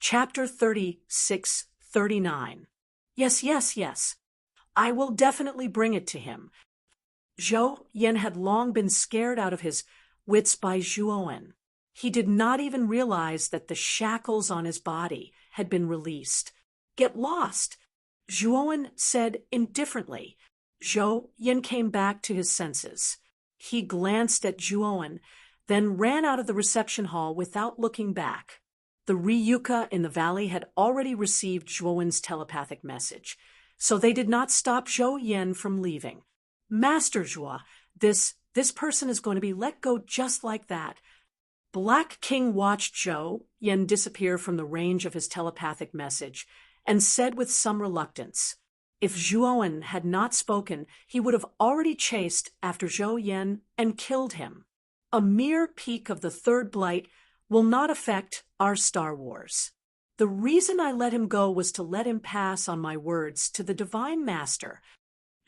Chapter 36:39. Yes, yes, yes. I will definitely bring it to him. Zhou Yan had long been scared out of his wits by Zhuowen. He did not even realize that the shackles on his body had been released. Get lost, Zhuowen said indifferently. Zhou Yan came back to his senses. He glanced at Zhuowen, then ran out of the reception hall without looking back. The Ryuka in the valley had already received Zhuowen's telepathic message, so they did not stop Zhou Yan from leaving. Master Zhuo, this person is going to be let go just like that. Black King watched Zhou Yan disappear from the range of his telepathic message and said with some reluctance, if Zhuowen had not spoken, he would have already chased after Zhou Yan and killed him. A mere peak of the third blight will not affect our Star Wars. The reason I let him go was to let him pass on my words to the Divine Master.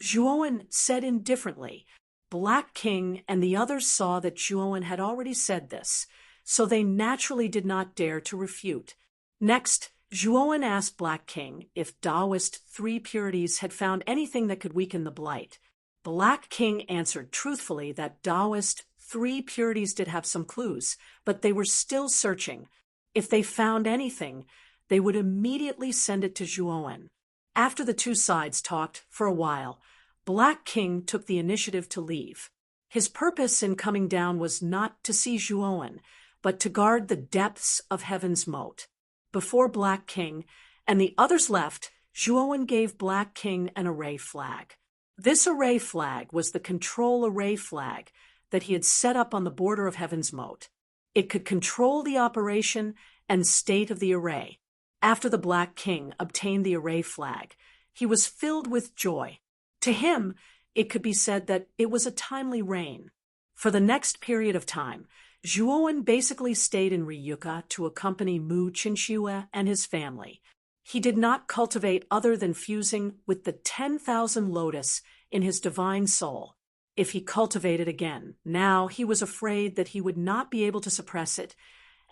Zhuowen said indifferently. Black King and the others saw that Zhuowen had already said this, so they naturally did not dare to refute. Next, Zhuowen asked Black King if Taoist three purities had found anything that could weaken the blight. Black King answered truthfully that Taoist three purities did have some clues, but they were still searching. If they found anything, they would immediately send it to Zhuowen. After the two sides talked for a while, Black King took the initiative to leave. His purpose in coming down was not to see Zhuowen, but to guard the depths of Heaven's moat. Before Black King and the others left, Zhuowen gave Black King an array flag. This array flag was the control array flag that he had set up on the border of Heaven's moat. It could control the operation and state of the array. After the Black King obtained the array flag, he was filled with joy. To him, it could be said that it was a timely reign. For the next period of time, Zhuowen basically stayed in Ryuka to accompany Mu Qinxue and his family. He did not cultivate other than fusing with the 10,000 lotus in his divine soul. If he cultivated again, now he was afraid that he would not be able to suppress it,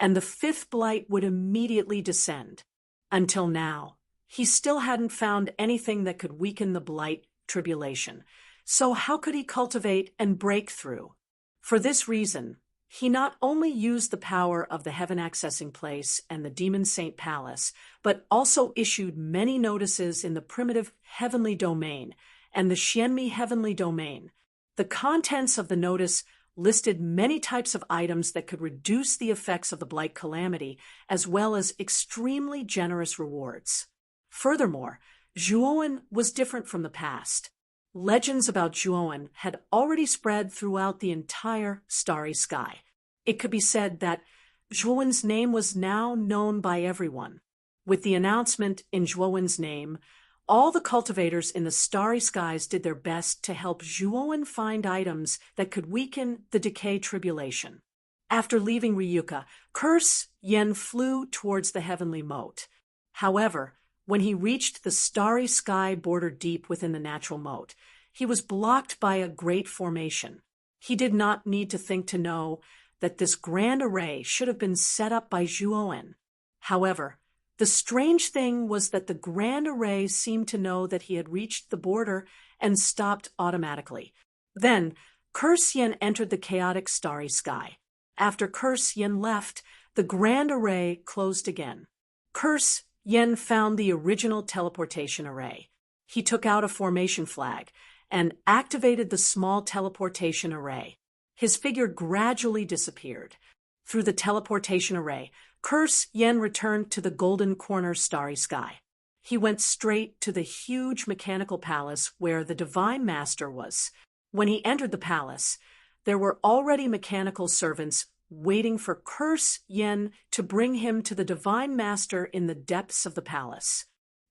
and the fifth blight would immediately descend. Until now, he still hadn't found anything that could weaken the blight tribulation. So how could he cultivate and break through? For this reason, he not only used the power of the Heaven Accessing Place and the Demon Saint Palace, but also issued many notices in the primitive heavenly domain and the Xianmi heavenly domain. The contents of the notice listed many types of items that could reduce the effects of the blight calamity, as well as extremely generous rewards. Furthermore, Zhuowen was different from the past. Legends about Zhuowen had already spread throughout the entire starry sky. It could be said that Zhuowen's name was now known by everyone. With the announcement in Zhuowen's name, all the cultivators in the starry skies did their best to help Zhuowen find items that could weaken the decay tribulation. After leaving Ryuka, Curse Yen flew towards the heavenly moat. However, when he reached the starry sky bordered deep within the natural moat, he was blocked by a great formation. He did not need to think to know that this grand array should have been set up by Zhuowen. However, the strange thing was that the grand array seemed to know that he had reached the border and stopped automatically. Then, Curse Yen entered the chaotic starry sky. After Curse Yen left, the grand array closed again. Curse Yen found the original teleportation array. He took out a formation flag and activated the small teleportation array. His figure gradually disappeared. Through the teleportation array, Curse Yen returned to the golden corner starry sky. He went straight to the huge mechanical palace where the Divine Master was. When he entered the palace, there were already mechanical servants waiting for Curse Yen to bring him to the Divine Master in the depths of the palace.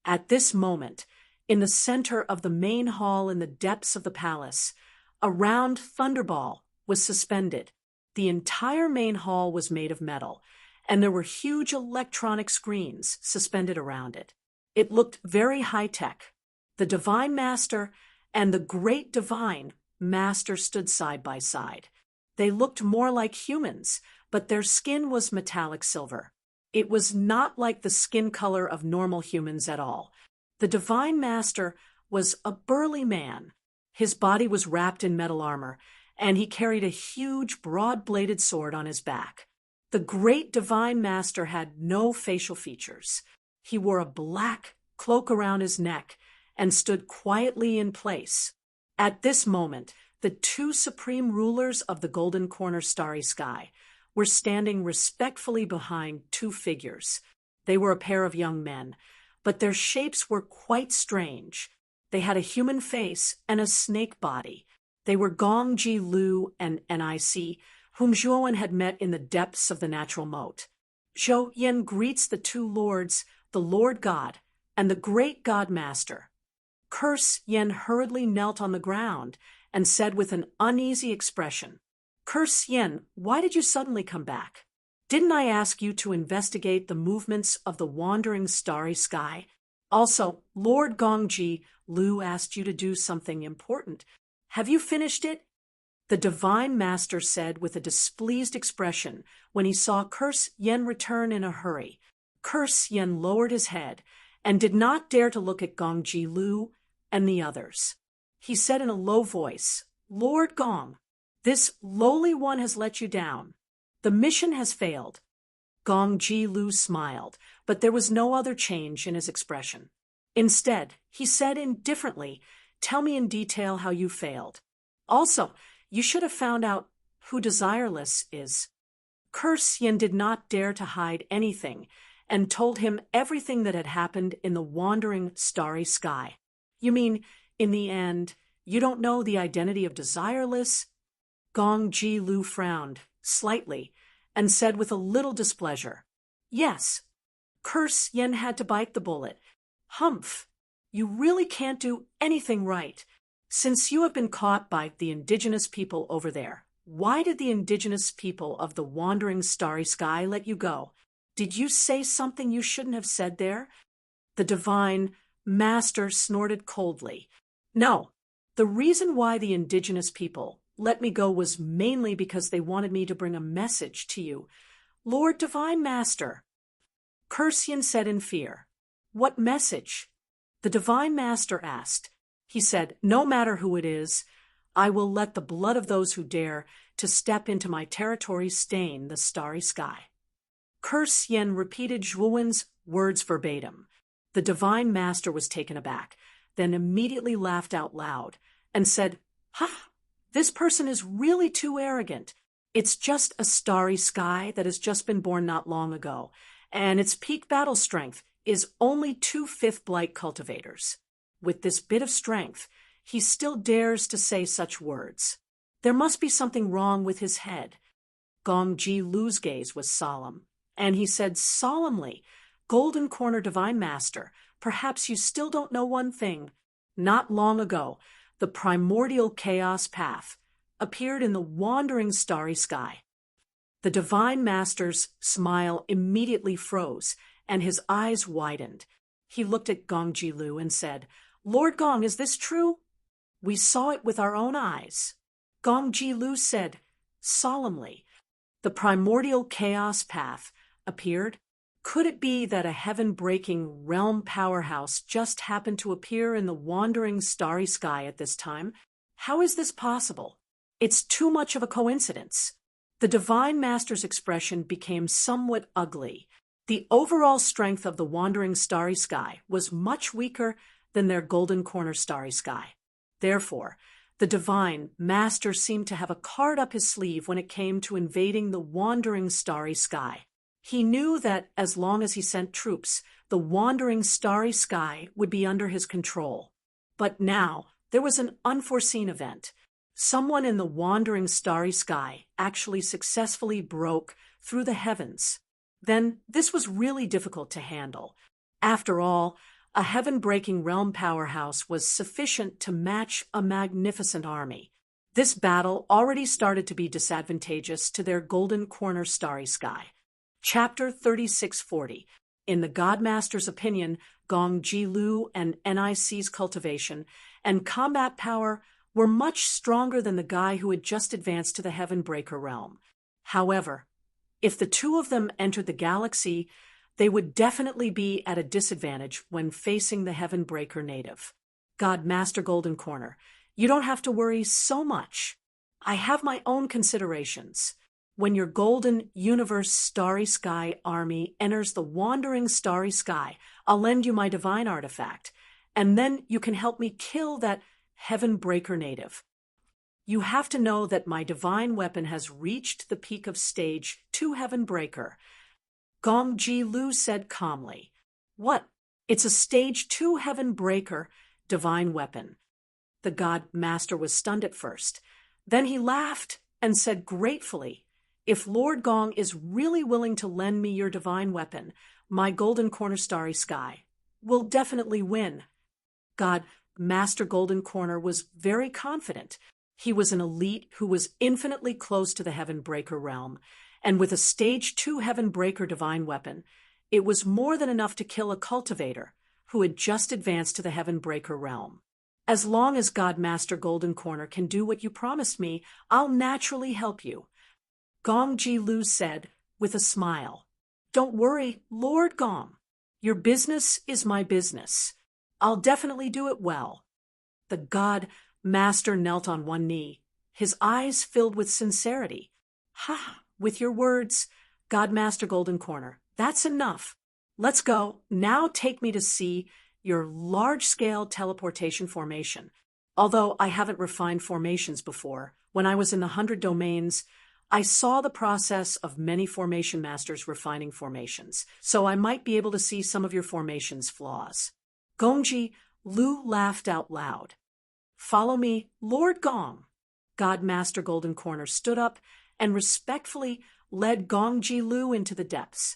At this moment, in the center of the main hall in the depths of the palace, a round thunderball was suspended. The entire main hall was made of metal, and there were huge electronic screens suspended around it. It looked very high-tech. The Divine Master and the Great Divine Master stood side by side. They looked more like humans, but their skin was metallic silver. It was not like the skin color of normal humans at all. The Divine Master was a burly man. His body was wrapped in metal armor, and he carried a huge, broad-bladed sword on his back. The great Divine Master had no facial features. He wore a black cloak around his neck and stood quietly in place. At this moment, the two supreme rulers of the Golden Corner Starry Sky were standing respectfully behind two figures. They were a pair of young men, but their shapes were quite strange. They had a human face and a snake body. They were Gong Ji Lu and Nic, whom Zhuo Wen had met in the depths of the natural moat. Zhou Yen greets the two lords, the Lord God and the Great God Master. Curse Yen hurriedly knelt on the ground and said with an uneasy expression, "Curse Yen, why did you suddenly come back? Didn't I ask you to investigate the movements of the wandering starry sky? Also, Lord Gongji Lu asked you to do something important. Have you finished it?" The Divine Master said with a displeased expression when he saw Curse Yen return in a hurry. Curse Yen lowered his head and did not dare to look at Gongji Lu and the others. He said in a low voice, "Lord Gong, this lowly one has let you down. The mission has failed." Gong Ji Lu smiled, but there was no other change in his expression. Instead, he said indifferently, "Tell me in detail how you failed. Also, you should have found out who Desireless is." Curse Yen did not dare to hide anything and told him everything that had happened in the wandering starry sky. "You mean, in the end, you don't know the identity of Desireless?" Gong Ji Lu frowned slightly and said with a little displeasure, "Yes." Curse Yen had to bite the bullet. "Humph! You really can't do anything right. Since you have been caught by the indigenous people over there, why did the indigenous people of the wandering starry sky let you go? Did you say something you shouldn't have said there?" The Divine Master snorted coldly. "No, the reason why the indigenous people let me go was mainly because they wanted me to bring a message to you, Lord Divine Master." Curse Yen said in fear, "What message?" The Divine Master asked. He said, "No matter who it is, I will let the blood of those who dare to step into my territory stain the starry sky." Curse Yen repeated Zhuo Wen's words verbatim. The Divine Master was taken aback, then immediately laughed out loud and said, "Ha! This person is really too arrogant. It's just a starry sky that has just been born not long ago, and its peak battle strength is only 2 fifth blight cultivators. With this bit of strength, he still dares to say such words. There must be something wrong with his head." Gong Ji Lu's gaze was solemn, and he said solemnly, "Golden Corner Divine Master, perhaps you still don't know one thing. Not long ago, the primordial chaos path appeared in the wandering starry sky." The Divine Master's smile immediately froze, and his eyes widened. He looked at Gong Ji Lu and said, "Lord Gong, is this true?" "We saw it with our own eyes." Gong Ji Lu said solemnly, "The primordial chaos path appeared. Could it be that a heaven-breaking realm powerhouse just happened to appear in the wandering starry sky at this time? How is this possible? It's too much of a coincidence." The Divine Master's expression became somewhat ugly. The overall strength of the wandering starry sky was much weaker than their Golden Corner Starry Sky. Therefore, the Divine Master seemed to have a card up his sleeve when it came to invading the wandering starry sky. He knew that as long as he sent troops, the wandering starry sky would be under his control. But now there was an unforeseen event. Someone in the wandering starry sky actually successfully broke through the heavens. Then this was really difficult to handle. After all, a heaven-breaking realm powerhouse was sufficient to match a magnificent army. This battle already started to be disadvantageous to their Golden Corner Starry Sky. Chapter 3640. In the Godmaster's opinion, Gong Ji Lu and Nic's cultivation and combat power were much stronger than the guy who had just advanced to the Heaven Breaker realm. However, if the two of them entered the galaxy, They would definitely be at a disadvantage when facing the Heaven Breaker native. God Master Golden Corner, you don't have to worry so much. I have my own considerations. When your Golden Universe Starry Sky army enters the wandering starry sky, I'll lend you my divine artifact, and then you can help me kill that Heaven Breaker native. You have to know that my divine weapon has reached the peak of stage 2 Heaven Breaker. Gong Ji Lu said calmly. What? It's a stage 2 Heaven Breaker divine weapon. The God Master was stunned at first. Then he laughed and said gratefully, if Lord Gong is really willing to lend me your divine weapon, my Golden Corner Starry Sky will definitely win. God Master Golden Corner was very confident. He was an elite who was infinitely close to the Heaven Breaker realm, and with a stage 2 Heaven Breaker divine weapon, it was more than enough to kill a cultivator who had just advanced to the Heaven Breaker realm. As long as God Master Golden Corner can do what you promised me, I'll naturally help you. Gong Ji Lu said with a smile. Don't worry, Lord Gong. Your business is my business. I'll definitely do it well. The God Master knelt on one knee, his eyes filled with sincerity. Ha! With your words, God Master Golden Corner, that's enough. Let's go. Now take me to see your large-scale teleportation formation. Although I haven't refined formations before, when I was in the 100 domains, I saw the process of many formation masters refining formations, so I might be able to see some of your formation's flaws. Gongji Lu laughed out loud. Follow me, Lord Gong. God Master Golden Corner stood up and respectfully led Gongji Lu into the depths.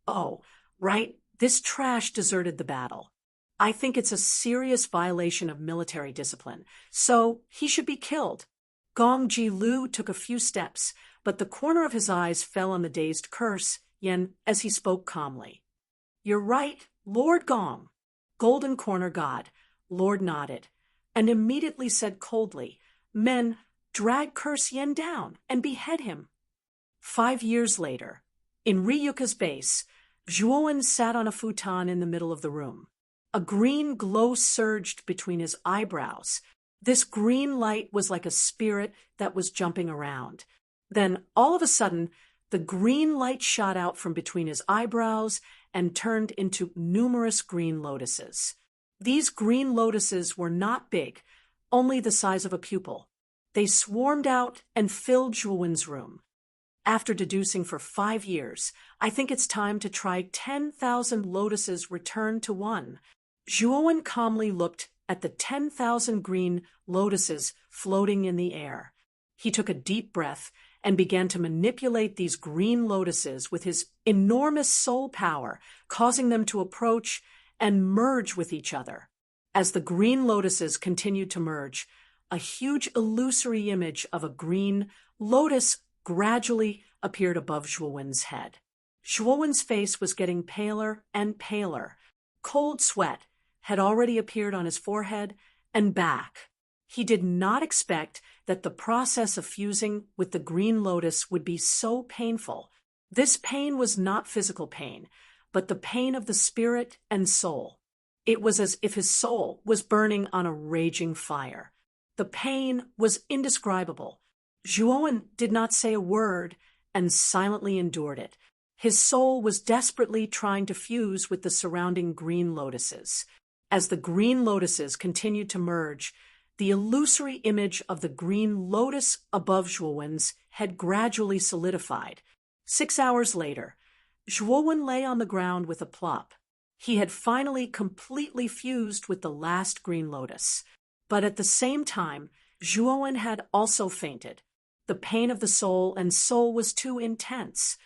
Oh, right, this trash deserted the battle. I think it's a serious violation of military discipline, so he should be killed. Gong Ji Lu took a few steps, but the corner of his eyes fell on the dazed curse Yen as he spoke calmly. You're right, Lord Gong. Golden Corner God, Lord nodded, and immediately said coldly, Men, drag Curse Yen down and behead him. 5 years later, in Ryuka's base, Zhuowen sat on a futon in the middle of the room. A green glow surged between his eyebrows. This green light was like a spirit that was jumping around. Then, all of a sudden, the green light shot out from between his eyebrows and turned into numerous green lotuses. These green lotuses were not big, only the size of a pupil. They swarmed out and filled Zhuowen's room. After deducing for 5 years, I think it's time to try 10,000 lotuses returned to one. Zhuowen calmly looked at the 10,000 green lotuses floating in the air. He took a deep breath and began to manipulate these green lotuses with his enormous soul power, causing them to approach and merge with each other. As the green lotuses continued to merge, a huge illusory image of a green lotus gradually appeared above Zhuowen's head. Zhuowen's face was getting paler and paler. Cold sweat had already appeared on his forehead and back. He did not expect that the process of fusing with the green lotus would be so painful. This pain was not physical pain, but the pain of the spirit and soul. It was as if his soul was burning on a raging fire. The pain was indescribable. Zhuowen did not say a word and silently endured it. His soul was desperately trying to fuse with the surrounding green lotuses. As the green lotuses continued to merge, the illusory image of the green lotus above Zhuowen's had gradually solidified. 6 hours later, Zhuowen lay on the ground with a plop. He had finally completely fused with the last green lotus. But at the same time, Zhuowen had also fainted. The pain of the soul and soul was too intense.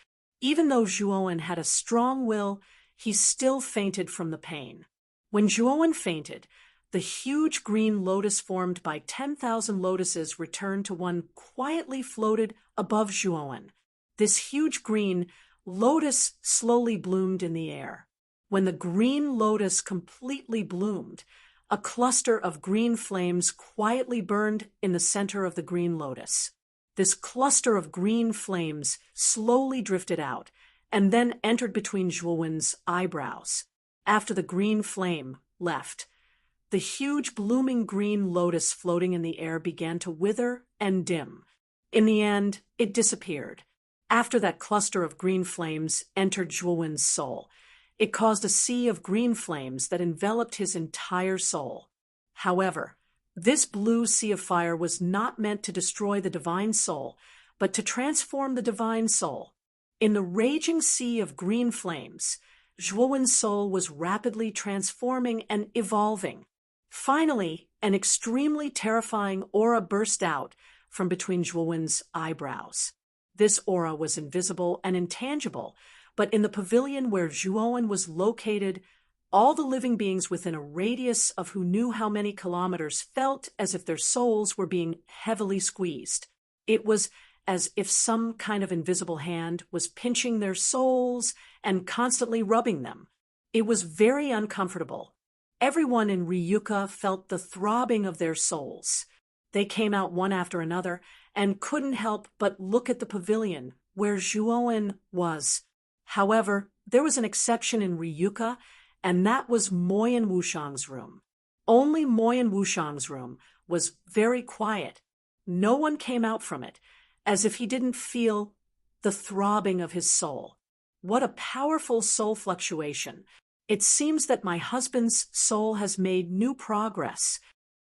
Even though Zhuowen had a strong will, he still fainted from the pain. When Zhuowen fainted, the huge green lotus formed by 10,000 lotuses returned to one quietly floated above Zhuowen. This huge green lotus slowly bloomed in the air. When the green lotus completely bloomed, a cluster of green flames quietly burned in the center of the green lotus. This cluster of green flames slowly drifted out, and then entered between Zhuowen's eyebrows. After the green flame left, the huge blooming green lotus floating in the air began to wither and dim. In the end, it disappeared. After that cluster of green flames entered Zhuowen's soul, it caused a sea of green flames that enveloped his entire soul. However, this blue sea of fire was not meant to destroy the divine soul, but to transform the divine soul. In the raging sea of green flames, Zhuowen's soul was rapidly transforming and evolving. Finally, an extremely terrifying aura burst out from between Zhuowen's eyebrows. This aura was invisible and intangible, but in the pavilion where Zhuowen was located, all the living beings within a radius of who knew how many kilometers felt as if their souls were being heavily squeezed. It was as if some kind of invisible hand was pinching their souls and constantly rubbing them. It was very uncomfortable. Everyone in Ryuka felt the throbbing of their souls. They came out one after another and couldn't help but look at the pavilion where Zhuowen was. However, there was an exception in Ryuka, and that was Moyan Wushang's room. Only Moyan Wushang's room was very quiet. No one came out from it, as if he didn't feel the throbbing of his soul. What a powerful soul fluctuation. It seems that my husband's soul has made new progress.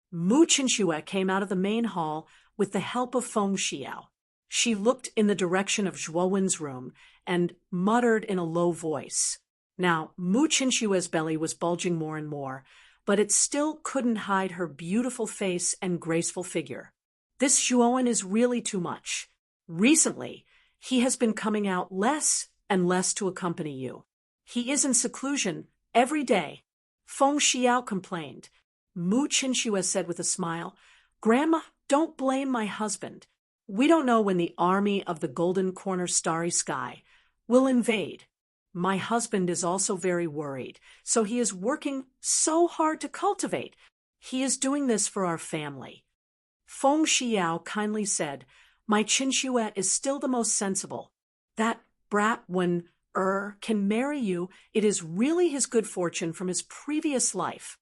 Mu Qinxue came out of the main hall with the help of Feng Xiao. She looked in the direction of Zhuowen's room and muttered in a low voice. Now, Mu Qinshue's belly was bulging more and more, but it still couldn't hide her beautiful face and graceful figure. This Zhuowen is really too much. Recently, he has been coming out less and less to accompany you. He is in seclusion every day. Feng Xiao complained. Mu Qinxue said with a smile, "Grandma, don't blame my husband. We don't know when the army of the Golden Corner Starry Sky will invade. My husband is also very worried, so he is working so hard to cultivate. He is doing this for our family." Feng Xiao kindly said, "My Qinxue is still the most sensible. That brat, when can marry you, it is really his good fortune from his previous life.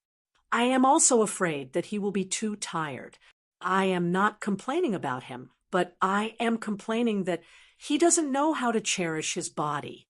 I am also afraid that he will be too tired. I am not complaining about him, but I am complaining that he doesn't know how to cherish his body."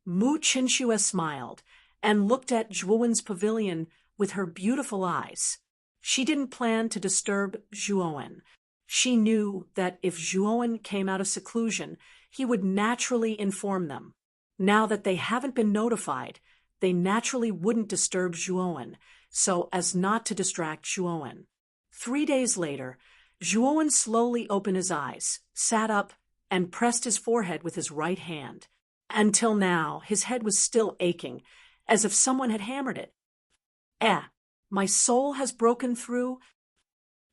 Mu Qinxue smiled and looked at Zhuowen's pavilion with her beautiful eyes. She didn't plan to disturb Zhuowen. She knew that if Zhuowen came out of seclusion, he would naturally inform them. Now that they haven't been notified, they naturally wouldn't disturb Zhuowen, so as not to distract Zhuowen. 3 days later, Zhuowen slowly opened his eyes, sat up, and pressed his forehead with his right hand. Until now, his head was still aching, as if someone had hammered it. My soul has broken through.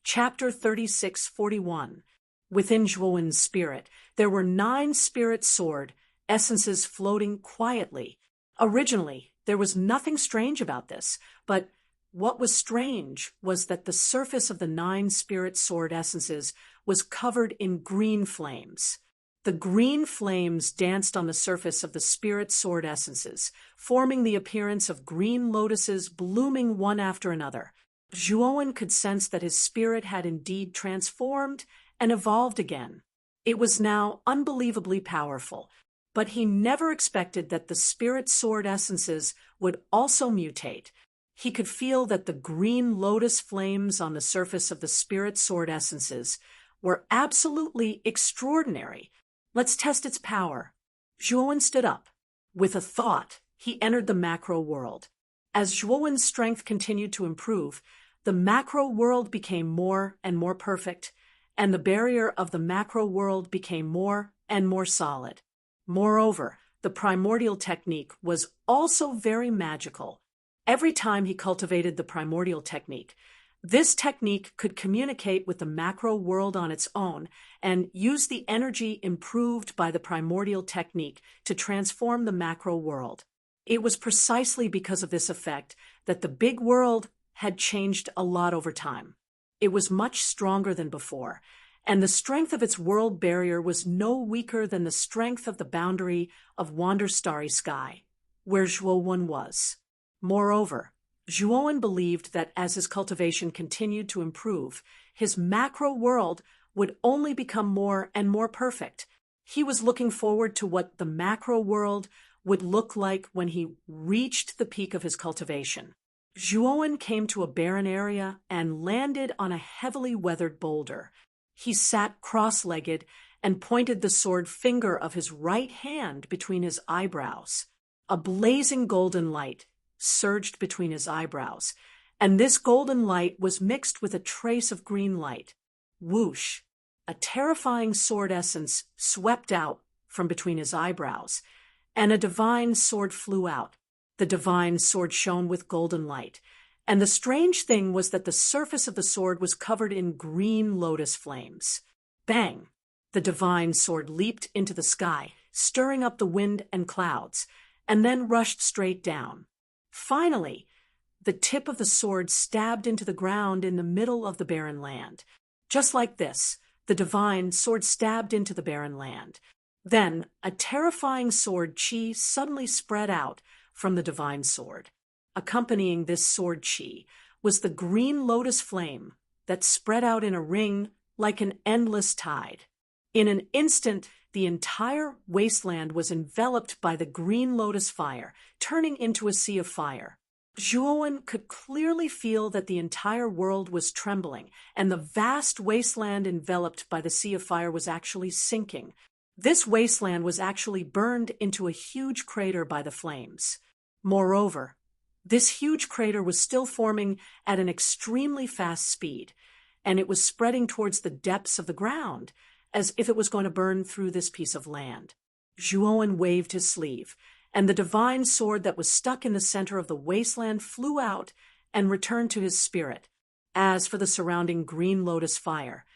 Chapter 36:41. Within Zhuowen's spirit, there were 9 spirit sword essences floating quietly. Originally, there was nothing strange about this, but what was strange was that the surface of the 9 spirit sword essences was covered in green flames. The green flames danced on the surface of the spirit sword essences, forming the appearance of green lotuses blooming one after another. Zhuowen could sense that his spirit had indeed transformed and evolved again. It was now unbelievably powerful, but he never expected that the spirit sword essences would also mutate. He could feel that the green lotus flames on the surface of the spirit sword essences were absolutely extraordinary. Let's test its power. Zhuowen stood up. With a thought, he entered the macro world. As Zhuowen's strength continued to improve, the macro world became more and more perfect, and the barrier of the macro world became more and more solid. Moreover, the primordial technique was also very magical. Every time he cultivated the primordial technique, this technique could communicate with the macro world on its own and use the energy improved by the primordial technique to transform the macro world. It was precisely because of this effect that the big world had changed a lot over time. It was much stronger than before, and the strength of its world barrier was no weaker than the strength of the boundary of Wander's starry sky, where Zhuowen was. Moreover, Zhuowen believed that as his cultivation continued to improve, his macro world would only become more and more perfect. He was looking forward to what the macro world would look like when he reached the peak of his cultivation. Zhuowen came to a barren area and landed on a heavily weathered boulder. He sat cross-legged and pointed the sword finger of his right hand between his eyebrows. A blazing golden light surged between his eyebrows, and this golden light was mixed with a trace of green light. Whoosh! A terrifying sword essence swept out from between his eyebrows, and a divine sword flew out. The divine sword shone with golden light, and the strange thing was that the surface of the sword was covered in green lotus flames. Bang! The divine sword leaped into the sky, stirring up the wind and clouds, and then rushed straight down. Finally, the tip of the sword stabbed into the ground in the middle of the barren land. Just like this, the divine sword stabbed into the barren land. Then, a terrifying sword chi suddenly spread out from the divine sword. Accompanying this sword chi was the green lotus flame that spread out in a ring like an endless tide. In an instant, the entire wasteland was enveloped by the green lotus fire, turning into a sea of fire. Zhuowen could clearly feel that the entire world was trembling, and the vast wasteland enveloped by the sea of fire was actually sinking. This wasteland was actually burned into a huge crater by the flames. Moreover, this huge crater was still forming at an extremely fast speed, and it was spreading towards the depths of the ground, as if it was going to burn through this piece of land. Zhuowen waved his sleeve, and the divine sword that was stuck in the center of the wasteland flew out and returned to his spirit. As for the surrounding green lotus fire,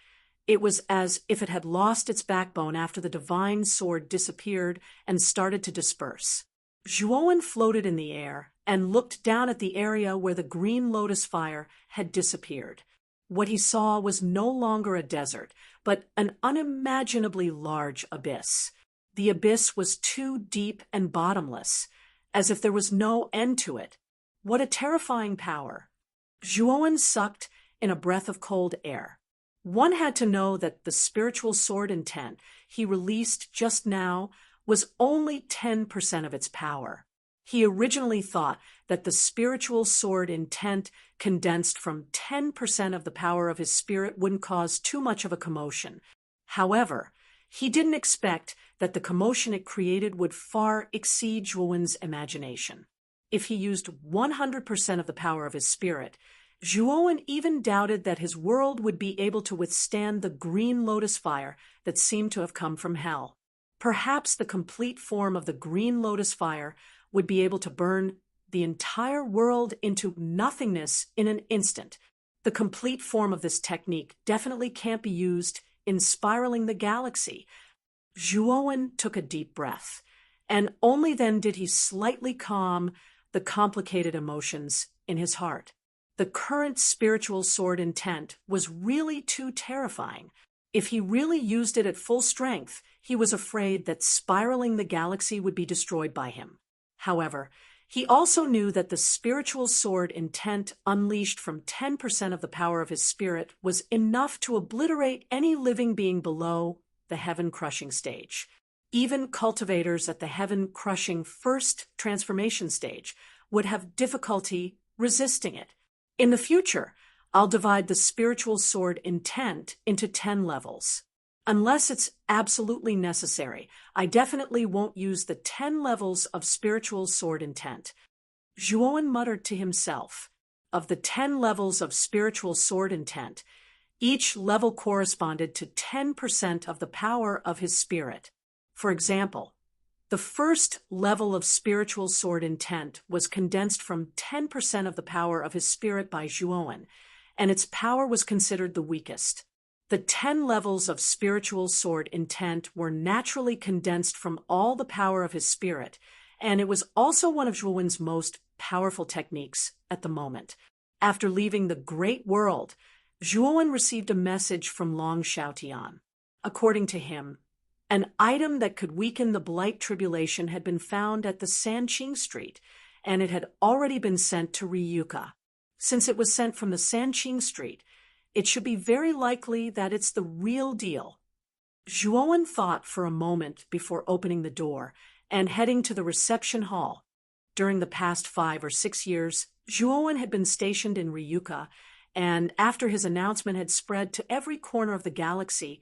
it was as if it had lost its backbone after the divine sword disappeared and started to disperse. Zhuowen floated in the air and looked down at the area where the green lotus fire had disappeared. What he saw was no longer a desert, but an unimaginably large abyss. The abyss was too deep and bottomless, as if there was no end to it. What a terrifying power! Zhuowen sucked in a breath of cold air. One had to know that the spiritual sword intent he released just now was only 10% of its power. He originally thought that the spiritual sword intent condensed from 10% of the power of his spirit wouldn't cause too much of a commotion. However, he didn't expect that the commotion it created would far exceed Zhuowen's imagination. If he used 100% of the power of his spirit, Zhuowen even doubted that his world would be able to withstand the green lotus fire that seemed to have come from hell. Perhaps the complete form of the green lotus fire would be able to burn the entire world into nothingness in an instant. The complete form of this technique definitely can't be used in spiraling the galaxy. Zhuowen took a deep breath, and only then did he slightly calm the complicated emotions in his heart. The current spiritual sword intent was really too terrifying. If he really used it at full strength, he was afraid that spiraling the galaxy would be destroyed by him. However, he also knew that the spiritual sword intent unleashed from 10% of the power of his spirit was enough to obliterate any living being below the heaven-crushing stage. Even cultivators at the heaven-crushing first transformation stage would have difficulty resisting it. In the future, I'll divide the spiritual sword intent into 10 levels. Unless it's absolutely necessary, I definitely won't use the 10 levels of spiritual sword intent. Zhuowen muttered to himself. Of the 10 levels of spiritual sword intent, each level corresponded to 10% of the power of his spirit. For example, the first level of spiritual sword intent was condensed from 10% of the power of his spirit by Zhuowen, and its power was considered the weakest. The 10 levels of spiritual sword intent were naturally condensed from all the power of his spirit, and it was also one of Zhuowen's most powerful techniques at the moment. After leaving the great world, Zhuowen received a message from Long Xiaotian. According to him, an item that could weaken the Blight Tribulation had been found at the Sanqing Street, and it had already been sent to Ryuka. Since it was sent from the Sanqing Street, it should be very likely that it's the real deal. Zhuowen thought for a moment before opening the door and heading to the reception hall. During the past 5 or 6 years, Zhuowen had been stationed in Ryuka, and after his announcement had spread to every corner of the galaxy,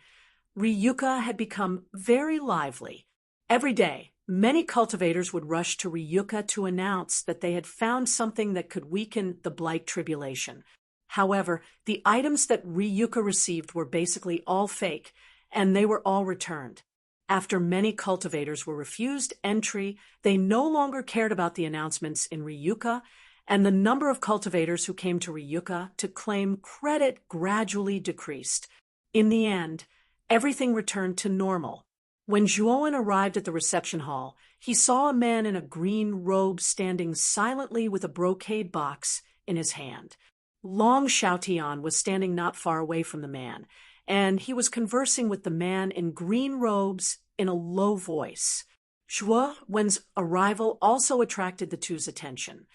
Ryuka had become very lively. Every day, many cultivators would rush to Ryuka to announce that they had found something that could weaken the Blight Tribulation. However, the items that Ryuka received were basically all fake, and they were all returned. After many cultivators were refused entry, they no longer cared about the announcements in Ryuka, and the number of cultivators who came to Ryuka to claim credit gradually decreased. In the end, everything returned to normal. When Zhuowen arrived at the reception hall, he saw a man in a green robe standing silently with a brocade box in his hand. Long Xiaotian was standing not far away from the man, and he was conversing with the man in green robes in a low voice. Zhuowen's arrival also attracted the two's attention.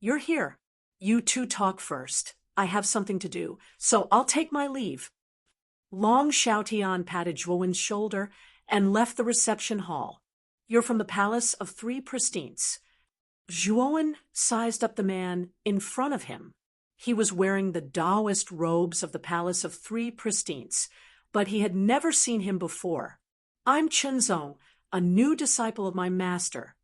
You're here. You two talk first. I have something to do, so I'll take my leave. Long Xiaotian patted Zhuowen's shoulder and left the reception hall. You're from the Palace of Three Pristines. Zhuowen sized up the man in front of him. He was wearing the Taoist robes of the Palace of Three Pristines, but he had never seen him before. I'm Chunzong, a new disciple of my master.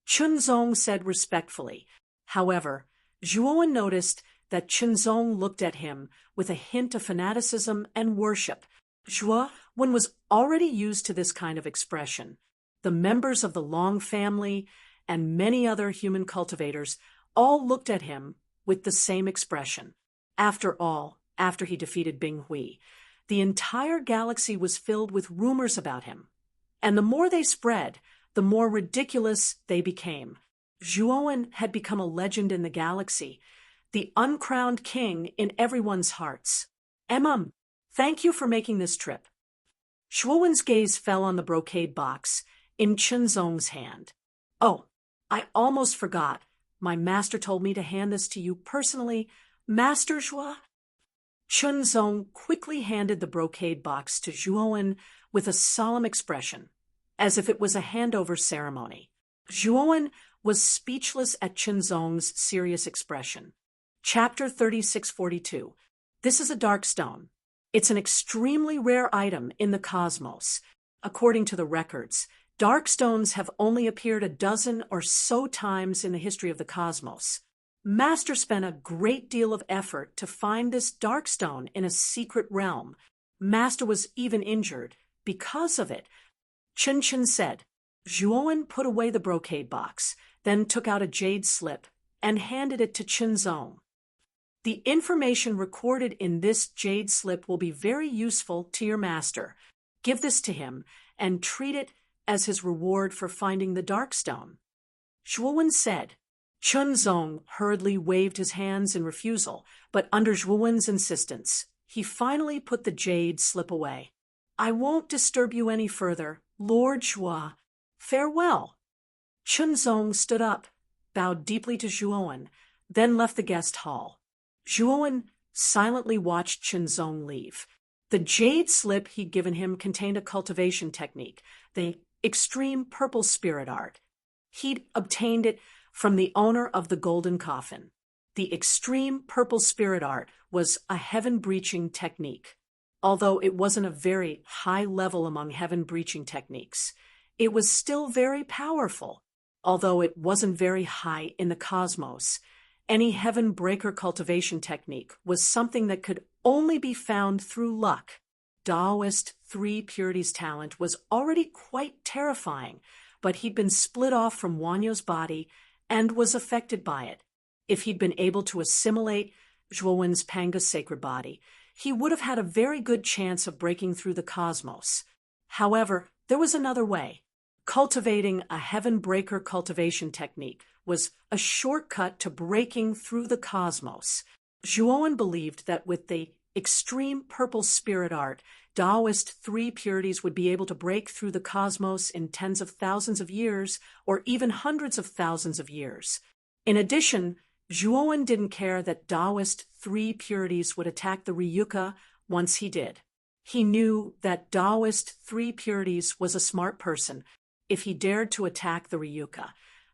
Chunzong said respectfully. However, Zhuowen noticed that Chunzong looked at him with a hint of fanaticism and worship. Zhuowen was already used to this kind of expression. The members of the Long family and many other human cultivators all looked at him with the same expression. After all, after he defeated Bing Hui, the entire galaxy was filled with rumors about him. And the more they spread, the more ridiculous they became. Zhuowen had become a legend in the galaxy, the uncrowned king in everyone's hearts. Thank you for making this trip. Zhuowen's gaze fell on the brocade box in Chunzong's hand. Oh, I almost forgot. My master told me to hand this to you personally. Master Zhuo? Chunzong quickly handed the brocade box to Zhuowen with a solemn expression, as if it was a handover ceremony. Zhuowen was speechless at Chunzong's serious expression. Chapter 3642. This is a dark stone. It's an extremely rare item in the cosmos. According to the records, dark stones have only appeared a dozen or so times in the history of the cosmos. Master spent a great deal of effort to find this dark stone in a secret realm. Master was even injured because of it. Chun said. Zhuowen put away the brocade box, then took out a jade slip and handed it to Chunzong. The information recorded in this jade slip will be very useful to your master. Give this to him and treat it as his reward for finding the dark stone. Zhuowen said. Chunzong hurriedly waved his hands in refusal, but under Zhuowen's insistence, he finally put the jade slip away. I won't disturb you any further, Lord Zhuo. Farewell. Chunzong stood up, bowed deeply to Zhuowen, then left the guest hall. Zhuowen silently watched Chunzong leave. The jade slip he'd given him contained a cultivation technique, the extreme purple spirit art. He'd obtained it from the owner of the golden coffin. The extreme purple spirit art was a heaven-breaching technique. Although it wasn't a very high level among heaven-breaching techniques, it was still very powerful. Although it wasn't very high in the cosmos, any heaven-breaker cultivation technique was something that could only be found through luck. Taoist Three Purities talent was already quite terrifying, but he'd been split off from Wanyo's body and was affected by it. If he'd been able to assimilate Zhuowen's Panga's sacred body, he would have had a very good chance of breaking through the cosmos. However, there was another way. Cultivating a heaven-breaker cultivation technique was a shortcut to breaking through the cosmos. Zhuowen believed that with the extreme purple spirit art, Taoist three purities would be able to break through the cosmos in tens of thousands of years or even hundreds of thousands of years. In addition, Zhuowen didn't care that Taoist three purities would attack the Ryuka once he did. He knew that Taoist three purities was a smart person. If he dared to attack the Ryuka,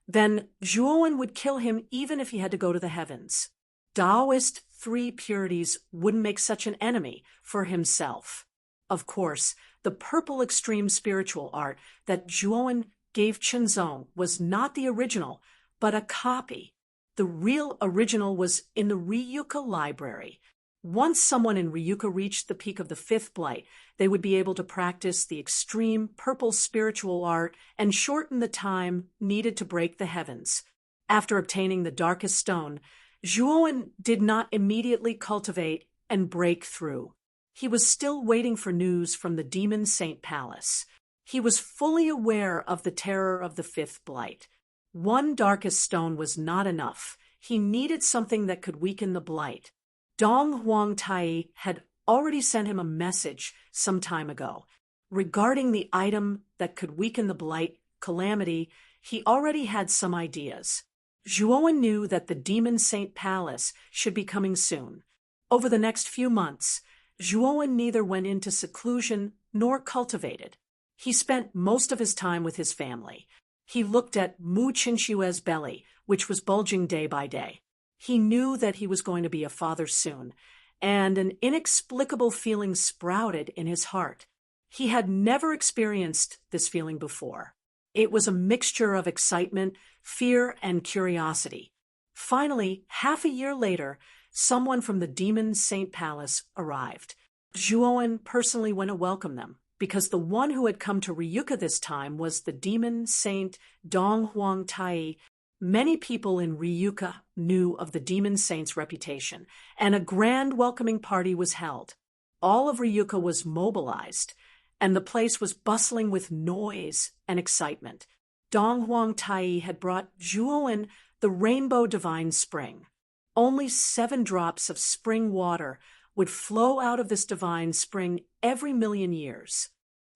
then Zhuowen would kill him even if he had to go to the heavens. Taoist three purities wouldn't make such an enemy for himself. Of course, the purple extreme spiritual art that Zhuowen gave Chenzong was not the original, but a copy. The real original was in the Ryuka library. Once someone in Ryuka reached the peak of the fifth blight, they would be able to practice the extreme purple spiritual art and shorten the time needed to break the heavens. After obtaining the darkest stone, Zhuowen did not immediately cultivate and break through. He was still waiting for news from the Demon Saint Palace. He was fully aware of the terror of the fifth blight. One darkest stone was not enough. He needed something that could weaken the blight. Dong Huangtai had already sent him a message some time ago. Regarding the item that could weaken the blight calamity, he already had some ideas. Zhuowen knew that the Demon Saint Palace should be coming soon. Over the next few months, Zhuowen neither went into seclusion nor cultivated. He spent most of his time with his family. He looked at Mu Qinshue's belly, which was bulging day by day. He knew that he was going to be a father soon, and an inexplicable feeling sprouted in his heart. He had never experienced this feeling before. It was a mixture of excitement, fear, and curiosity. Finally, half a year later, someone from the Demon Saint Palace arrived. Zhuowen personally went to welcome them, because the one who had come to Ryuka this time was the Demon Saint Dong Huangtai. Many people in Ryuka knew of the Demon Saint's reputation, and a grand welcoming party was held. All of Ryuka was mobilized, and the place was bustling with noise and excitement. Dong Huangtai had brought Zhuowen the Rainbow Divine Spring. Only 7 drops of spring water would flow out of this divine spring every 1,000,000 years.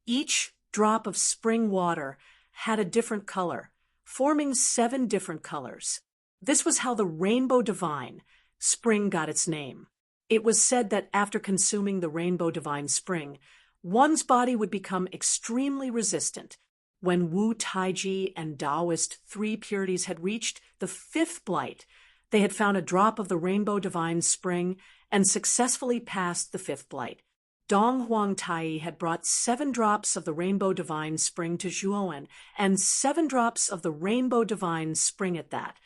Each drop of spring water had a different color, forming 7 different colors. This was how the Rainbow Divine Spring got its name. It was said that after consuming the Rainbow Divine Spring, one's body would become extremely resistant. When Wu Taiji and Taoist three purities had reached the 5th blight, they had found a drop of the Rainbow Divine Spring and successfully passed the 5th blight. Dong Huangtai had brought 7 drops of the Rainbow Divine Spring to Zhuowen, and 7 drops of the Rainbow Divine Spring at that.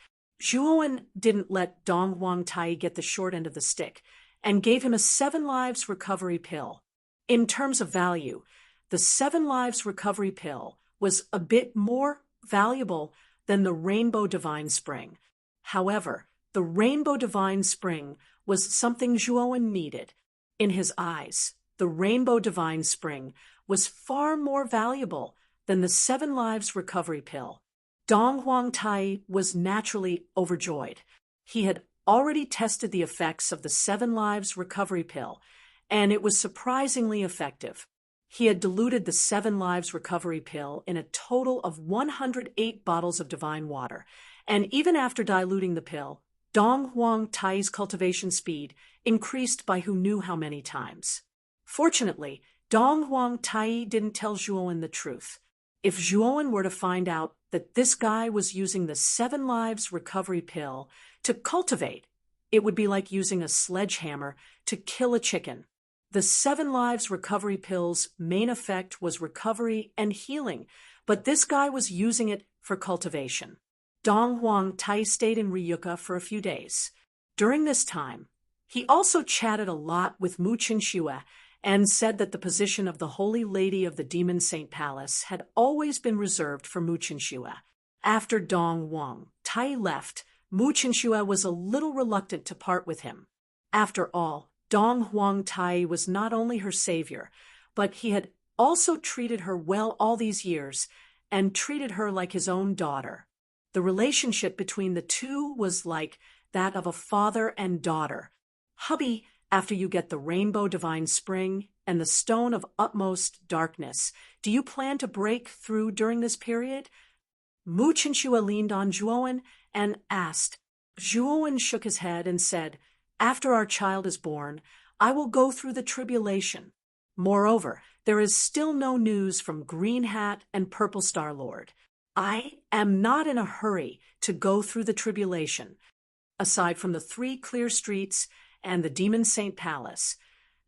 Zhuowen didn't let Dong Huangtai get the short end of the stick, and gave him a 7 lives recovery pill. In terms of value, the 7 lives recovery pill was a bit more valuable than the Rainbow Divine Spring. However, the Rainbow Divine Spring was something Zhuowen needed. In his eyes, the Rainbow Divine Spring was far more valuable than the 7 lives recovery pill. Dong Huangtai was naturally overjoyed. He had already tested the effects of the 7 lives recovery pill, and it was surprisingly effective. He had diluted the 7 lives recovery pill in a total of 108 bottles of divine water, and even after diluting the pill, Dong Huangtai's cultivation speed increased by who knew how many times. Fortunately, Dong Huangtai didn't tell Zhuowen the truth. If Zhuowen were to find out that this guy was using the 7 lives recovery pill to cultivate, it would be like using a sledgehammer to kill a chicken. The 7 lives recovery pill's main effect was recovery and healing, but this guy was using it for cultivation. Dong Huangtai stayed in Ryuka for a few days. During this time, he also chatted a lot with Mu Qinshuo and said that the position of the Holy Lady of the Demon Saint Palace had always been reserved for Mu Qinshuo. After Dong Huangtai left, Mu Qinshuo was a little reluctant to part with him. After all, Dong Huangtai was not only her savior, but he had also treated her well all these years and treated her like his own daughter. The relationship between the two was like that of a father and daughter. Hubby, after you get the rainbow divine spring and the stone of utmost darkness, do you plan to break through during this period? Mu Chinchua leaned on Zhuowen and asked. Zhuowen shook his head and said, after our child is born, I will go through the tribulation. Moreover, there is still no news from Green Hat and Purple Star Lord. I am not in a hurry to go through the tribulation. Aside from the 3 clear streets and the Demon Saint Palace,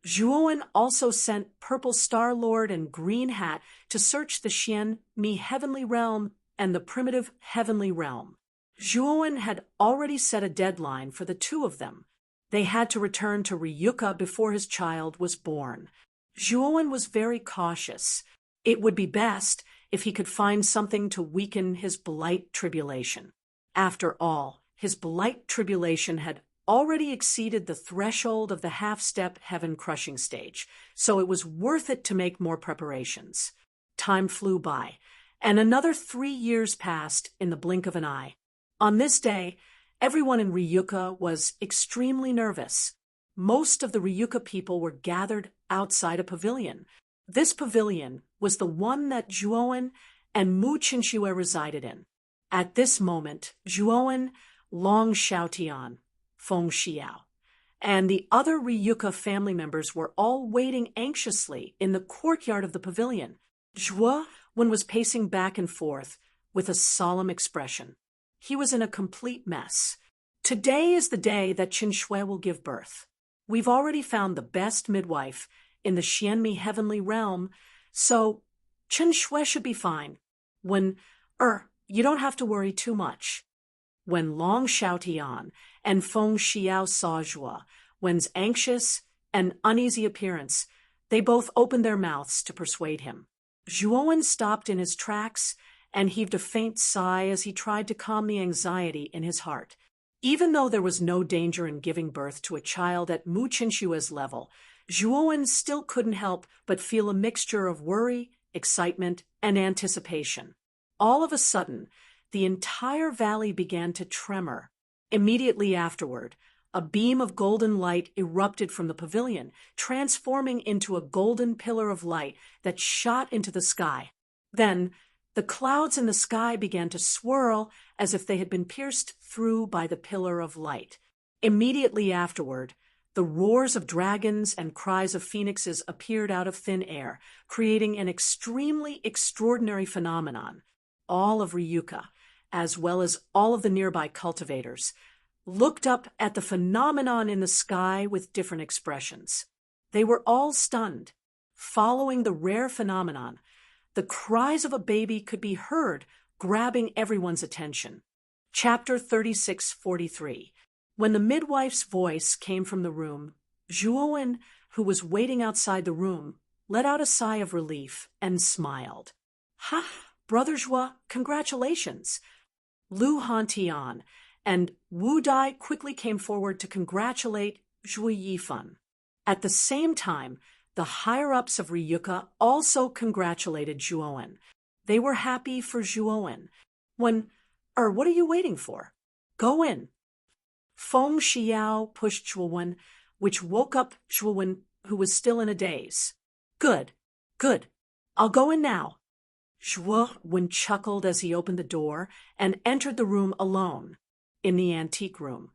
Zhuowen also sent Purple Star Lord and Green Hat to search the Xian Mi Heavenly Realm and the Primitive Heavenly Realm. Zhuowen had already set a deadline for the 2 of them. They had to return to Ryuka before his child was born. Zhuowen was very cautious. It would be best if he could find something to weaken his blight tribulation. After all, his blight tribulation had already exceeded the threshold of the half-step heaven-crushing stage, so it was worth it to make more preparations. Time flew by, and another 3 years passed in the blink of an eye. On this day, everyone in Ryuka was extremely nervous. Most of the Ryuka people were gathered outside a pavilion. This pavilion was the one that Zhuowen and Mu Chinchua resided in. At this moment, Zhuowen, Long Xiaotian, Feng Xiao, and the other Ryuka family members were all waiting anxiously in the courtyard of the pavilion. Zhuowen was pacing back and forth with a solemn expression. He was in a complete mess. Today is the day that Chinchua will give birth. We've already found the best midwife in the Xianmi Heavenly Realm, so Chinchua should be fine. You don't have to worry too much. When Long Xiaotian and Feng Xiao saw Zhuowen's anxious and uneasy appearance, they both opened their mouths to persuade him. Zhuowen stopped in his tracks and heaved a faint sigh as he tried to calm the anxiety in his heart. Even though there was no danger in giving birth to a child at Mu Chinchua's level, Zhuowen still couldn't help but feel a mixture of worry, excitement, and anticipation. All of a sudden, the entire valley began to tremor. Immediately afterward, a beam of golden light erupted from the pavilion, transforming into a golden pillar of light that shot into the sky. Then, the clouds in the sky began to swirl as if they had been pierced through by the pillar of light. Immediately afterward, the roars of dragons and cries of phoenixes appeared out of thin air, creating an extremely extraordinary phenomenon. All of Ryuka, as well as all of the nearby cultivators, looked up at the phenomenon in the sky with different expressions. They were all stunned. Following the rare phenomenon, the cries of a baby could be heard, grabbing everyone's attention. Chapter 3643. When the midwife's voice came from the room, Zhuowen, who was waiting outside the room, let out a sigh of relief and smiled. "Ha, Brother Zhuo, congratulations!" Lu Hantian and Wu Dai quickly came forward to congratulate Zhu Yifan. At the same time, the higher-ups of Ryuka also congratulated Zhuowen. They were happy for Zhuowen. What are you waiting for? Go in. Feng Xiao pushed Zhuowen, which woke up Zhuowen, who was still in a daze. Good. I'll go in now. Zhuowen chuckled as he opened the door and entered the room alone. In the antique room,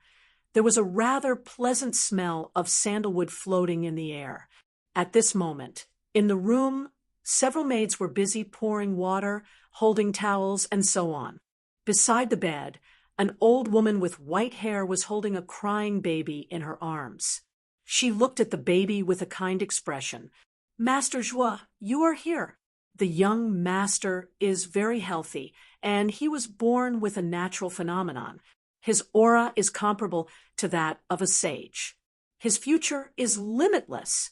there was a rather pleasant smell of sandalwood floating in the air. At this moment, in the room, several maids were busy pouring water, holding towels, and so on. Beside the bed, an old woman with white hair was holding a crying baby in her arms. She looked at the baby with a kind expression. "Master Zhuo, you are here." The young master is very healthy, and he was born with a natural phenomenon. His aura is comparable to that of a sage. His future is limitless.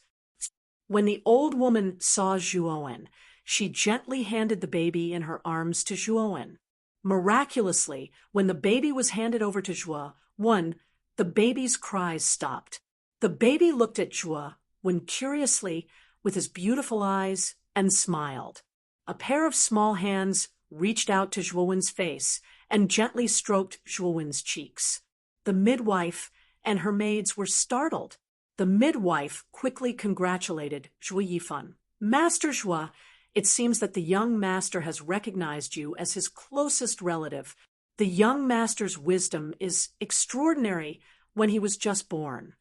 When the old woman saw Zhuowen, she gently handed the baby in her arms to Zhuowen. Miraculously, when the baby was handed over to Zhuowen, the baby's cries stopped. The baby looked at Zhuowen curiously with his beautiful eyes and smiled. A pair of small hands reached out to Zhuowen's face and gently stroked Zhuowen's cheeks. The midwife and her maids were startled. The midwife quickly congratulated Zhuo Yifan. Master Zhuo, it seems that the young master has recognized you as his closest relative. The young master's wisdom is extraordinary when he was just born.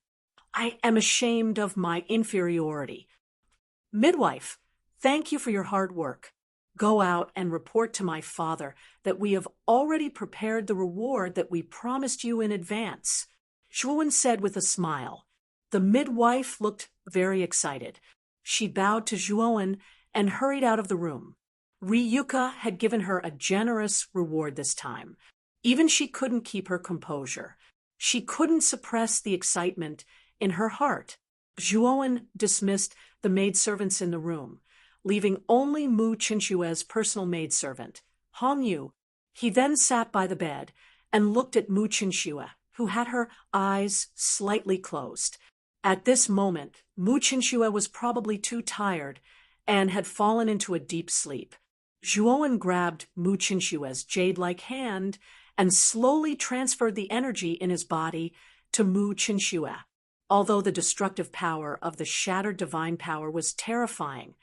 I am ashamed of my inferiority. Midwife, thank you for your hard work. Go out and report to my father that we have already prepared the reward that we promised you in advance. Zhuowen said with a smile. The midwife looked very excited. She bowed to Zhuowen and hurried out of the room. Ryuka had given her a generous reward this time. Even she couldn't keep her composure. She couldn't suppress the excitement in her heart. Zhuowen dismissed the maidservants in the room, leaving only Mu Qinshue's personal maidservant, Hong Yu. He then sat by the bed and looked at Mu Qinshue, who had her eyes slightly closed. At this moment, Mu Qinshue was probably too tired and had fallen into a deep sleep. Zhuowen grabbed Mu Qinshue's jade-like hand and slowly transferred the energy in his body to Mu Qinshue. Although the destructive power of the shattered divine power was terrifying,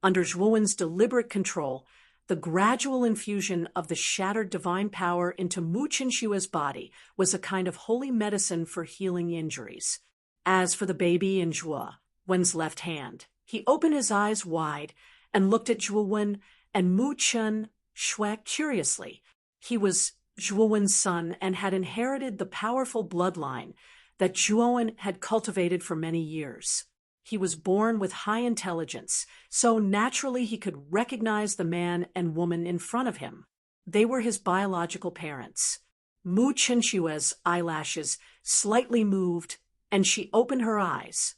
under Zhuowen's deliberate control, the gradual infusion of the shattered divine power into Mu Qinshue's body was a kind of holy medicine for healing injuries. As for the baby in Zhuowen's left hand, he opened his eyes wide and looked at Zhuowen and Mu Qinshuo curiously. He was Zhuowen's son and had inherited the powerful bloodline that Zhuowen had cultivated for many years. He was born with high intelligence, so naturally he could recognize the man and woman in front of him. They were his biological parents. Mu Qinshue's eyelashes slightly moved, and she opened her eyes.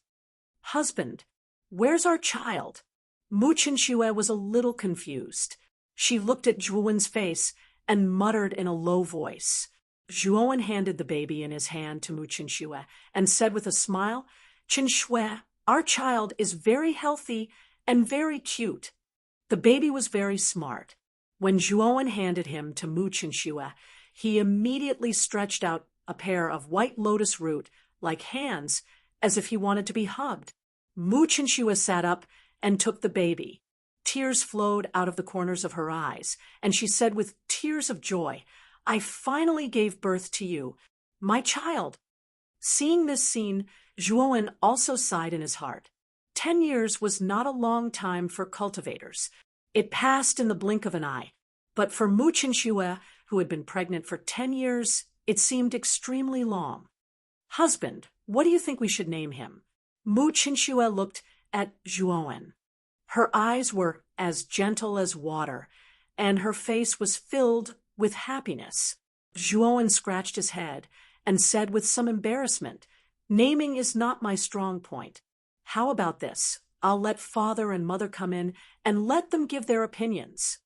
Husband, where's our child? Mu Qinshuo was a little confused. She looked at Zhuowen's face and muttered in a low voice. Zhuowen handed the baby in his hand to Mu Qinshuo and said with a smile, Qinshuo, our child is very healthy and very cute. The baby was very smart. When Zhuowen handed him to Mu Qinshuo, he immediately stretched out a pair of white lotus root-like hands as if he wanted to be hugged. Mu Qinshuo sat up and took the baby. Tears flowed out of the corners of her eyes, and she said with tears of joy, I finally gave birth to you, my child. Seeing this scene, Zhuowen also sighed in his heart. 10 years was not a long time for cultivators. It passed in the blink of an eye. But for Mu Qinshuo, who had been pregnant for 10 years, it seemed extremely long. Husband, what do you think we should name him? Mu Qinshuo looked at Zhuowen. Her eyes were as gentle as water, and her face was filled with happiness. Zhuowen scratched his head and said with some embarrassment, Naming is not my strong point. How about this? I'll let father and mother come in and let them give their opinions.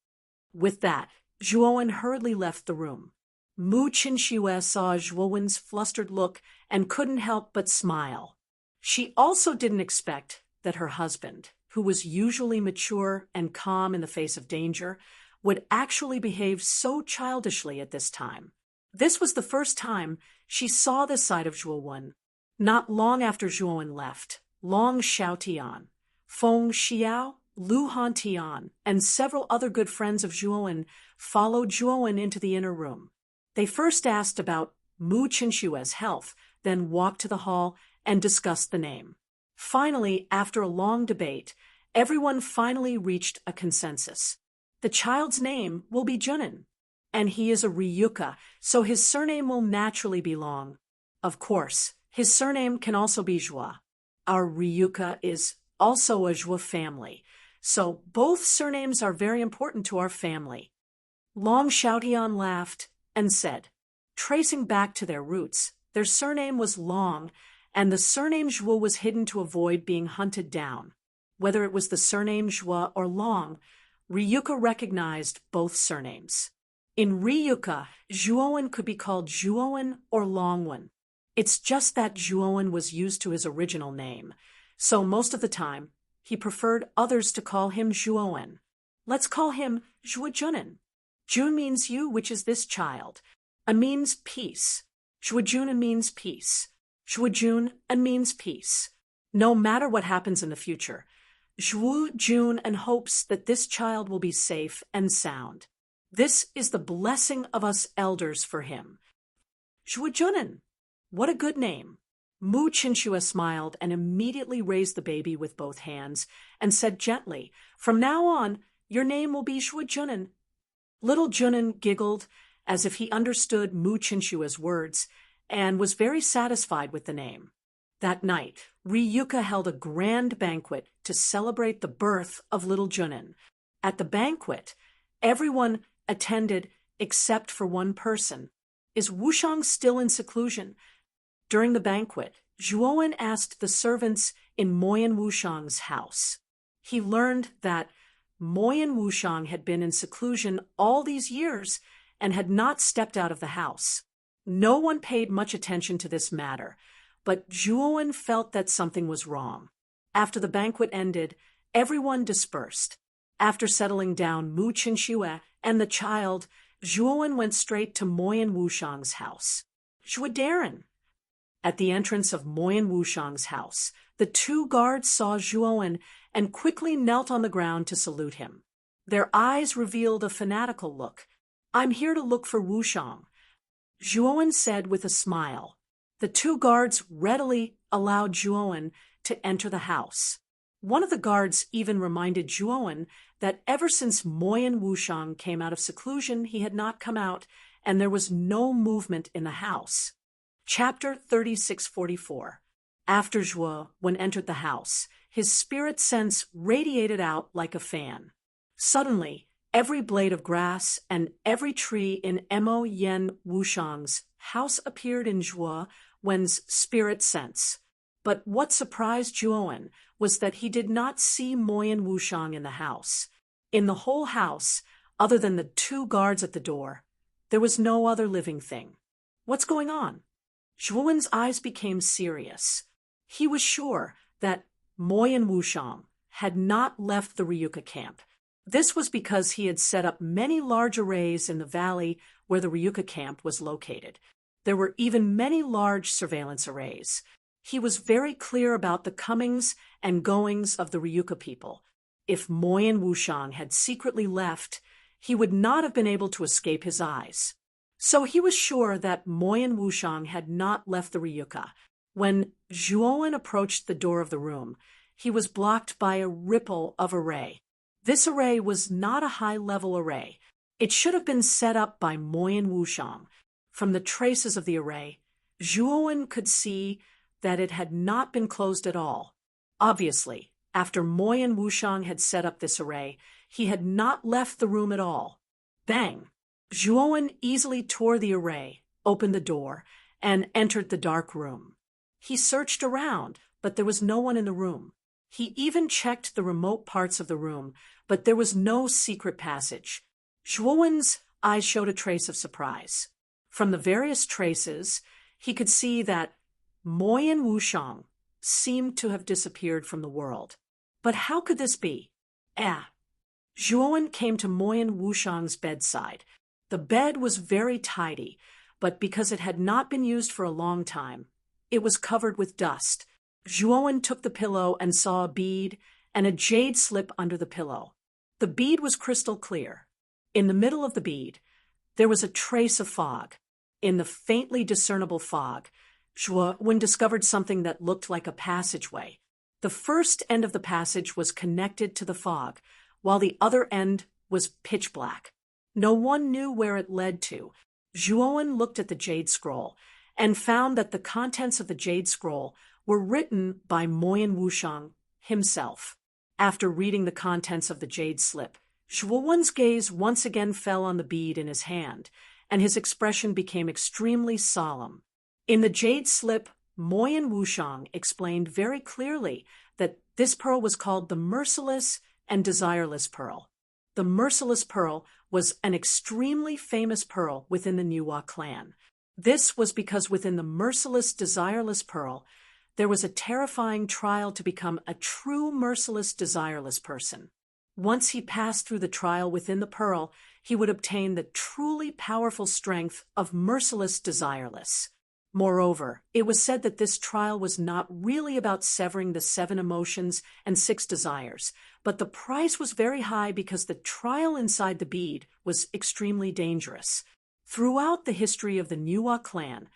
With that, Zhuowen hurriedly left the room. Mu Qinshuo saw Zhuowen's flustered look and couldn't help but smile. She also didn't expect that her husband, who was usually mature and calm in the face of danger, would actually behave so childishly at this time. This was the first time she saw this side of Zhuowen. Not long after Zhuowen left, Long Xiaotian, Feng Xiao, Lu Hantian, and several other good friends of Zhuowen followed Zhuowen into the inner room. They first asked about Mu Qinshue's health, then walked to the hall and discussed the name. Finally, after a long debate, everyone finally reached a consensus. The child's name will be Junin, and he is a Ryuka, so his surname will naturally be long. Of course, his surname can also be Zhuo. Our Ryuka is also a Zhuo family, so both surnames are very important to our family. Long Xiaotian laughed and said, tracing back to their roots, their surname was Long, and the surname Zhuo was hidden to avoid being hunted down. Whether it was the surname Zhuo or Long, Ryuka recognized both surnames. In Ryuka, Zhuowen could be called Zhuowen or Longwen. It's just that Zhuowen was used to his original name, so most of the time, he preferred others to call him Zhuowen. Let's call him Zhuojunin. Jun means you, which is this child. A means peace. Zhuojunin means peace. Zhuojun and means peace. No matter what happens in the future, Zhuojun and hopes that this child will be safe and sound. This is the blessing of us elders for him. Zhuojunen, what a good name. Mu Qinxue smiled and immediately raised the baby with both hands and said gently, "From now on, your name will be Zhuojunen." Little Junen giggled as if he understood Mu Qinxue's words and was very satisfied with the name. That night, Ryuka held a grand banquet to celebrate the birth of little Junen. At the banquet, everyone attended except for one person. Is Wushang still in seclusion? During the banquet, Zhuowen asked the servants in Moyan Wushang's house. He learned that Moyan Wushang had been in seclusion all these years and had not stepped out of the house. No one paid much attention to this matter, but Zhuowen felt that something was wrong. After the banquet ended, everyone dispersed. After settling down Mu Qinxue and the child, Zhuowen went straight to Moyan Wushang's house. Zhuodaren. At the entrance of Moyan Wushang's house, the two guards saw Zhuowen and quickly knelt on the ground to salute him. Their eyes revealed a fanatical look. "I'm here to look for Wushang," Zhuowen said with a smile. The two guards readily allowed Zhuowen to enter the house. One of the guards even reminded Zhuowen that ever since Moyan Wushang came out of seclusion, he had not come out, and there was no movement in the house. Chapter 3644. After Zhuowen entered the house, his spirit sense radiated out like a fan. Suddenly, every blade of grass and every tree in Moyan Wushang's house appeared in Zhuowen's spirit sense. But what surprised Zhuowen was that he did not see Moyan Wushang in the house. In the whole house, other than the two guards at the door, there was no other living thing. What's going on? Zhuowen's eyes became serious. He was sure that Moyan Wushang had not left the Ryuka camp. This was because he had set up many large arrays in the valley where the Ryuka camp was located. There were even many large surveillance arrays. He was very clear about the comings and goings of the Ryuka people. If Moyan Wushang had secretly left, he would not have been able to escape his eyes. So he was sure that Moyan Wushang had not left the Ryuka. When Zhuowen approached the door of the room, he was blocked by a ripple of array. This array was not a high-level array. It should have been set up by Moyan Wushang. From the traces of the array, Zhuowen could see that it had not been closed at all. Obviously, after Moyan Wushang had set up this array, he had not left the room at all. Bang! Zhuowen easily tore the array, opened the door, and entered the dark room. He searched around, but there was no one in the room. He even checked the remote parts of the room, but there was no secret passage. Zhuowen's eyes showed a trace of surprise. From the various traces, he could see that Moyan Wushang seemed to have disappeared from the world. But how could this be? Zhuowen came to Moyan Wushang's bedside. The bed was very tidy, but because it had not been used for a long time, it was covered with dust. Zhuowen took the pillow and saw a bead and a jade slip under the pillow. The bead was crystal clear. In the middle of the bead, there was a trace of fog. In the faintly discernible fog, Zhuowen discovered something that looked like a passageway. The first end of the passage was connected to the fog, while the other end was pitch black. No one knew where it led to. Zhuowen looked at the jade scroll and found that the contents of the jade scroll were written by Moyan Wushang himself. After reading the contents of the jade slip, Zhuowen's gaze once again fell on the bead in his hand, and his expression became extremely solemn. In the jade slip, Moyan Wushang explained very clearly that this pearl was called the Merciless and Desireless Pearl. The Merciless Pearl was an extremely famous pearl within the Niwa clan. This was because within the Merciless, Desireless Pearl, there was a terrifying trial to become a true merciless, desireless person. Once he passed through the trial within the pearl, he would obtain the truly powerful strength of merciless, desireless. Moreover, it was said that this trial was not really about severing the 7 emotions and 6 desires, but the price was very high because the trial inside the bead was extremely dangerous. Throughout the history of the Nuwa clan,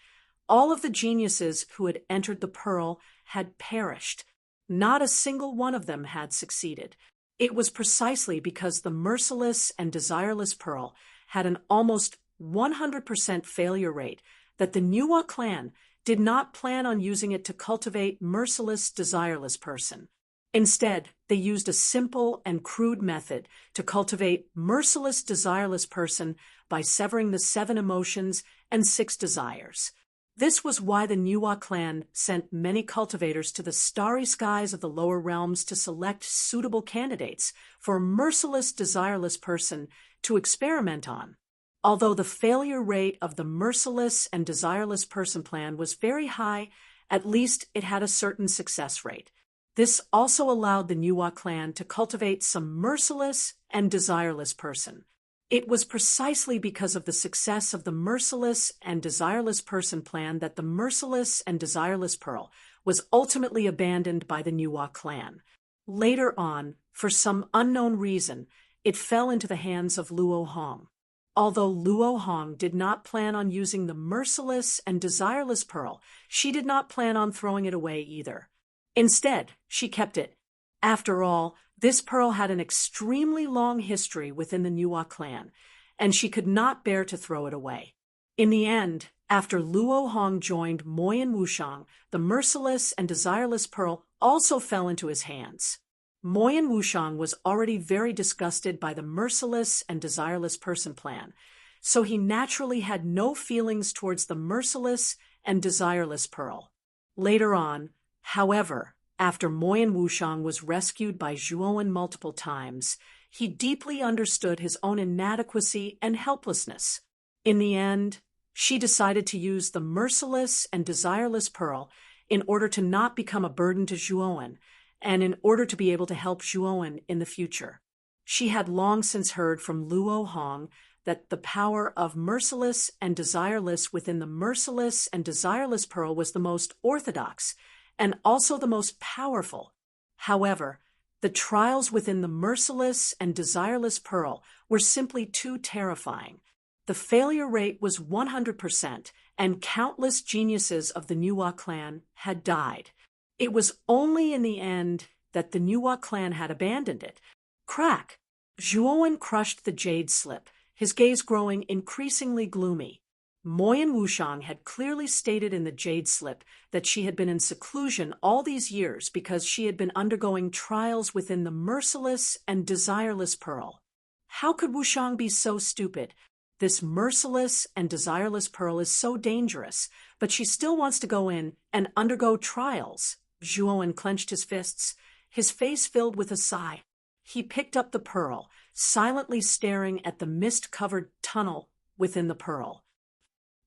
all of the geniuses who had entered the pearl had perished. Not a single one of them had succeeded. It was precisely because the merciless and desireless pearl had an almost 100% failure rate that the Nuwa clan did not plan on using it to cultivate merciless, desireless person. Instead, they used a simple and crude method to cultivate merciless, desireless person by severing the 7 emotions and 6 desires. This was why the Nuwa clan sent many cultivators to the starry skies of the lower realms to select suitable candidates for a merciless, desireless person to experiment on. Although the failure rate of the merciless and desireless person plan was very high, at least it had a certain success rate. This also allowed the Nuwa clan to cultivate some merciless and desireless person. It was precisely because of the success of the merciless and desireless person plan that the merciless and desireless pearl was ultimately abandoned by the Nuwa clan. Later on, for some unknown reason, it fell into the hands of Luo Hong. Although Luo Hong did not plan on using the merciless and desireless pearl, she did not plan on throwing it away either. Instead, she kept it. After all, this pearl had an extremely long history within the Nuwa clan, and she could not bear to throw it away. In the end, after Luo Hong joined Moyan Wushang, the merciless and desireless pearl also fell into his hands. Moyan Wushang was already very disgusted by the merciless and desireless person plan, so he naturally had no feelings towards the merciless and desireless pearl. Later on, however, after Moyan Wushang was rescued by Zhuowen multiple times, he deeply understood his own inadequacy and helplessness. In the end, she decided to use the merciless and desireless pearl in order to not become a burden to Zhuowen, and in order to be able to help Zhuowen in the future. She had long since heard from Luo Hong that the power of merciless and desireless within the merciless and desireless pearl was the most orthodox and also the most powerful. However, the trials within the merciless and desireless pearl were simply too terrifying. The failure rate was 100%, and countless geniuses of the Nuwa clan had died. It was only in the end that the Nuwa clan had abandoned it. Crack! Zhuowen crushed the jade slip, his gaze growing increasingly gloomy. Moyan Wushang had clearly stated in the jade slip that she had been in seclusion all these years because she had been undergoing trials within the merciless and desireless pearl. How could Wushang be so stupid? This merciless and desireless pearl is so dangerous, but she still wants to go in and undergo trials. Zhuowen clenched his fists, his face filled with a sigh. He picked up the pearl, silently staring at the mist-covered tunnel within the pearl.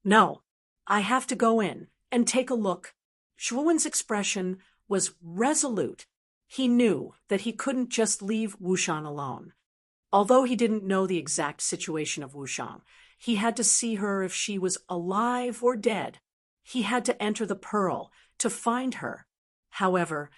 No, I have to go in and take a look. Zhuowen's expression was resolute. He knew that he couldn't just leave Wushang alone. Although he didn't know the exact situation of Wushang, he had to see her if she was alive or dead. He had to enter the pearl to find her. However,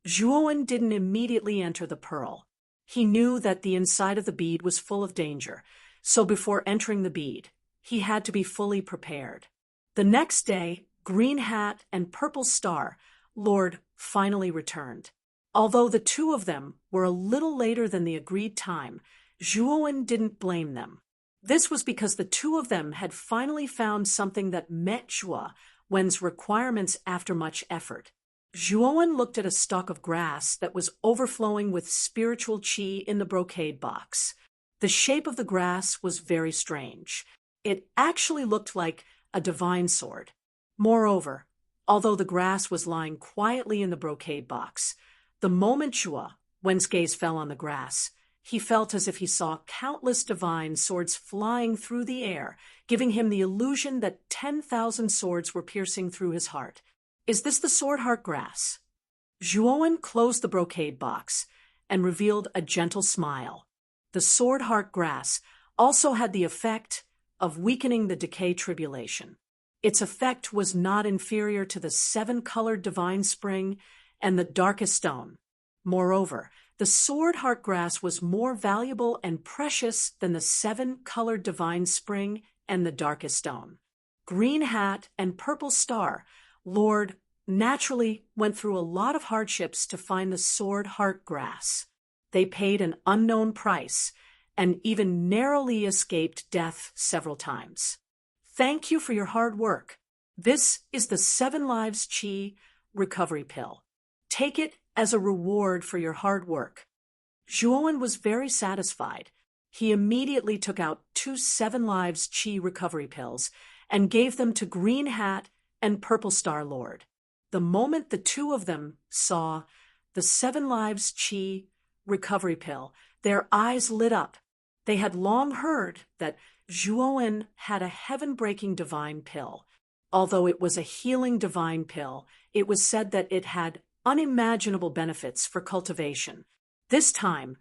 Zhuowen didn't immediately enter the pearl. He knew that the inside of the bead was full of danger, so before entering the bead, he had to be fully prepared. The next day, Green Hat and Purple Star, Lord, finally returned. Although the two of them were a little later than the agreed time, Zhuowen didn't blame them. This was because the two of them had finally found something that met Zhuowen's requirements after much effort. Zhuowen looked at a stalk of grass that was overflowing with spiritual qi in the brocade box. The shape of the grass was very strange. It actually looked like a divine sword. Moreover, although the grass was lying quietly in the brocade box, the moment Zhuowen's gaze fell on the grass, he felt as if he saw countless divine swords flying through the air, giving him the illusion that 10,000 swords were piercing through his heart. Is this the sword heart grass? Zhuowen closed the brocade box and revealed a gentle smile. The sword heart grass also had the effect of weakening the decay tribulation. its effect was not inferior to the 7-colored divine spring and the darkest stone. Moreover, the sword heartgrass was more valuable and precious than the 7-colored divine spring and the darkest stone. Green Hat and Purple Star, Lord, naturally went through a lot of hardships to find the sword heartgrass. They paid an unknown price and even narrowly escaped death several times. Thank you for your hard work. This is the 7 Lives Chi recovery pill. Take it as a reward for your hard work. Zhuowen was very satisfied. He immediately took out 2 7 Lives Chi recovery pills and gave them to Green Hat and Purple Star Lord. The moment the 2 of them saw the 7 Lives Chi recovery pill, their eyes lit up. They had long heard that Zhuowen had a heaven-breaking divine pill. Although it was a healing divine pill, it was said that it had unimaginable benefits for cultivation. This time,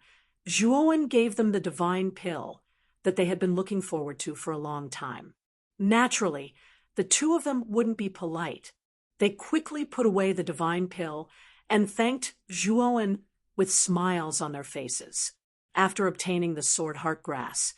Zhuowen gave them the divine pill that they had been looking forward to for a long time. Naturally, the 2 of them wouldn't be polite. They quickly put away the divine pill and thanked Zhuowen with smiles on their faces. After obtaining the sword heartgrass,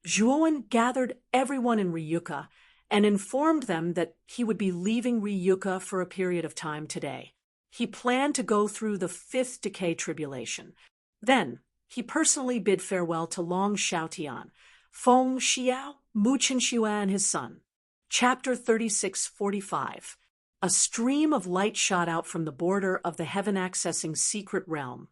Zhuowen gathered everyone in Ryuka and informed them that he would be leaving Ryuka for a period of time today. He planned to go through the 5th decay tribulation. Then, he personally bid farewell to Long Xiaotian, Feng Xiao, Mu Qinxuan, and his son. Chapter 36:45. A stream of light shot out from the border of the heaven-accessing secret realm,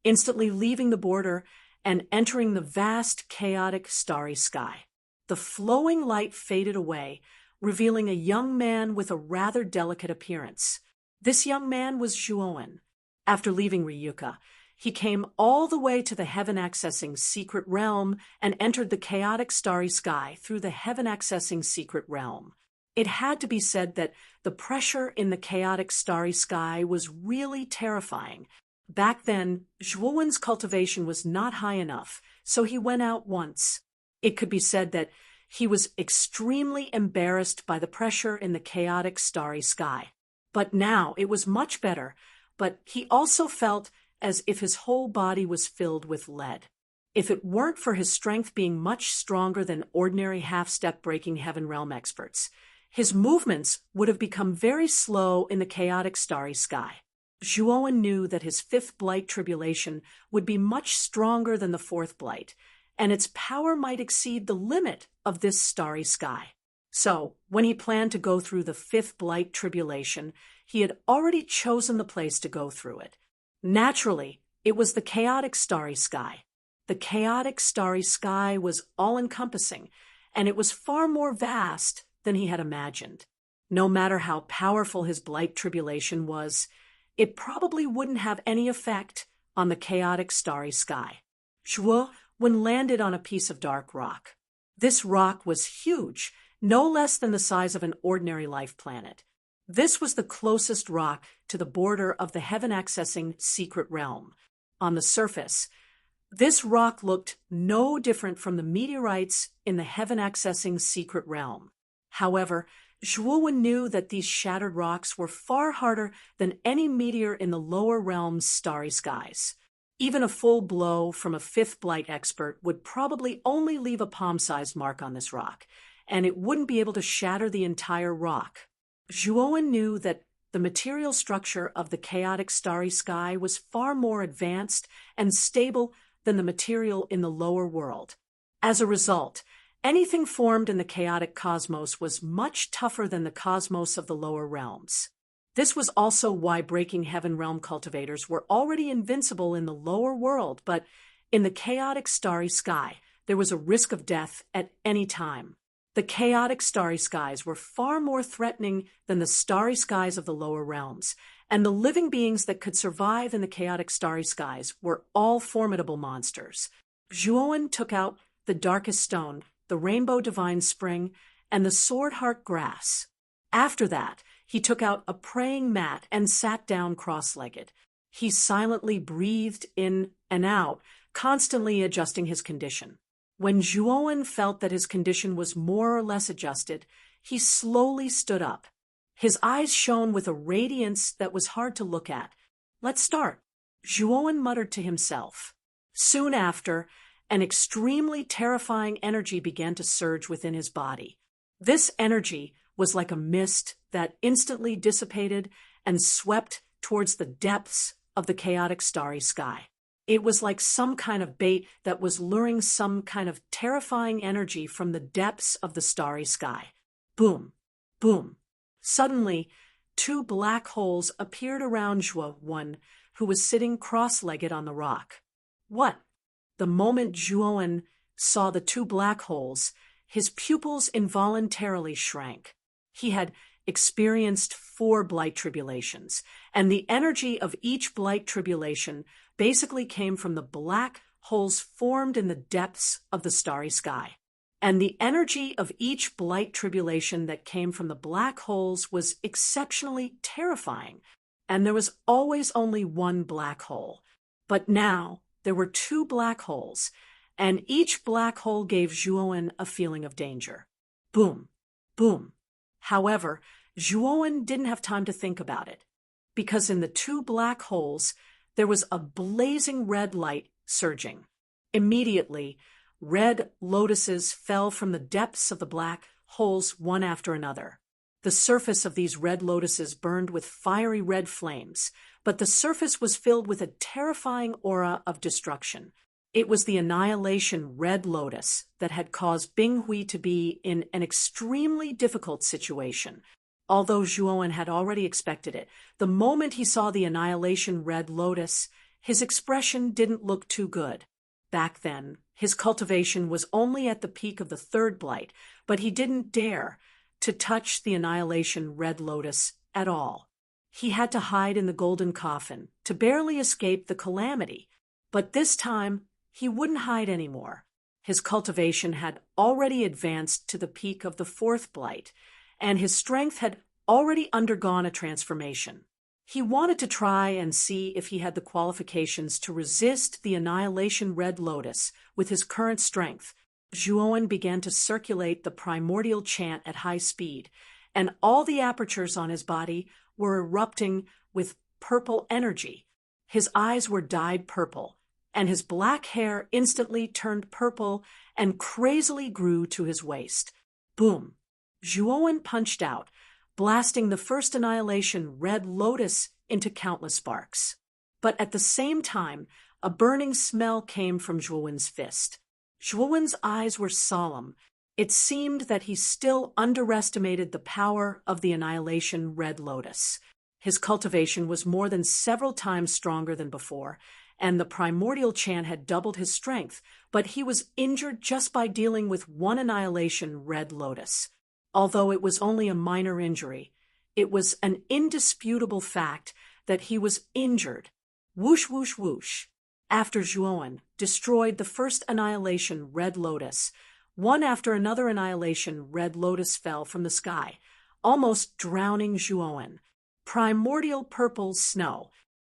instantly leaving the border and entering the vast, chaotic, starry sky. The flowing light faded away, revealing a young man with a rather delicate appearance. This young man was Zhuowen. After leaving Ryuka, he came all the way to the heaven-accessing secret realm and entered the chaotic, starry sky through the heaven-accessing secret realm. It had to be said that the pressure in the chaotic, starry sky was really terrifying. Back then, Zhuowen's cultivation was not high enough, so he went out once. It could be said that he was extremely embarrassed by the pressure in the chaotic, starry sky. But now it was much better, but he also felt as if his whole body was filled with lead. If it weren't for his strength being much stronger than ordinary half-step breaking heaven realm experts, his movements would have become very slow in the chaotic, starry sky. Zhuowen knew that his 5th blight tribulation would be much stronger than the 4th blight, and its power might exceed the limit of this starry sky. So, when he planned to go through the 5th blight tribulation, he had already chosen the place to go through it. Naturally, it was the chaotic, starry sky. The chaotic, starry sky was all-encompassing, and it was far more vast than he had imagined. No matter how powerful his blight tribulation was, it probably wouldn't have any effect on the chaotic, starry sky. Zhuowen landed on a piece of dark rock. This rock was huge, no less than the size of an ordinary life planet. This was the closest rock to the border of the heaven-accessing secret realm. On the surface, this rock looked no different from the meteorites in the heaven-accessing secret realm. However, Zhuowen knew that these shattered rocks were far harder than any meteor in the lower realm's starry skies. Even a full blow from a 5th blight expert would probably only leave a palm-sized mark on this rock, and it wouldn't be able to shatter the entire rock. Zhuowen knew that the material structure of the chaotic, starry sky was far more advanced and stable than the material in the lower world. As a result, anything formed in the chaotic cosmos was much tougher than the cosmos of the lower realms. This was also why breaking heaven realm cultivators were already invincible in the lower world, but in the chaotic, starry sky, there was a risk of death at any time. The chaotic, starry skies were far more threatening than the starry skies of the lower realms, and the living beings that could survive in the chaotic, starry skies were all formidable monsters. Zhuowen took out the darkest stone, the rainbow divine spring, and the sword heart grass. After that, he took out a praying mat and sat down cross-legged. He silently breathed in and out, constantly adjusting his condition. When Zhuowen felt that his condition was more or less adjusted, he slowly stood up. His eyes shone with a radiance that was hard to look at. "Let's start," Zhuowen muttered to himself. Soon after, an extremely terrifying energy began to surge within his body. This energy was like a mist that instantly dissipated and swept towards the depths of the chaotic starry sky. It was like some kind of bait that was luring some kind of terrifying energy from the depths of the starry sky. Boom, boom. Suddenly, two black holes appeared around Zhuowen, who was sitting cross-legged on the rock. What? The moment Zhuowen saw the two black holes, his pupils involuntarily shrank. He had experienced 4 blight tribulations, and the energy of each blight tribulation basically came from the black holes formed in the depths of the starry sky. And the energy of each blight tribulation that came from the black holes was exceptionally terrifying, and there was always only one black hole. But now there were 2 black holes, and each black hole gave Zhuowen a feeling of danger. Boom, boom. However, Zhuowen didn't have time to think about it, because in the 2 black holes there was a blazing red light surging. Immediately, red lotuses fell from the depths of the black holes one after another. The surface of these red lotuses burned with fiery red flames, but the surface was filled with a terrifying aura of destruction. It was the annihilation red lotus that had caused Bing Hui to be in an extremely difficult situation. Although Zhuowen had already expected it, the moment he saw the annihilation red lotus, his expression didn't look too good. Back then, his cultivation was only at the peak of the 3rd blight, but he didn't dare to touch the annihilation red lotus at all. He had to hide in the golden coffin to barely escape the calamity, but this time he wouldn't hide anymore. His cultivation had already advanced to the peak of the 4th blight, and his strength had already undergone a transformation. He wanted to try and see if he had the qualifications to resist the annihilation red lotus with his current strength. Zhuowen began to circulate the primordial chant at high speed, and all the apertures on his body were erupting with purple energy. His eyes were dyed purple, and his black hair instantly turned purple and crazily grew to his waist. Boom! Zhuowen punched out, blasting the first annihilation red lotus into countless sparks. But at the same time, a burning smell came from Zhuowen's fist. Zhuowen's eyes were solemn. It seemed that he still underestimated the power of the annihilation red lotus. His cultivation was more than several times stronger than before, and the primordial chant had doubled his strength, but he was injured just by dealing with one annihilation red lotus. Although it was only a minor injury, it was an indisputable fact that he was injured. Whoosh, whoosh, whoosh. After Zhuowen destroyed the first annihilation red lotus, one after another annihilation red lotus fell from the sky, almost drowning Zhuowen. Primordial purple snow.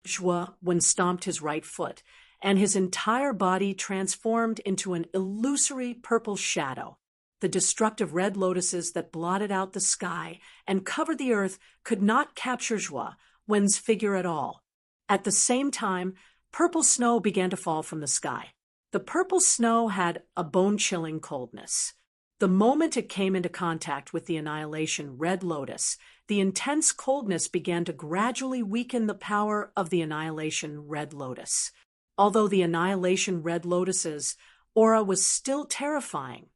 Zhuowen stomped his right foot, and his entire body transformed into an illusory purple shadow. The destructive red lotuses that blotted out the sky and covered the earth could not capture Zhuowen's figure at all. At the same time, purple snow began to fall from the sky. The purple snow had a bone-chilling coldness. The moment it came into contact with the annihilation red lotus, the intense coldness began to gradually weaken the power of the annihilation red lotus. Although the annihilation red lotus's aura was still terrifying,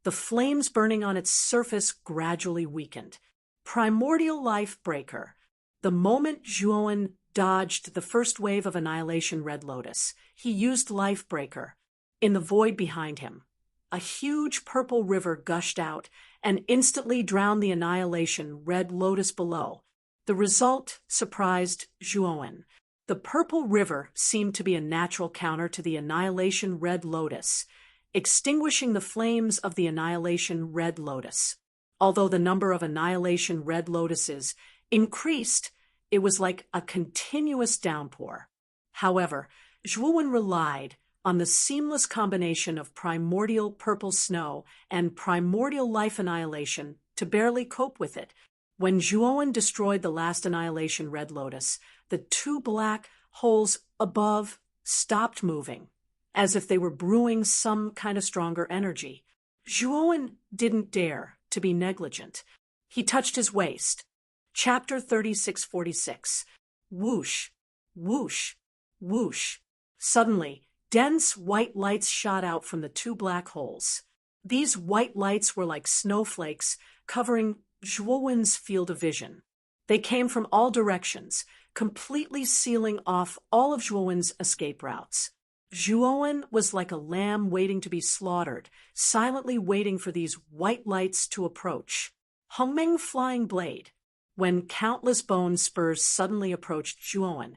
the flames burning on its surface gradually weakened. Primordial life breaker. The moment Zhuowen dodged the first wave of annihilation red lotus, he used life breaker. In the void behind him, a huge purple river gushed out and instantly drowned the annihilation red lotus below. The result surprised Zhuowen. The purple river seemed to be a natural counter to the annihilation red lotus, extinguishing the flames of the annihilation red lotus. Although the number of annihilation red lotuses increased, it was like a continuous downpour. However, Zhuowen relied on the seamless combination of primordial purple snow and primordial life annihilation to barely cope with it. When Zhuowen destroyed the last Annihilation Red Lotus, the two black holes above stopped moving, as if they were brewing some kind of stronger energy. Zhuowen didn't dare to be negligent. He touched his waist. Chapter 3646. Whoosh, whoosh, whoosh. Suddenly, dense white lights shot out from the two black holes. These white lights were like snowflakes covering Zhuowen's field of vision. They came from all directions, completely sealing off all of Zhuowen's escape routes. Zhuowen was like a lamb waiting to be slaughtered, silently waiting for these white lights to approach. Hongmeng Flying Blade. When countless bone spurs suddenly approached Zhuowen,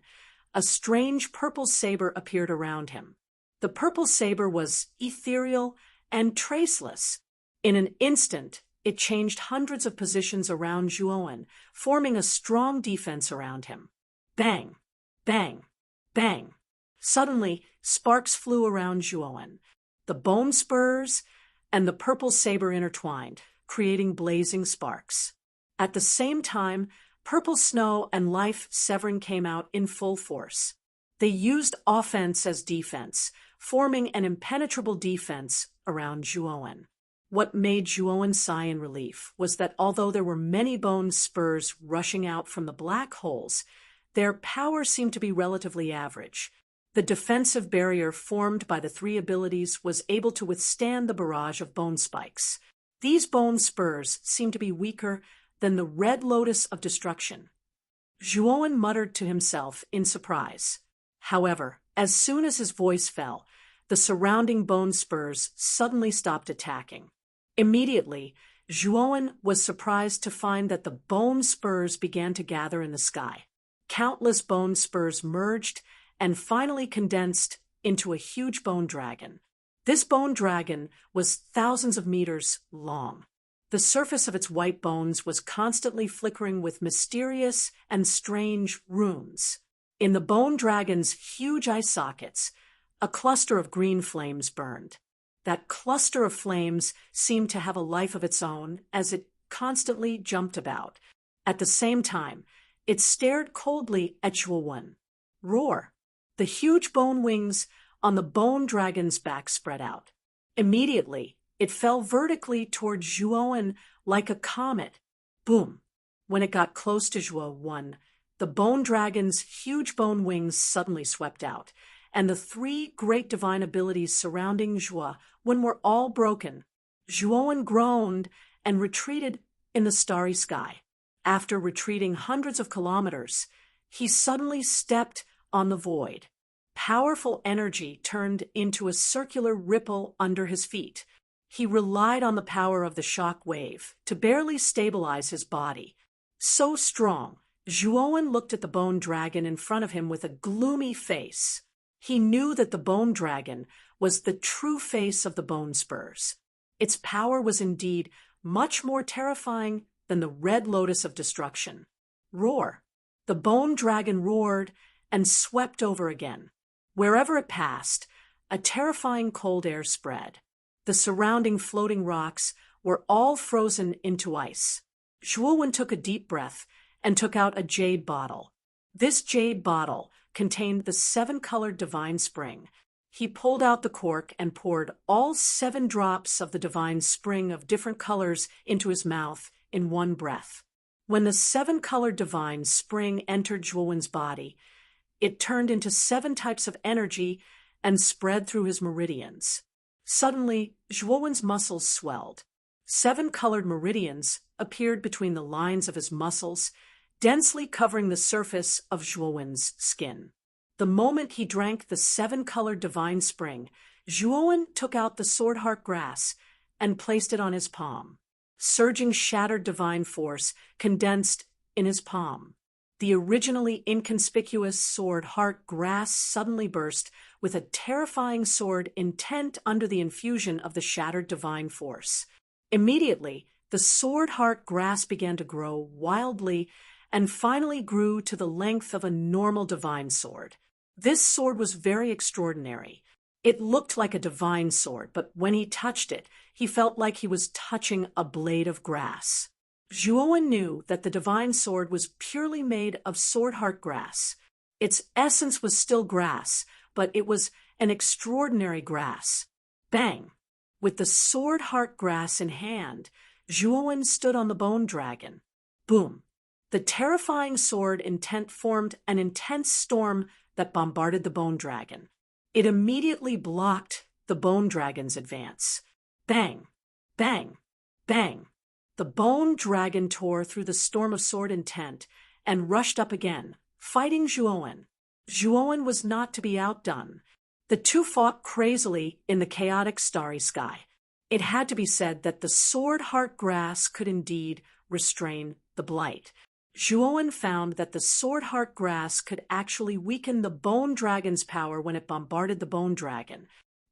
a strange purple saber appeared around him. The purple saber was ethereal and traceless. In an instant, it changed hundreds of positions around Zhuowen, forming a strong defense around him. Bang! Bang! Bang! Suddenly, sparks flew around Zhuowen. The bone spurs and the purple saber intertwined, creating blazing sparks. At the same time, purple snow and life severing came out in full force. They used offense as defense, forming an impenetrable defense around Zhuowen. What made Zhuowen sigh in relief was that although there were many bone spurs rushing out from the black holes, their power seemed to be relatively average. The defensive barrier formed by the three abilities was able to withstand the barrage of bone spikes. These bone spurs seemed to be weaker than the Red Lotus of Destruction. Zhuowen muttered to himself in surprise. However, as soon as his voice fell, the surrounding bone spurs suddenly stopped attacking. Immediately, Zhuowen was surprised to find that the bone spurs began to gather in the sky. Countless bone spurs merged and finally condensed into a huge bone dragon. This bone dragon was thousands of meters long. The surface of its white bones was constantly flickering with mysterious and strange runes. In the bone dragon's huge eye sockets, a cluster of green flames burned. That cluster of flames seemed to have a life of its own as it constantly jumped about. At the same time, it stared coldly at Zhuowen. Roar! The huge bone wings on the bone dragon's back spread out. Immediately, it fell vertically toward Zhuowen like a comet. Boom! When it got close to Zhuowen, the bone dragon's huge bone wings suddenly swept out, and the three great divine abilities surrounding Zhuowen were all broken. Zhuowen groaned and retreated in the starry sky. After retreating hundreds of kilometers, he suddenly stepped on the void. Powerful energy turned into a circular ripple under his feet. He relied on the power of the shock wave to barely stabilize his body. So strong, Zhuowen looked at the bone dragon in front of him with a gloomy face. He knew that the bone dragon was the true face of the bone spurs. Its power was indeed much more terrifying than the Red Lotus of Destruction. Roar! The bone dragon roared and swept over again. Wherever it passed, a terrifying cold air spread. The surrounding floating rocks were all frozen into ice. Zhuowen took a deep breath and took out a jade bottle. This jade bottle contained the 7-colored divine spring. He pulled out the cork and poured all 7 drops of the divine spring of different colors into his mouth in one breath. When the 7-colored divine spring entered Zhuowen's body, it turned into 7 types of energy and spread through his meridians. Suddenly, Zhuowen's muscles swelled. 7 colored meridians appeared between the lines of his muscles, densely covering the surface of Zhuowen's skin. The moment he drank the 7-colored divine spring, Zhuowen took out the sword heart grass and placed it on his palm. Surging shattered divine force condensed in his palm. The originally inconspicuous sword heart grass suddenly burst with a terrifying sword intent under the infusion of the shattered divine force. Immediately, the sword heart grass began to grow wildly and finally grew to the length of a normal divine sword. This sword was very extraordinary. It looked like a divine sword, but when he touched it, he felt like he was touching a blade of grass. Zhuowen knew that the divine sword was purely made of sword heart grass. Its essence was still grass, but it was an extraordinary grass. Bang! With the sword heart grass in hand, Zhuowen stood on the bone dragon. Boom! The terrifying sword intent formed an intense storm that bombarded the bone dragon. It immediately blocked the bone dragon's advance. Bang! Bang! Bang! The bone dragon tore through the storm of sword intent and rushed up again, fighting Zhuowen. Zhuowen was not to be outdone. The two fought crazily in the chaotic starry sky. It had to be said that the sword heart grass could indeed restrain the blight. Zhuowen found that the sword heart grass could actually weaken the bone dragon's power when it bombarded the bone dragon.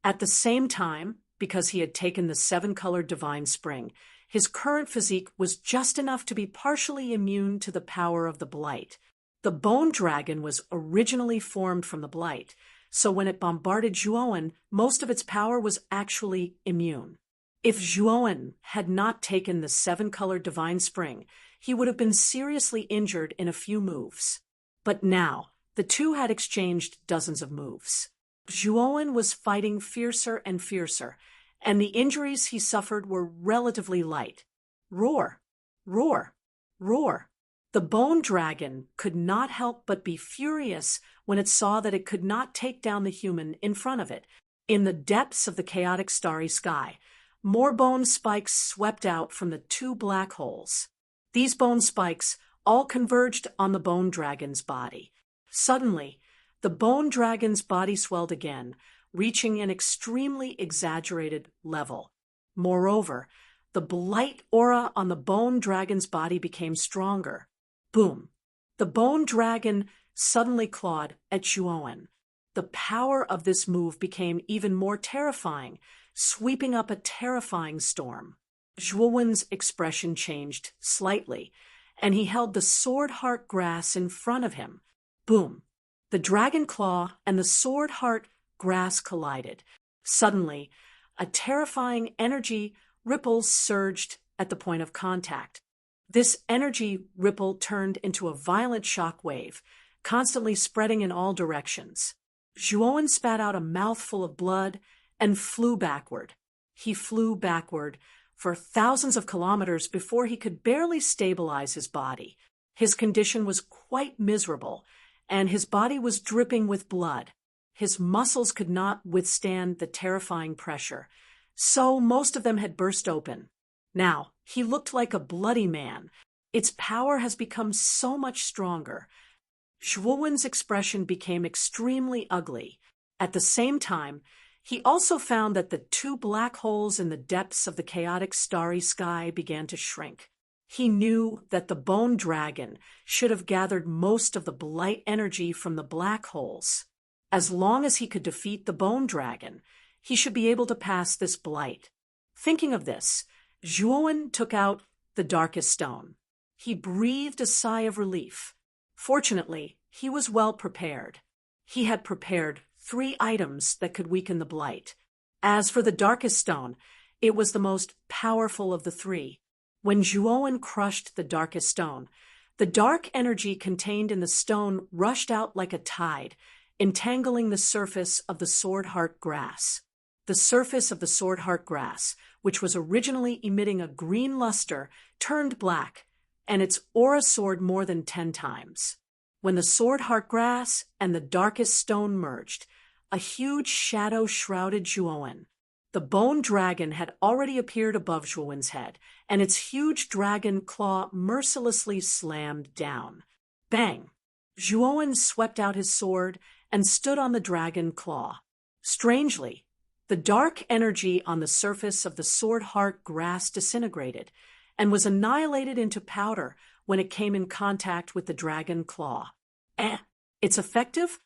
At the same time, because he had taken the 7-colored divine spring, his current physique was just enough to be partially immune to the power of the blight. The bone dragon was originally formed from the blight, so when it bombarded Zhuowen, most of its power was actually immune. If Zhuowen had not taken the 7-colored divine spring, he would have been seriously injured in a few moves. But now, the two had exchanged dozens of moves. Zhuowen was fighting fiercer and fiercer, and the injuries he suffered were relatively light. Roar! Roar! Roar! The bone dragon could not help but be furious when it saw that it could not take down the human in front of it. In the depths of the chaotic starry sky, more bone spikes swept out from the 2 black holes. These bone spikes all converged on the bone dragon's body. Suddenly, the bone dragon's body swelled again, reaching an extremely exaggerated level. Moreover, the blight aura on the bone dragon's body became stronger. Boom! The bone dragon suddenly clawed at Zhuowen. The power of this move became even more terrifying, sweeping up a terrifying storm. Zhuowen's expression changed slightly, and he held the sword heart grass in front of him. Boom! The dragon claw and the sword heart grass collided. Suddenly, a terrifying energy ripple surged at the point of contact. This energy ripple turned into a violent shock wave, constantly spreading in all directions. Zhuowen spat out a mouthful of blood and flew backward. He flew backward for thousands of kilometers before he could barely stabilize his body. His condition was quite miserable, and his body was dripping with blood. His muscles could not withstand the terrifying pressure, so most of them had burst open. Now, he looked like a bloody man. Its power has become so much stronger. Zhuowen's expression became extremely ugly. At the same time, he also found that the 2 black holes in the depths of the chaotic starry sky began to shrink. He knew that the bone dragon should have gathered most of the blight energy from the black holes. As long as he could defeat the bone dragon, he should be able to pass this blight. Thinking of this, Zhuowen took out the darkest stone. He breathed a sigh of relief. Fortunately, he was well prepared. He had prepared 3 items that could weaken the blight. As for the darkest stone, it was the most powerful of the 3. When Zhuowen crushed the darkest stone, the dark energy contained in the stone rushed out like a tide, entangling the surface of the sword heart grass. The surface of the sword heart grass, which was originally emitting a green luster, turned black, and its aura soared more than 10 times. When the sword heart grass and the darkest stone merged, a huge shadow shrouded Zhuowen. The bone dragon had already appeared above Zhuowen's head, and its huge dragon claw mercilessly slammed down. Bang! Zhuowen swept out his sword and stood on the dragon claw. Strangely, the dark energy on the surface of the sword heart grass disintegrated and was annihilated into powder when it came in contact with the dragon claw. It's effective?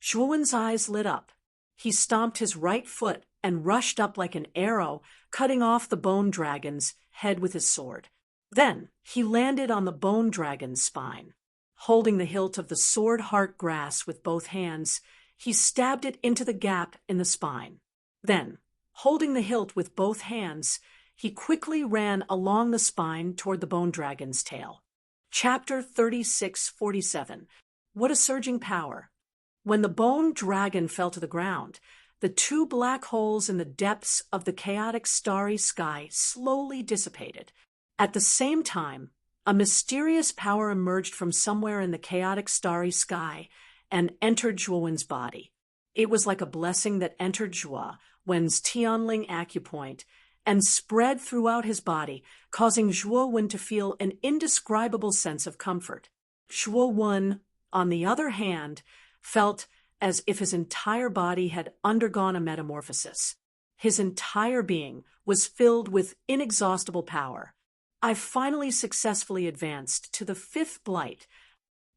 Zhuowen's eyes lit up. He stomped his right foot and rushed up like an arrow, cutting off the bone dragon's head with his sword. Then he landed on the bone dragon's spine. Holding the hilt of the sword heart grass with both hands, he stabbed it into the gap in the spine. Then, holding the hilt with both hands, he quickly ran along the spine toward the bone dragon's tail. Chapter 3647. What a surging power! When the bone dragon fell to the ground, the two black holes in the depths of the chaotic starry sky slowly dissipated. At the same time, a mysterious power emerged from somewhere in the chaotic starry sky and entered Zhuowen's body. It was like a blessing that entered Zhuo Wen's Tianling acupoint and spread throughout his body, causing Zhuo Wen to feel an indescribable sense of comfort. Zhuo Wen, on the other hand, felt as if his entire body had undergone a metamorphosis. His entire being was filled with inexhaustible power. I finally successfully advanced to the fifth blight.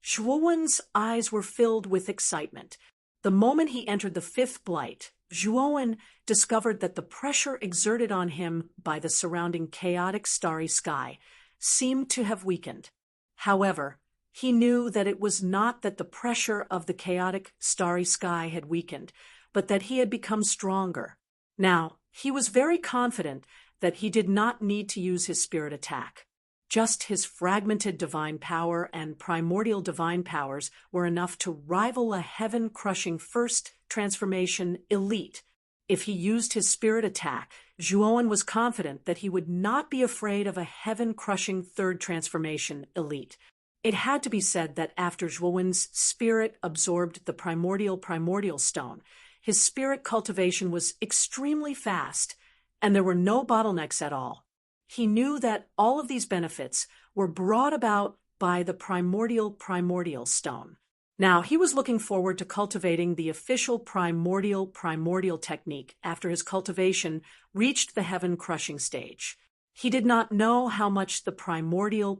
Zhuo Wen's eyes were filled with excitement. The moment he entered the fifth blight, Zhuo Wen discovered that the pressure exerted on him by the surrounding chaotic starry sky seemed to have weakened. However, he knew that it was not that the pressure of the chaotic starry sky had weakened, but that he had become stronger. Now, he was very confident that he did not need to use his spirit attack. Just his fragmented divine power and primordial divine powers were enough to rival a heaven-crushing first transformation elite. If he used his spirit attack, Zhuo Wen was confident that he would not be afraid of a heaven-crushing third transformation elite. It had to be said that after Zhuo Wen's spirit absorbed the primordial stone, his spirit cultivation was extremely fast, and there were no bottlenecks at all. He knew that all of these benefits were brought about by the primordial stone. Now, he was looking forward to cultivating the official primordial technique after his cultivation reached the heaven-crushing stage. He did not know how much the primordial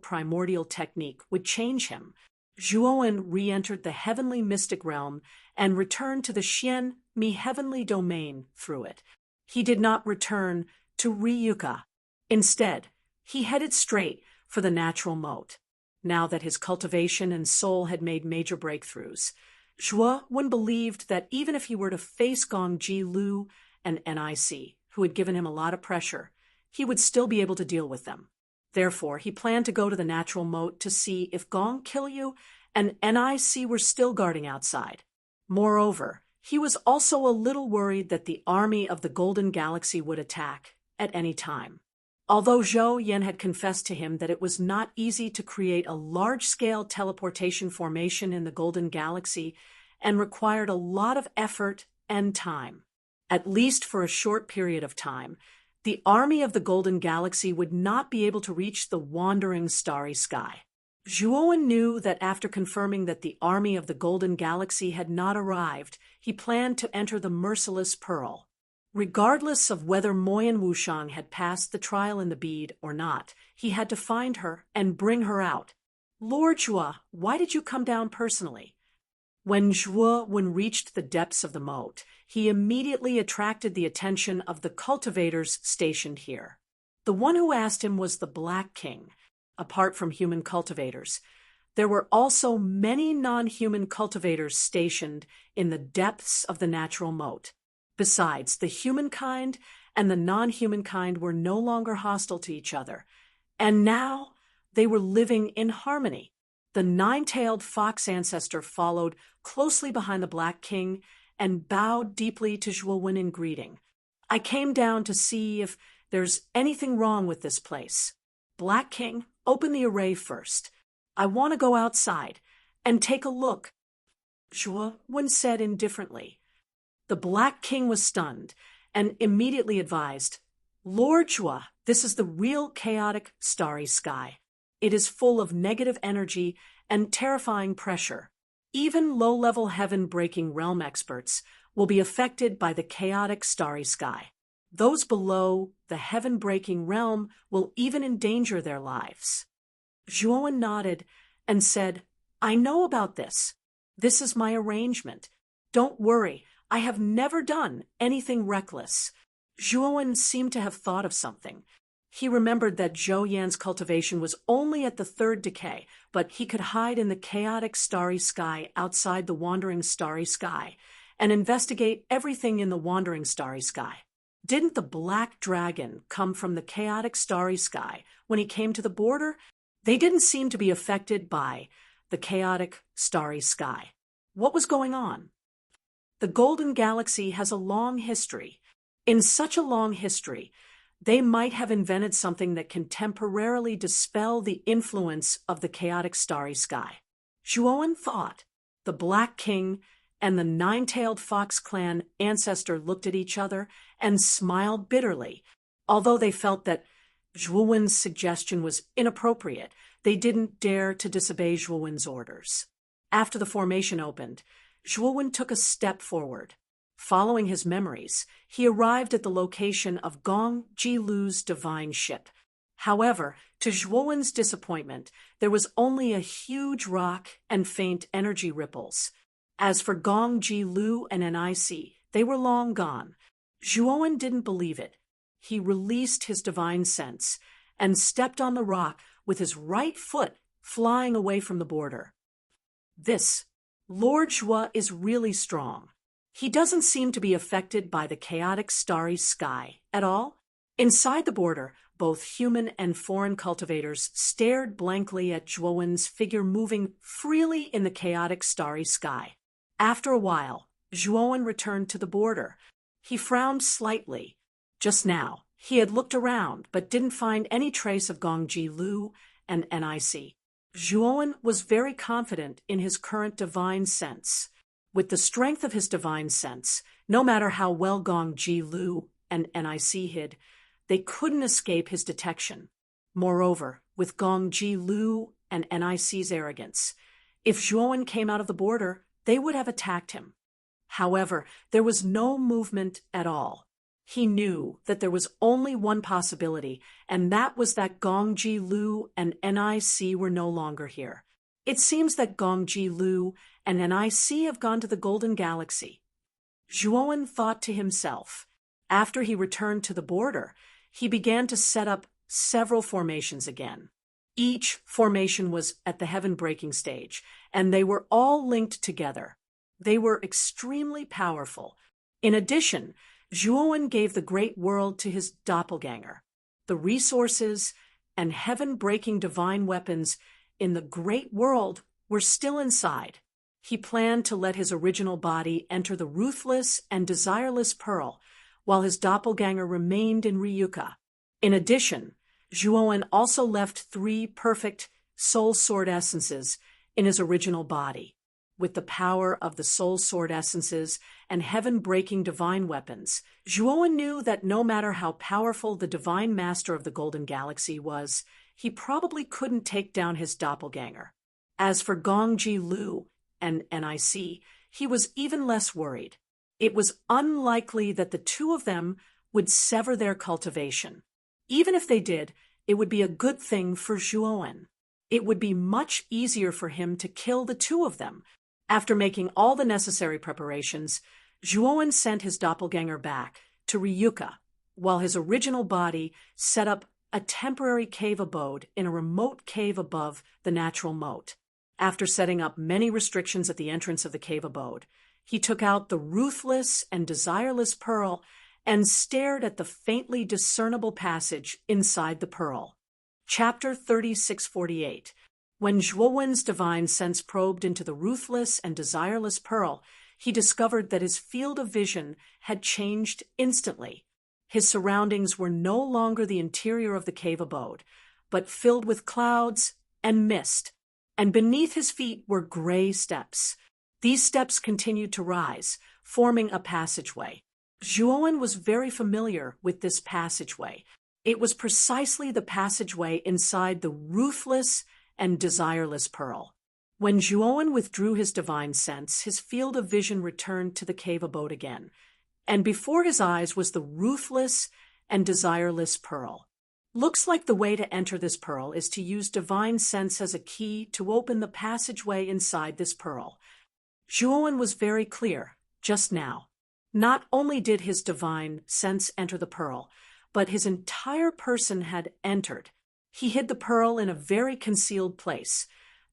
technique would change him. Zhuo Wen re-entered the heavenly mystic realm and returned to the Xian Mi heavenly domain through it. He did not return to Ryuka. Instead, he headed straight for the natural moat. Now that his cultivation and soul had made major breakthroughs, Zhuo Wen believed that even if he were to face Gong Ji Lu and NIC, who had given him a lot of pressure, he would still be able to deal with them. Therefore, he planned to go to the natural moat to see if Gong Kilyu and NIC were still guarding outside. Moreover, he was also a little worried that the army of the Golden Galaxy would attack at any time. Although Zhou Yan had confessed to him that it was not easy to create a large-scale teleportation formation in the Golden Galaxy and required a lot of effort and time. At least for a short period of time, the army of the Golden Galaxy would not be able to reach the wandering starry sky. Zhuo Wen knew that after confirming that the army of the Golden Galaxy had not arrived, he planned to enter the Merciless Pearl. Regardless of whether Moyan Wushang had passed the trial in the bead or not, he had to find her and bring her out. Lord Zhuo, why did you come down personally? When Zhuo Wen reached the depths of the moat, he immediately attracted the attention of the cultivators stationed here. The one who asked him was the Black King. Apart from human cultivators, there were also many non-human cultivators stationed in the depths of the natural moat. Besides, the humankind and the non-humankind were no longer hostile to each other, and now they were living in harmony. The nine-tailed fox ancestor followed closely behind the Black King and bowed deeply to Zhuo Wen in greeting. I came down to see if there's anything wrong with this place. Black King, open the array first. I want to go outside and take a look. Zhuo Wen said indifferently. The Black King was stunned and immediately advised, Lord Zhuo, this is the real chaotic starry sky. It is full of negative energy and terrifying pressure. Even low-level heaven-breaking realm experts will be affected by the chaotic starry sky. Those below the heaven-breaking realm will even endanger their lives. Zhuo Wen nodded and said, I know about this. This is my arrangement. Don't worry, I have never done anything reckless. Zhuo Wen seemed to have thought of something. He remembered that Zhou Yan's cultivation was only at the third decay, but he could hide in the chaotic starry sky outside the wandering starry sky and investigate everything in the wandering starry sky. Didn't the black dragon come from the chaotic starry sky when he came to the border? They didn't seem to be affected by the chaotic starry sky. What was going on? The Golden Galaxy has a long history. In such a long history, they might have invented something that can temporarily dispel the influence of the chaotic starry sky. Zhuowen thought. The Black King and the Nine-Tailed Fox clan ancestor looked at each other and smiled bitterly. Although they felt that Zhuowen's suggestion was inappropriate, they didn't dare to disobey Zhuowen's orders. After the formation opened, Zhuowen took a step forward. Following his memories, he arrived at the location of Gong Jilu's divine ship. However, to Zhuowen's disappointment, there was only a huge rock and faint energy ripples. As for Gong Jilu and NIC, they were long gone. Zhuowen didn't believe it. He released his divine sense and stepped on the rock with his right foot flying away from the border. This Lord Zhuo is really strong. He doesn't seem to be affected by the chaotic starry sky at all. Inside the border, both human and foreign cultivators stared blankly at Zhuowen's figure moving freely in the chaotic starry sky. After a while, Zhuowen returned to the border. He frowned slightly. Just now, he had looked around but didn't find any trace of Gong Jilu and NIC. Zhuowen was very confident in his current divine sense. With the strength of his divine sense, no matter how well Gong Jilu and NIC hid, they couldn't escape his detection. Moreover, with Gong Jilu and NIC's arrogance, if Zhuowen came out of the border, they would have attacked him. However, there was no movement at all. He knew that there was only one possibility, and that was that Gong Jilu and NIC were no longer here. It seems that Gong Jilu and NIC have gone to the Golden Galaxy. Zhuowen thought to himself. After he returned to the border, he began to set up several formations again. Each formation was at the heaven-breaking stage, and they were all linked together. They were extremely powerful. In addition, Zhuowen gave the great world to his doppelganger. The resources and heaven-breaking divine weapons in the great world were still inside. He planned to let his original body enter the ruthless and desireless pearl, while his doppelganger remained in Ryuka. In addition, Zhuowen also left 3 perfect soul sword essences in his original body. With the power of the soul sword essences and heaven-breaking divine weapons, Zhuowen knew that no matter how powerful the divine master of the Golden Galaxy was, he probably couldn't take down his doppelganger. As for Gong Jilu and NIC, he was even less worried. It was unlikely that the two of them would sever their cultivation. Even if they did, it would be a good thing for Zhuowen. It would be much easier for him to kill the two of them. After making all the necessary preparations, Zhuowen sent his doppelganger back to Ryuka, while his original body set up a temporary cave abode in a remote cave above the natural moat. After setting up many restrictions at the entrance of the cave abode, he took out the ruthless and desireless pearl and stared at the faintly discernible passage inside the pearl. Chapter 3648. When Zhuowen's divine sense probed into the ruthless and desireless pearl, he discovered that his field of vision had changed instantly. His surroundings were no longer the interior of the cave abode, but filled with clouds and mist, and beneath his feet were gray steps. These steps continued to rise, forming a passageway. Zhuowen was very familiar with this passageway. It was precisely the passageway inside the ruthless and desireless pearl. When Zhuowen withdrew his divine sense, his field of vision returned to the cave abode again, and before his eyes was the ruthless and desireless pearl. Looks like the way to enter this pearl is to use divine sense as a key to open the passageway inside this pearl. Zhuowen was very clear just now. Not only did his divine sense enter the pearl, but his entire person had entered. He hid the pearl in a very concealed place,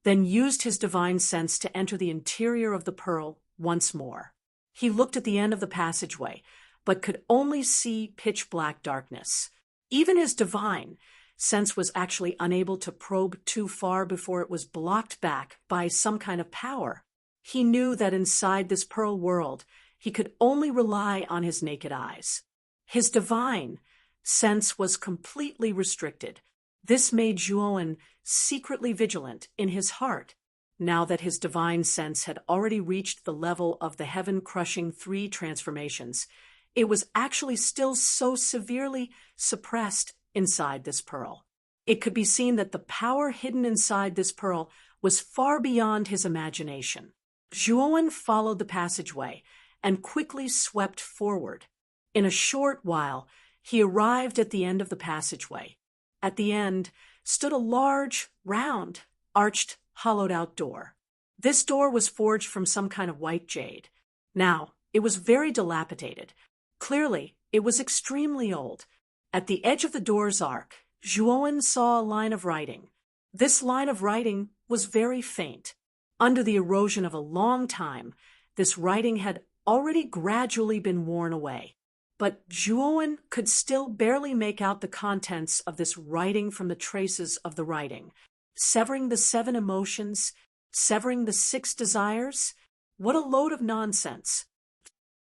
then used his divine sense to enter the interior of the pearl once more. He looked at the end of the passageway, but could only see pitch-black darkness. Even his divine sense was actually unable to probe too far before it was blocked back by some kind of power. He knew that inside this pearl world, he could only rely on his naked eyes. His divine sense was completely restricted. This made Zhuowen secretly vigilant in his heart. Now that his divine sense had already reached the level of the heaven-crushing 3 transformations, it was actually still so severely suppressed inside this pearl. It could be seen that the power hidden inside this pearl was far beyond his imagination. Zhuowen followed the passageway and quickly swept forward. In a short while, he arrived at the end of the passageway. At the end stood a large, round, arched, hollowed-out door. This door was forged from some kind of white jade. Now, it was very dilapidated. Clearly, it was extremely old. At the edge of the door's arc, Zhuowen saw a line of writing. This line of writing was very faint. Under the erosion of a long time, this writing had already gradually been worn away. But Zhuowen could still barely make out the contents of this writing from the traces of the writing. Severing the 7 emotions, severing the 6 desires? What a load of nonsense.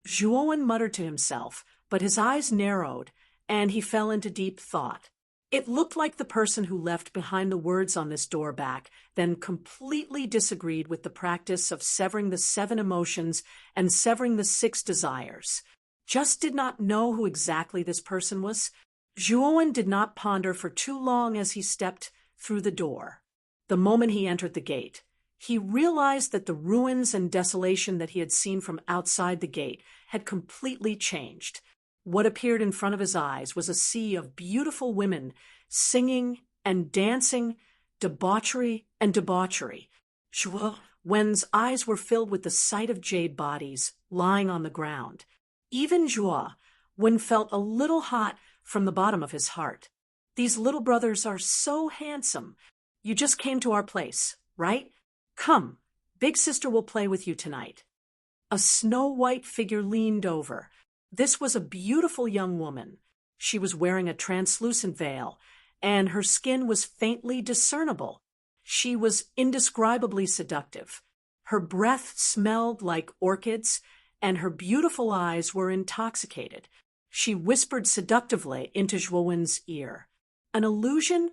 Zhuowen muttered to himself, but his eyes narrowed, and he fell into deep thought. It looked like the person who left behind the words on this door back then completely disagreed with the practice of severing the 7 emotions and severing the 6 desires. Just did not know who exactly this person was. Zhuowen did not ponder for too long as he stepped through the door. The moment he entered the gate, he realized that the ruins and desolation that he had seen from outside the gate had completely changed. What appeared in front of his eyes was a sea of beautiful women singing and dancing, debauchery and debauchery. Zhuowen's eyes were filled with the sight of jade bodies lying on the ground. Even Zhuowen felt a little hot from the bottom of his heart. These little brothers are so handsome. You just came to our place, right? Come, big sister will play with you tonight. A snow-white figure leaned over. This was a beautiful young woman. She was wearing a translucent veil, and her skin was faintly discernible. She was indescribably seductive. Her breath smelled like orchids, and her beautiful eyes were intoxicated. She whispered seductively into Zhuowen's ear. An illusion?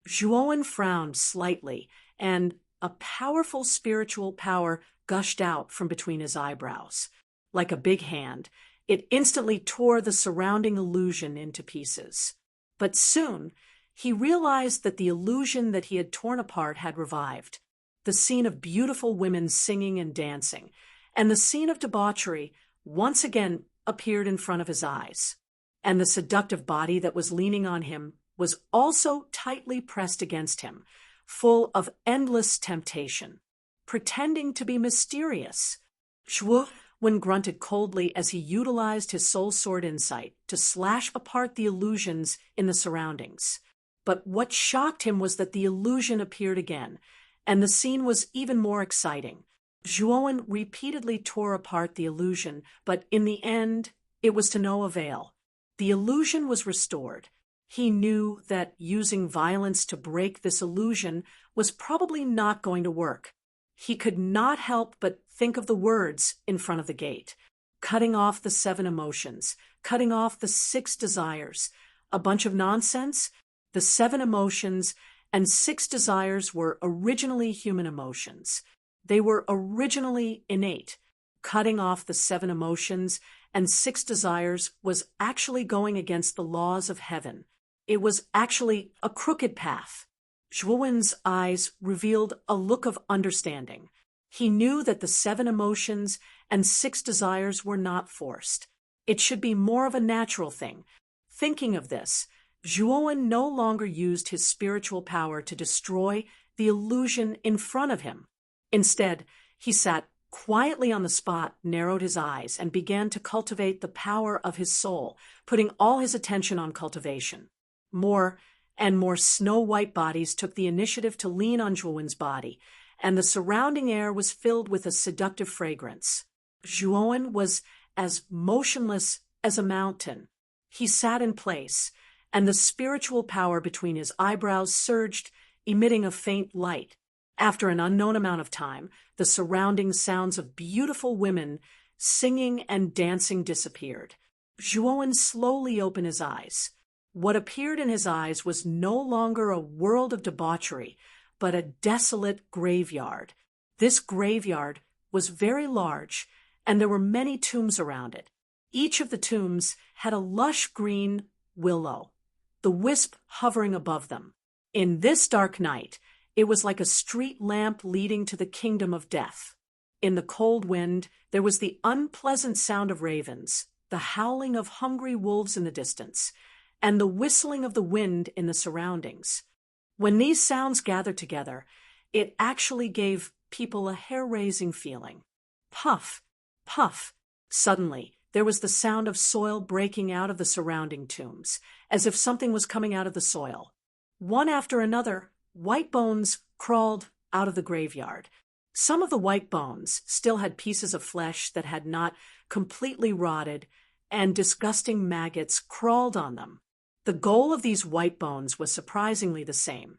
Zhuowen frowned slightly, and a powerful spiritual power gushed out from between his eyebrows. Like a big hand, it instantly tore the surrounding illusion into pieces. But soon, he realized that the illusion that he had torn apart had revived. The scene of beautiful women singing and dancing, and the scene of debauchery once again appeared in front of his eyes. And the seductive body that was leaning on him was also tightly pressed against him, full of endless temptation, pretending to be mysterious. Zhuowen grunted coldly as he utilized his soul sword insight to slash apart the illusions in the surroundings. But what shocked him was that the illusion appeared again, and the scene was even more exciting. Zhuowen repeatedly tore apart the illusion, but in the end, it was to no avail. The illusion was restored. He knew that using violence to break this illusion was probably not going to work. He could not help but think of the words in front of the gate. Cutting off the 7 emotions, cutting off the 6 desires. A bunch of nonsense? The 7 emotions and 6 desires were originally human emotions. They were originally innate. Cutting off the 7 emotions and 6 desires was actually going against the laws of heaven. It was actually a crooked path. Zhuowen's eyes revealed a look of understanding. He knew that the 7 emotions and 6 desires were not forced. It should be more of a natural thing. Thinking of this, Zhuowen no longer used his spiritual power to destroy the illusion in front of him. Instead, he sat quietly on the spot, narrowed his eyes, and began to cultivate the power of his soul, putting all his attention on cultivation. More and more snow-white bodies took the initiative to lean on Zhuowen's body, and the surrounding air was filled with a seductive fragrance. Zhuowen was as motionless as a mountain. He sat in place, and the spiritual power between his eyebrows surged, emitting a faint light. After an unknown amount of time, the surrounding sounds of beautiful women singing and dancing disappeared. Zhuowen slowly opened his eyes. What appeared in his eyes was no longer a world of debauchery, but a desolate graveyard. This graveyard was very large, and there were many tombs around it. Each of the tombs had a lush green willow, the wisp hovering above them. In this dark night, it was like a street lamp leading to the kingdom of death. In the cold wind, there was the unpleasant sound of ravens, the howling of hungry wolves in the distance, and the whistling of the wind in the surroundings. When these sounds gathered together, it actually gave people a hair-raising feeling. Puff, puff. Suddenly, there was the sound of soil breaking out of the surrounding tombs, as if something was coming out of the soil. One after another, white bones crawled out of the graveyard. Some of the white bones still had pieces of flesh that had not completely rotted, and disgusting maggots crawled on them. The goal of these white bones was surprisingly the same,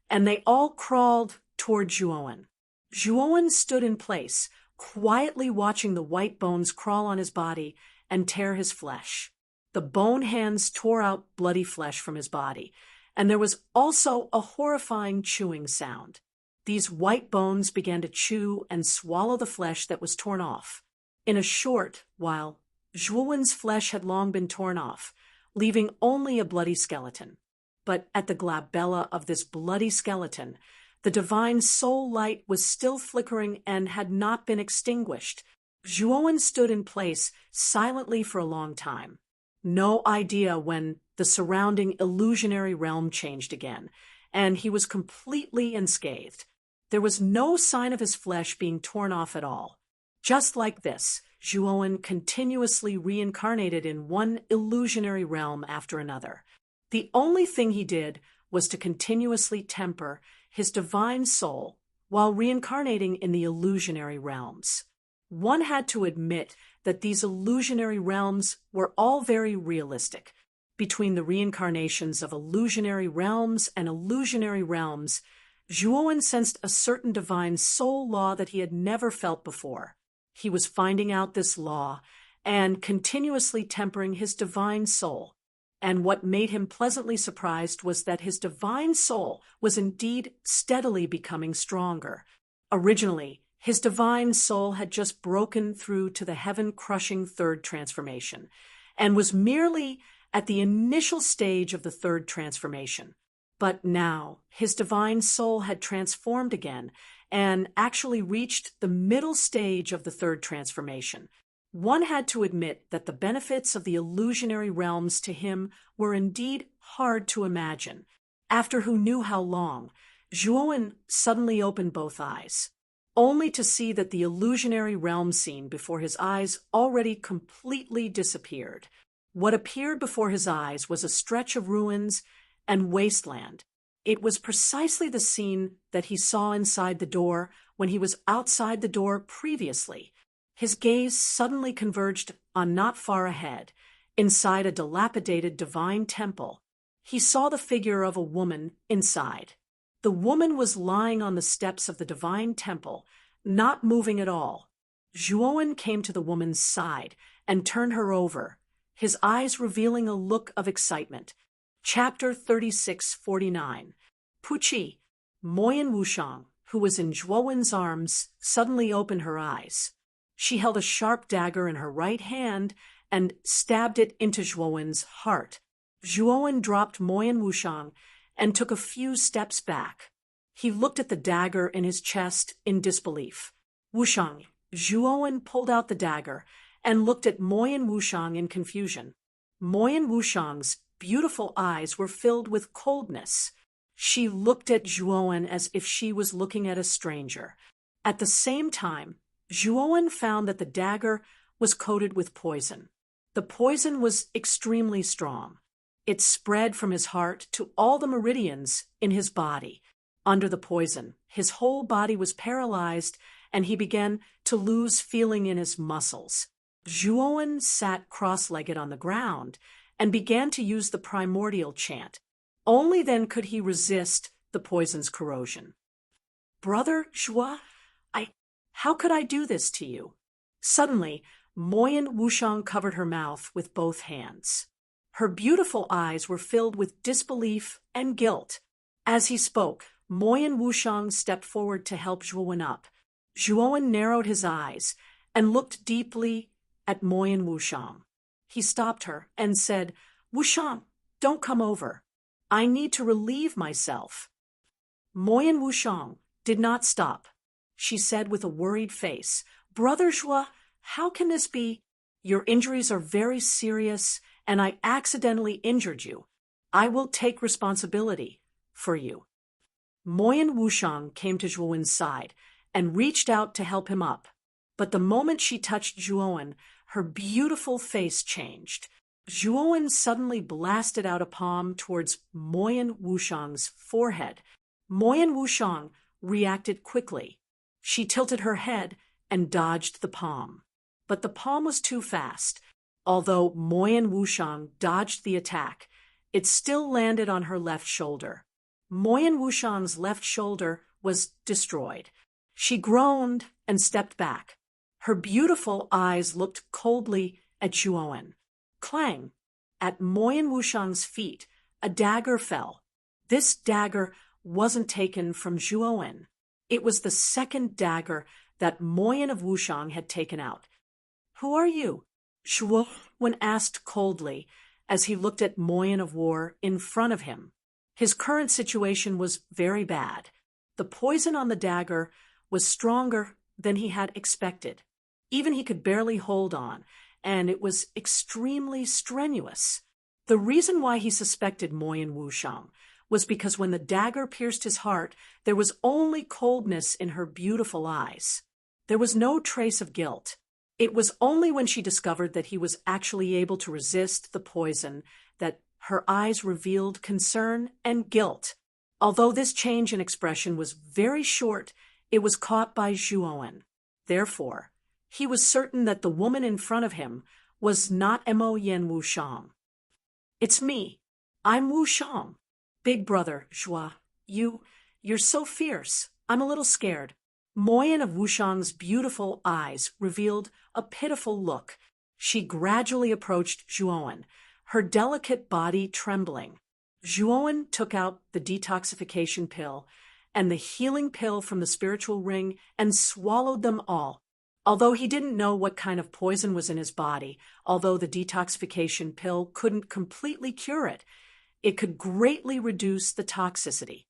and they all crawled toward Zhuowen. Zhuowen stood in place, quietly watching the white bones crawl on his body and tear his flesh. The bone hands tore out bloody flesh from his body, and there was also a horrifying chewing sound. These white bones began to chew and swallow the flesh that was torn off. In a short while, Zhuowen's flesh had long been torn off, leaving only a bloody skeleton. But at the glabella of this bloody skeleton, the divine soul light was still flickering and had not been extinguished. Zhuowen stood in place silently for a long time. No idea when the surrounding illusionary realm changed again, and he was completely unscathed. There was no sign of his flesh being torn off at all. Just like this, Zhuowen continuously reincarnated in one illusionary realm after another. The only thing he did was to continuously temper his divine soul while reincarnating in the illusionary realms. One had to admit that these illusionary realms were all very realistic. Between the reincarnations of illusionary realms and illusionary realms, Zhuowen sensed a certain divine soul law that he had never felt before. He was finding out this law and continuously tempering his divine soul. And what made him pleasantly surprised was that his divine soul was indeed steadily becoming stronger. Originally, his divine soul had just broken through to the heaven-crushing third transformation and was merely at the initial stage of the third transformation. But now, his divine soul had transformed again and actually reached the middle stage of the third transformation. One had to admit that the benefits of the illusionary realms to him were indeed hard to imagine. After who knew how long, Zhuowen suddenly opened both eyes, only to see that the illusionary realm scene before his eyes already completely disappeared. What appeared before his eyes was a stretch of ruins and wasteland. It was precisely the scene that he saw inside the door when he was outside the door previously. His gaze suddenly converged on not far ahead, inside a dilapidated divine temple. He saw the figure of a woman inside. The woman was lying on the steps of the divine temple, not moving at all. Zhuowen came to the woman's side and turned her over, his eyes revealing a look of excitement. Chapter 36:49. Puqi, Moyan Wushang, who was in Zhuowen's arms, suddenly opened her eyes. She held a sharp dagger in her right hand and stabbed it into Zhuowen's heart. Zhuowen dropped Moyan Wushang and took a few steps back. He looked at the dagger in his chest in disbelief. Wushang, Zhuowen pulled out the dagger and looked at Moyan Wushang in confusion. Moyan Wushang's beautiful eyes were filled with coldness. She looked at Zhuowen as if she was looking at a stranger. At the same time, Zhuowen found that the dagger was coated with poison. The poison was extremely strong. It spread from his heart to all the meridians in his body. Under the poison, his whole body was paralyzed, and he began to lose feeling in his muscles. Zhuowen sat cross-legged on the ground and began to use the primordial chant. Only then could he resist the poison's corrosion. "Brother Zhua, how could I do this to you?" Suddenly, Moyen Wushang covered her mouth with both hands. Her beautiful eyes were filled with disbelief and guilt. As he spoke, Moyen Wushang stepped forward to help Zhuowen up. Zhuowen narrowed his eyes and looked deeply at Moyen Wushang. He stopped her and said, "Wushang, don't come over. I need to relieve myself." Moyen Wushang did not stop. She said with a worried face, "Brother Zhua, how can this be? Your injuries are very serious, and I accidentally injured you. I will take responsibility for you." Moyen Wushang came to Zhuowen's side and reached out to help him up. But the moment she touched Zhuowen, her beautiful face changed. Zhuowen suddenly blasted out a palm towards Moyen Wushang's forehead. Moyen Wushang reacted quickly. She tilted her head and dodged the palm. But the palm was too fast. Although Moyen Wushang dodged the attack, it still landed on her left shoulder. Moyen Wushang's left shoulder was destroyed. She groaned and stepped back. Her beautiful eyes looked coldly at Zhuowen. Clang! At Moyen Wushang's feet, a dagger fell. This dagger wasn't taken from Zhuowen. It was the second dagger that Moyen of Wushang had taken out. "Who are you?" Zhuowen asked coldly as he looked at Moyen of War in front of him. His current situation was very bad. The poison on the dagger was stronger than he had expected. Even he could barely hold on, and it was extremely strenuous. The reason why he suspected Moyen Wushang was because when the dagger pierced his heart, there was only coldness in her beautiful eyes. There was no trace of guilt. It was only when she discovered that he was actually able to resist the poison that her eyes revealed concern and guilt. Although this change in expression was very short, it was caught by Zhuowen. Therefore, he was certain that the woman in front of him was not Moyen Wushang. "It's me. I'm Wushang. Big brother, Zhua. You're so fierce. I'm a little scared." Moyen of Wushang's beautiful eyes revealed a pitiful look. She gradually approached Zhuowen, her delicate body trembling. Zhuowen took out the detoxification pill and the healing pill from the spiritual ring and swallowed them all. Although he didn't know what kind of poison was in his body, although the detoxification pill couldn't completely cure it, it could greatly reduce the toxicity.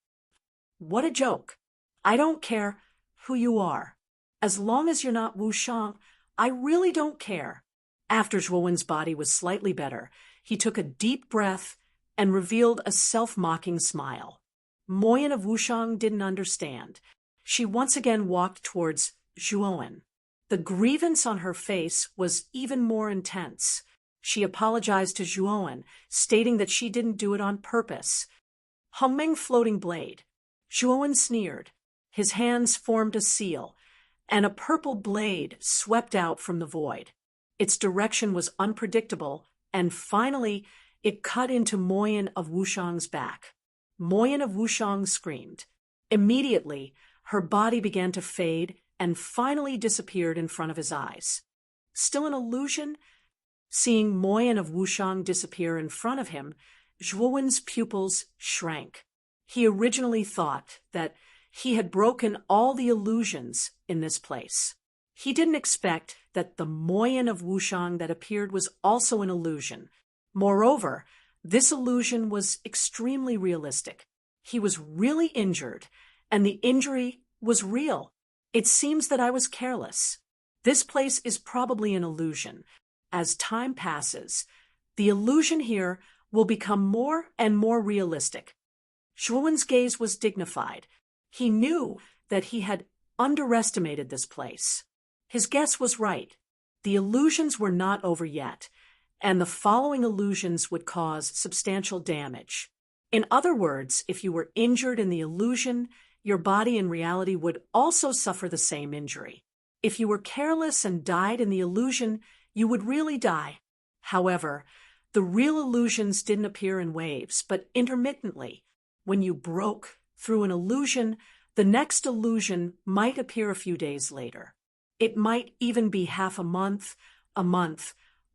What a joke. I don't care who you are. As long as you're not Wushang, I really don't care. After Zhuowen's body was slightly better, he took a deep breath and revealed a self-mocking smile. Moyen of Wushang didn't understand. She once again walked towards Zhuowen. The grievance on her face was even more intense. She apologized to Zhuowen, stating that she didn't do it on purpose. Humming floating blade. Zhuowen sneered. His hands formed a seal, and a purple blade swept out from the void. Its direction was unpredictable, and finally it cut into Moyen of Wushang's back. Moyen of Wushang screamed. Immediately, her body began to fade and finally disappeared in front of his eyes. Still an illusion? Seeing Moyen of Wushang disappear in front of him, Zhuowen's pupils shrank. He originally thought that he had broken all the illusions in this place. He didn't expect that the Moyen of Wushang that appeared was also an illusion. Moreover, this illusion was extremely realistic. He was really injured, and the injury was real. It seems that I was careless. This place is probably an illusion. As time passes, the illusion here will become more and more realistic. Zhuowen's gaze was dignified. He knew that he had underestimated this place. His guess was right. The illusions were not over yet, and the following illusions would cause substantial damage. In other words, if you were injured in the illusion, your body in reality would also suffer the same injury. If you were careless and died in the illusion, you would really die. However, the real illusions didn't appear in waves, but intermittently. When you broke through an illusion, the next illusion might appear a few days later. It might even be half a month,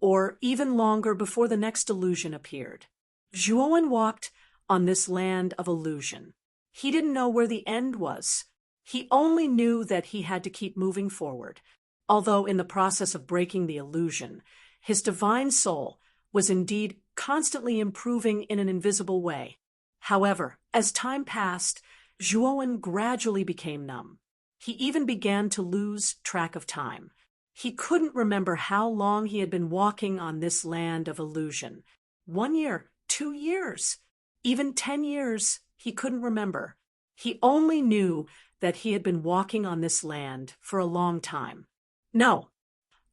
or even longer before the next illusion appeared. Zhuowen walked on this land of illusion. He didn't know where the end was. He only knew that he had to keep moving forward, although in the process of breaking the illusion, his divine soul was indeed constantly improving in an invisible way. However, as time passed, Zhuowen gradually became numb. He even began to lose track of time. He couldn't remember how long he had been walking on this land of illusion. 1 year, 2 years, even 10 years, he couldn't remember. He only knew that he had been walking on this land for a long time. No,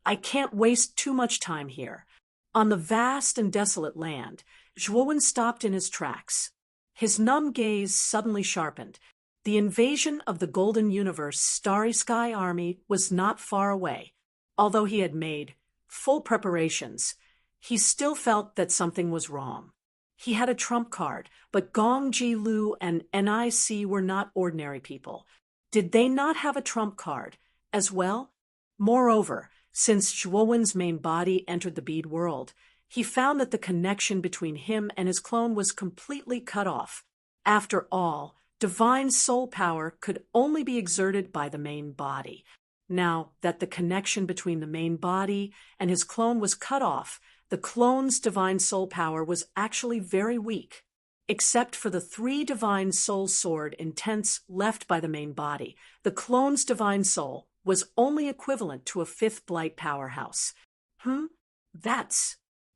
I can't waste too much time here. On the vast and desolate land, Zhuowen stopped in his tracks. His numb gaze suddenly sharpened. The invasion of the Golden Universe Starry Sky Army was not far away. Although he had made full preparations, he still felt that something was wrong. He had a trump card, but Gong Ji Lu and NIC were not ordinary people. Did they not have a trump card as well? Moreover, since Zhuowen's main body entered the bead world, he found that the connection between him and his clone was completely cut off. After all, divine soul power could only be exerted by the main body. Now that the connection between the main body and his clone was cut off, the clone's divine soul power was actually very weak. Except for the 3 divine soul sword intents left by the main body, the clone's divine soul was only equivalent to a 5th blight powerhouse.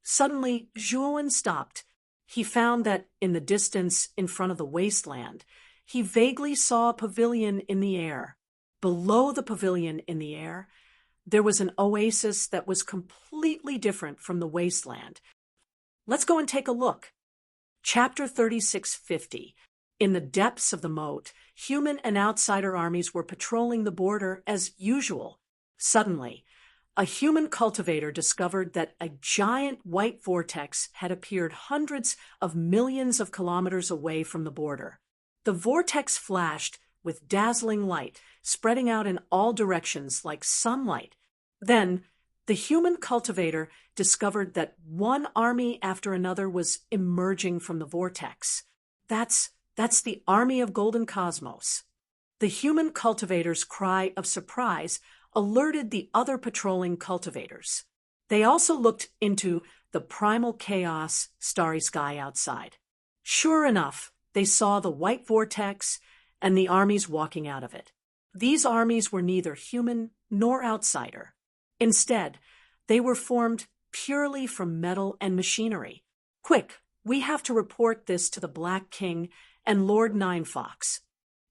Suddenly, Zhuowen stopped. He found that in the distance in front of the wasteland, he vaguely saw a pavilion in the air. Below the pavilion in the air, there was an oasis that was completely different from the wasteland. Let's go and take a look. Chapter 3650. In the depths of the moat, human and outsider armies were patrolling the border as usual. Suddenly, a human cultivator discovered that a giant white vortex had appeared hundreds of millions of kilometers away from the border. The vortex flashed with dazzling light, spreading out in all directions like sunlight. Then, the human cultivator discovered that one army after another was emerging from the vortex. That's the army of Golden Cosmos. The human cultivator's cry of surprise alerted the other patrolling cultivators. They also looked into the primal chaos starry sky outside. Sure enough, they saw the white vortex and the armies walking out of it. These armies were neither human nor outsider. Instead, they were formed purely from metal and machinery. Quick, we have to report this to the Black King and Lord Ninefox.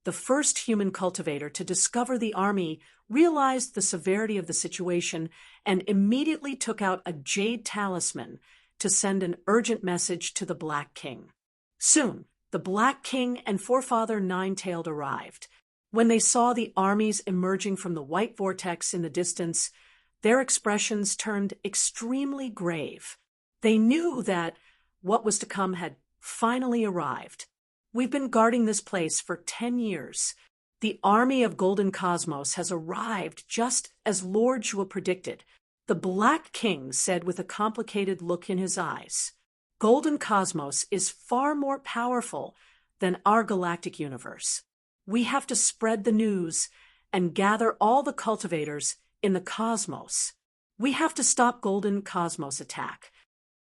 The first human cultivator to discover the army realized the severity of the situation and immediately took out a jade talisman to send an urgent message to the Black King. Soon, the Black King and Forefather Ninetailed arrived. When they saw the armies emerging from the white vortex in the distance, their expressions turned extremely grave. They knew that what was to come had finally arrived. We've been guarding this place for 10 years. The army of Golden Cosmos has arrived just as Lord Zhuo predicted. The Black King said with a complicated look in his eyes. Golden Cosmos is far more powerful than our galactic universe. We have to spread the news and gather all the cultivators in the cosmos. We have to stop Golden Cosmos attack.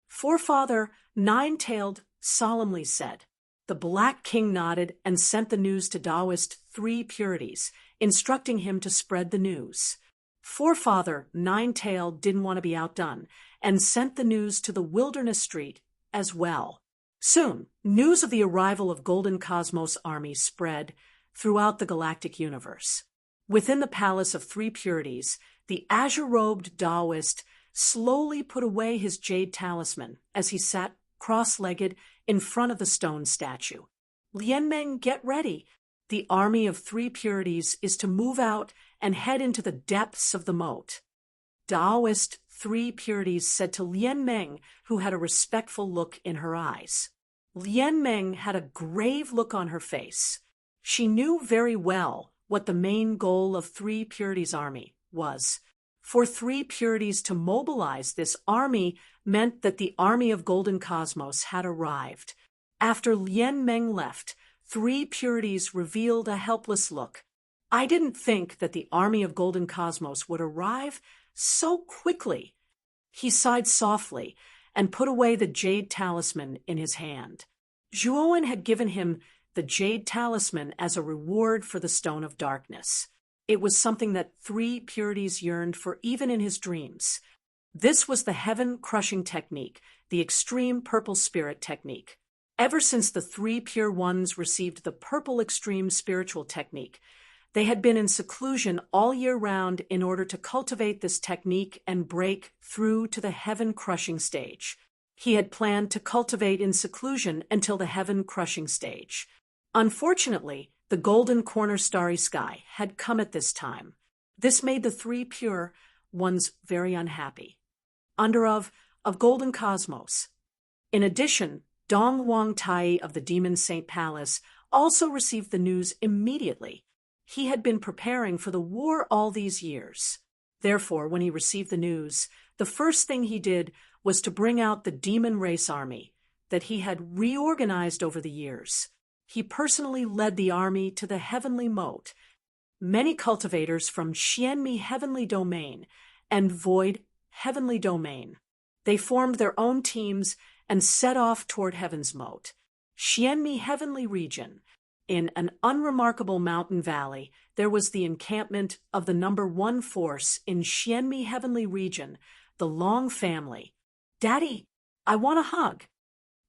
Forefather Ninetailed solemnly said. The Black King nodded and sent the news to Taoist 3 Purities, instructing him to spread the news. Forefather Ninetailed didn't want to be outdone and sent the news to the Wilderness Street as well. Soon, news of the arrival of Golden Cosmos army spread throughout the galactic universe. Within the palace of 3 Purities, the azure-robed Taoist slowly put away his jade talisman as he sat cross-legged in front of the stone statue. Lianmeng, get ready. The army of 3 Purities is to move out and head into the depths of the moat. Taoist three purities said to Lian Meng, who had a respectful look in her eyes. Lian Meng had a grave look on her face. She knew very well what the main goal of Three Purities' army was. For Three Purities to mobilize this army meant that the army of Golden Cosmos had arrived. After Lian Meng left, Three Purities revealed a helpless look. I didn't think that the army of Golden Cosmos would arrive so quickly. He sighed softly and put away the jade talisman in his hand. Zhuowen had given him the jade talisman as a reward for the Stone of Darkness. It was something that Three Purities yearned for even in his dreams. This was the heaven-crushing technique, the extreme purple spirit technique. Ever since the Three Pure Ones received the purple extreme spiritual technique, they had been in seclusion all year round in order to cultivate this technique and break through to the heaven-crushing stage. He had planned to cultivate in seclusion until the heaven-crushing stage. Unfortunately, the golden corner starry sky had come at this time. This made the Three Pure Ones very unhappy. Under of Golden Cosmos. In addition, Dong Wang Tai of the Demon Saint Palace also received the news immediately. He had been preparing for the war all these years. Therefore, when he received the news, the first thing he did was to bring out the demon race army that he had reorganized over the years. He personally led the army to the heavenly moat. Many cultivators from Xianmi Heavenly Domain and Void Heavenly Domain. They formed their own teams and set off toward Heaven's Moat. Xianmi Heavenly Region. In an unremarkable mountain valley, there was the encampment of the number 1 force in Xianmi Heavenly Region, the Long family. Daddy, I want a hug.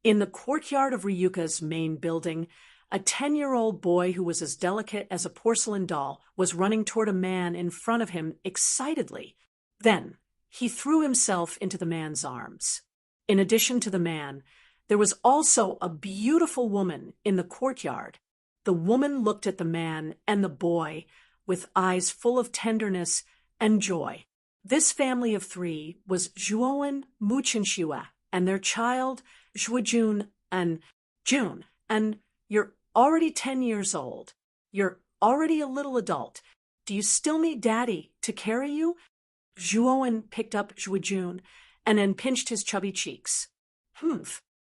In the courtyard of Ryuka's main building, a 10-year-old boy who was as delicate as a porcelain doll was running toward a man in front of him excitedly. Then, he threw himself into the man's arms. In addition to the man, there was also a beautiful woman in the courtyard. The woman looked at the man and the boy with eyes full of tenderness and joy. This family of 3 was Zhuowen, Mu Chenxue, and their child, Zhuojun and June. And you're already 10 years old. You're already a little adult. Do you still need Daddy to carry you? Zhuowen picked up Zhuojun and then pinched his chubby cheeks.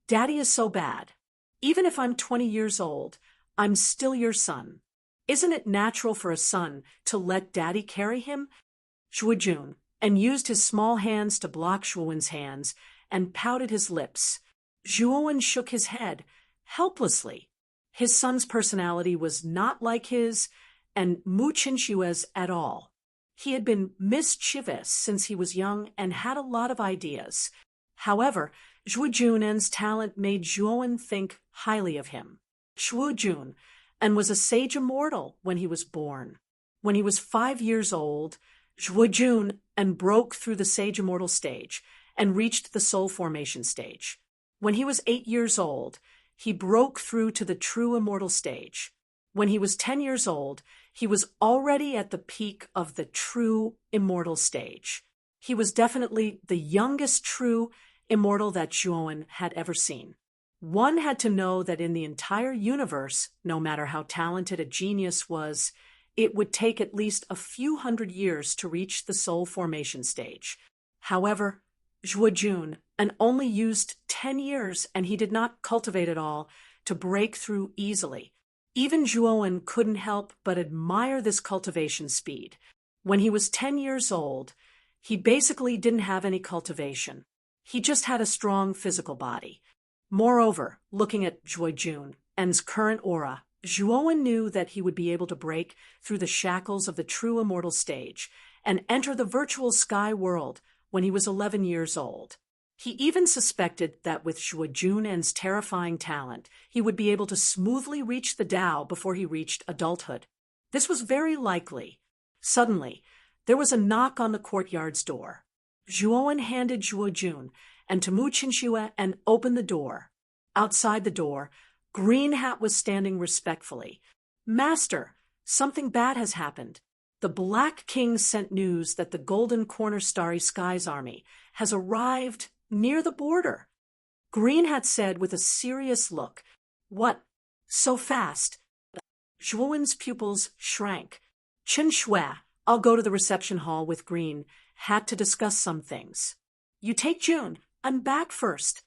Daddy is so bad. Even if I'm 20 years old, I'm still your son. Isn't it natural for a son to let Daddy carry him? Zhuojun, and used his small hands to block Zhuowen's hands and pouted his lips. Zhuowen shook his head, helplessly. His son's personality was not like his and Mu Chenxue's at all. He had been mischievous since he was young and had a lot of ideas. However, Zhuojun's talent made Zhuowen think highly of him. Zhuojun, and was a sage immortal when he was born. When he was 5 years old, Zhuojun and broke through the sage immortal stage and reached the soul formation stage. When he was 8 years old, he broke through to the true immortal stage. When he was 10 years old, he was already at the peak of the true immortal stage. He was definitely the youngest true immortal that Zhuowen had ever seen. One had to know that in the entire universe, no matter how talented a genius was, it would take at least a few hundred years to reach the soul formation stage. However, Zhuojun only used 10 years, and he did not cultivate at all to break through easily. Even Zhuowen couldn't help but admire this cultivation speed. When he was 10 years old, he basically didn't have any cultivation. He just had a strong physical body. Moreover, looking at Zhuojun's current aura, Zhuowen knew that he would be able to break through the shackles of the true immortal stage and enter the virtual sky world when he was 11 years old. He even suspected that with Zhuojun's terrifying talent, he would be able to smoothly reach the Tao before he reached adulthood. This was very likely. Suddenly, there was a knock on the courtyard's door. Zhuowen handed Zhuojun and to Mu Chenxue and opened the door. Outside the door, Green Hat was standing respectfully. Master, something bad has happened. The Black King sent news that the Golden Corner Starry Skies army has arrived near the border. Green Hat said with a serious look, "What? So fast?" Zhuowen's pupils shrank. Chen Shui, I'll go to the reception hall with Green Hat to discuss some things. You take June. I'm back first.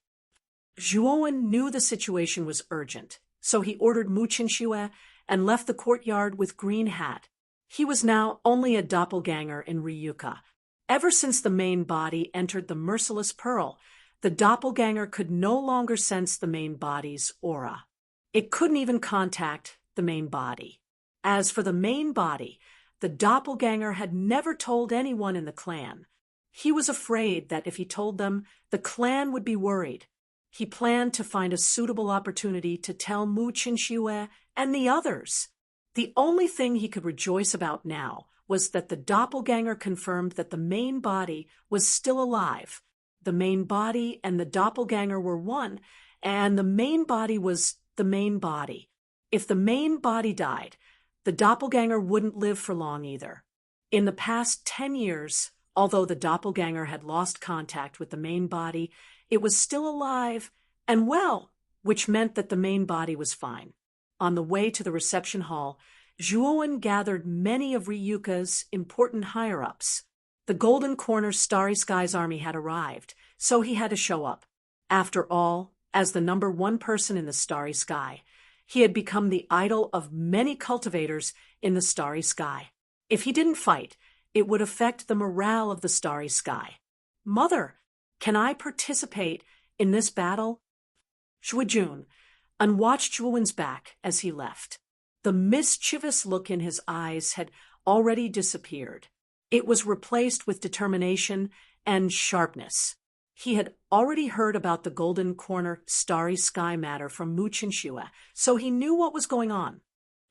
Zhuowen knew the situation was urgent, so he ordered Mu Qinshui and left the courtyard with Green Hat. He was now only a doppelganger in Ryuka. Ever since the main body entered the merciless pearl, the doppelganger could no longer sense the main body's aura. It couldn't even contact the main body. As for the main body, the doppelganger had never told anyone in the clan. He was afraid that if he told them, the clan would be worried. He planned to find a suitable opportunity to tell Mu Qinshui and the others. The only thing he could rejoice about now was that the doppelganger confirmed that the main body was still alive. The main body and the doppelganger were one, and the main body was the main body. If the main body died, the doppelganger wouldn't live for long either. In the past 10 years, although the doppelganger had lost contact with the main body, it was still alive and well, which meant that the main body was fine. On the way to the reception hall, Zhuowen gathered many of Ryuka's important higher-ups. The Golden Corner Starry Skies army had arrived, so he had to show up. After all, as the number one person in the Starry Sky, he had become the idol of many cultivators in the Starry Sky. If he didn't fight, it would affect the morale of the Starry Sky. "Mother, can I participate in this battle?" Shuijun unwatched Zhuowen's back as he left. The mischievous look in his eyes had already disappeared. It was replaced with determination and sharpness. He had already heard about the Golden Corner Starry Sky matter from Mu Qinshui, so he knew what was going on.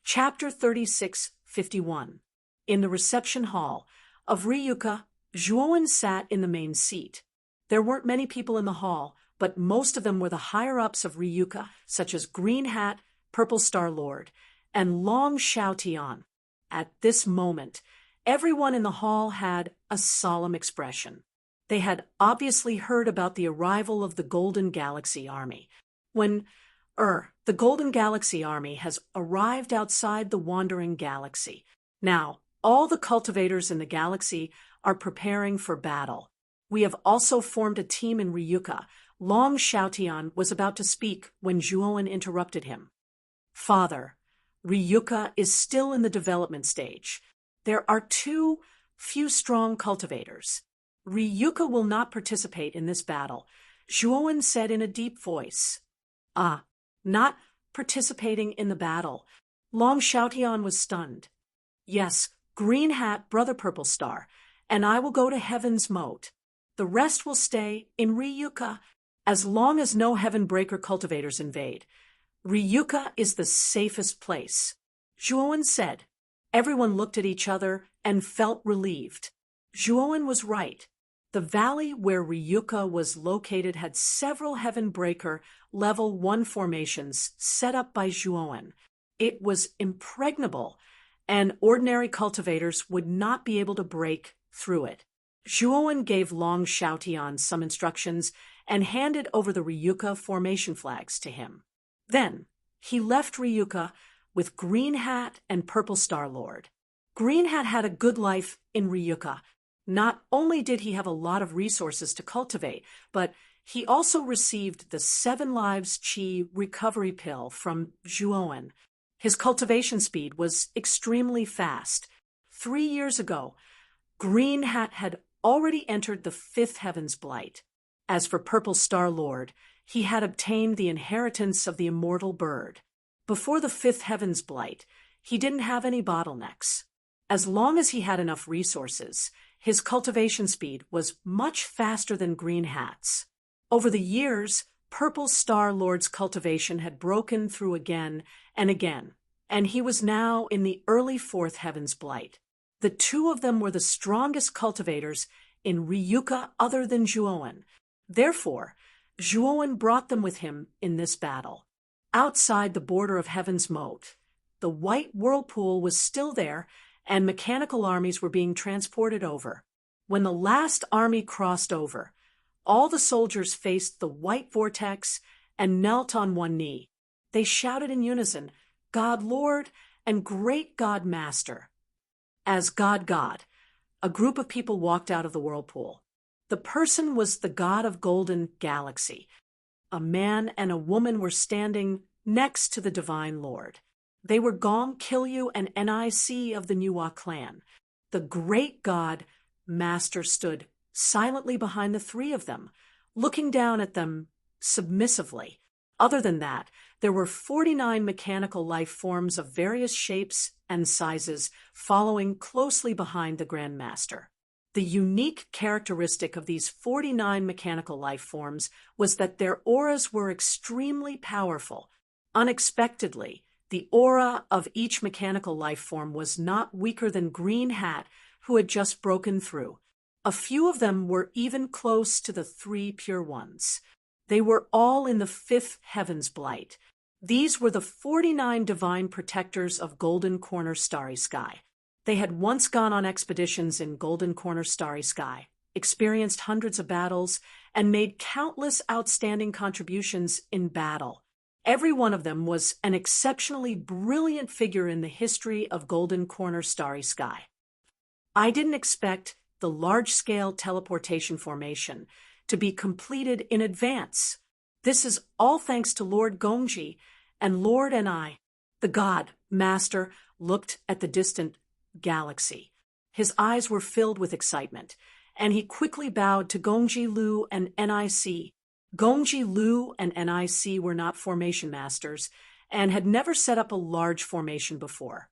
Chapter 36:51. In the reception hall of Ryuka, Zhuowen sat in the main seat. There weren't many people in the hall, but most of them were the higher-ups of Ryuka, such as Green Hat, Purple Star Lord, and Long Xiaotian. At this moment, everyone in the hall had a solemn expression. They had obviously heard about the arrival of the Golden Galaxy Army. The Golden Galaxy Army has arrived outside the Wandering Galaxy. Now, all the cultivators in the galaxy are preparing for battle. We have also formed a team in Ryuka. Long Xiaotian was about to speak when Zhuowen interrupted him. "Father, Ryuka is still in the development stage. There are too few strong cultivators. Ryuka will not participate in this battle," Zhuowen said in a deep voice. Not participating in the battle. Long Xiaotian was stunned. "Yes, Green Hat, Brother Purple Star, and I will go to Heaven's Moat. The rest will stay in Ryuka as long as no Heaven Breaker cultivators invade. Ryuka is the safest place," Zhuowen said. Everyone looked at each other and felt relieved. Zhuowen was right. The valley where Ryuka was located had several Heaven Breaker Level 1 formations set up by Zhuowen. It was impregnable, and ordinary cultivators would not be able to break through it. Zhuowen gave Long Xiaotian some instructions and handed over the Ryuka formation flags to him. Then, he left Ryuka with Green Hat and Purple Star Lord. Green Hat had a good life in Ryuka. Not only did he have a lot of resources to cultivate, but he also received the 7 Lives Qi recovery pill from Zhuowen. His cultivation speed was extremely fast. 3 years ago, Green Hat had already entered the 5th Heaven's Blight. As for Purple Star Lord, he had obtained the inheritance of the immortal bird. Before the 5th Heaven's Blight, he didn't have any bottlenecks. As long as he had enough resources, his cultivation speed was much faster than Green Hat's. Over the years, Purple Star Lord's cultivation had broken through again and again, and he was now in the early 4th Heaven's Blight. The two of them were the strongest cultivators in Ryuka other than Zhuowen. Therefore, Zhuowen brought them with him in this battle. Outside the border of Heaven's Moat, the white whirlpool was still there, and mechanical armies were being transported over. When the last army crossed over, all the soldiers faced the white vortex and knelt on one knee. They shouted in unison, "God Lord and great God Master." As God, a group of people walked out of the whirlpool. The person was the god of Golden Galaxy. A man and a woman were standing next to the Divine Lord. They were Gong, Kilyu, and NIC of the Nuwa clan. The great God Master stood silently behind the three of them, looking down at them submissively. Other than that, there were 49 mechanical life forms of various shapes and sizes following closely behind the Grand Master. The unique characteristic of these 49 mechanical life forms was that their auras were extremely powerful. Unexpectedly, the aura of each mechanical life form was not weaker than Green Hat, who had just broken through. A few of them were even close to the three pure ones. They were all in the fifth heaven's blight. These were the 49 divine protectors of Golden Corner Starry Sky. They had once gone on expeditions in Golden Corner Starry Sky, experienced hundreds of battles, and made countless outstanding contributions in battle. Every one of them was an exceptionally brilliant figure in the history of Golden Corner Starry Sky. I didn't expect the large-scale teleportation formation to be completed in advance. This is all thanks to Lord Gongji and Lord and I. The God Master looked at the distant galaxy. His eyes were filled with excitement, and he quickly bowed to Gongji Lu and NIC. Gongji Lu and NIC were not formation masters and had never set up a large formation before.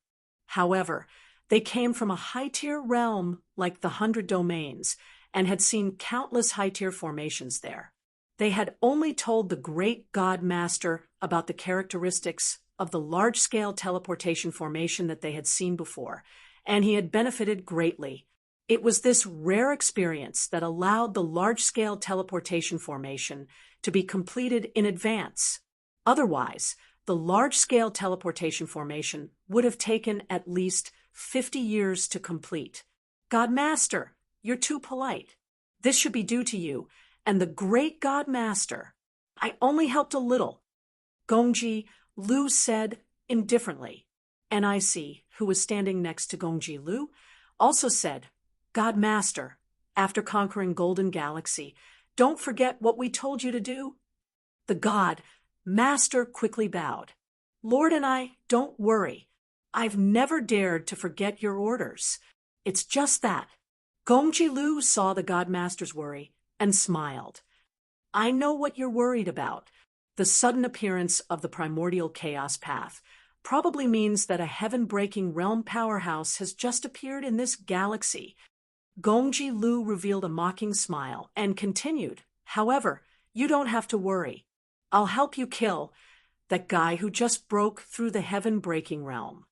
However, they came from a high-tier realm like the 100 Domains and had seen countless high-tier formations there. They had only told the great God Master about the characteristics of the large-scale teleportation formation that they had seen before, and he had benefited greatly. It was this rare experience that allowed the large-scale teleportation formation to be completed in advance. Otherwise, the large-scale teleportation formation would have taken at least 50 years to complete. God Master, you're too polite. This should be due to you and the great God Master. I only helped a little, Gongji Lu said indifferently. NIC, who was standing next to Gongji Lu, also said, God Master, after conquering Golden Galaxy, don't forget what we told you to do. The God Master quickly bowed. Lord and I, don't worry. I've never dared to forget your orders. It's just that. Gongji Lu saw the God Master's worry and smiled. I know what you're worried about. The sudden appearance of the primordial chaos path probably means that a heaven-breaking realm powerhouse has just appeared in this galaxy. Gongji Lu revealed a mocking smile and continued, however, you don't have to worry. I'll help you kill that guy who just broke through the heaven-breaking realm.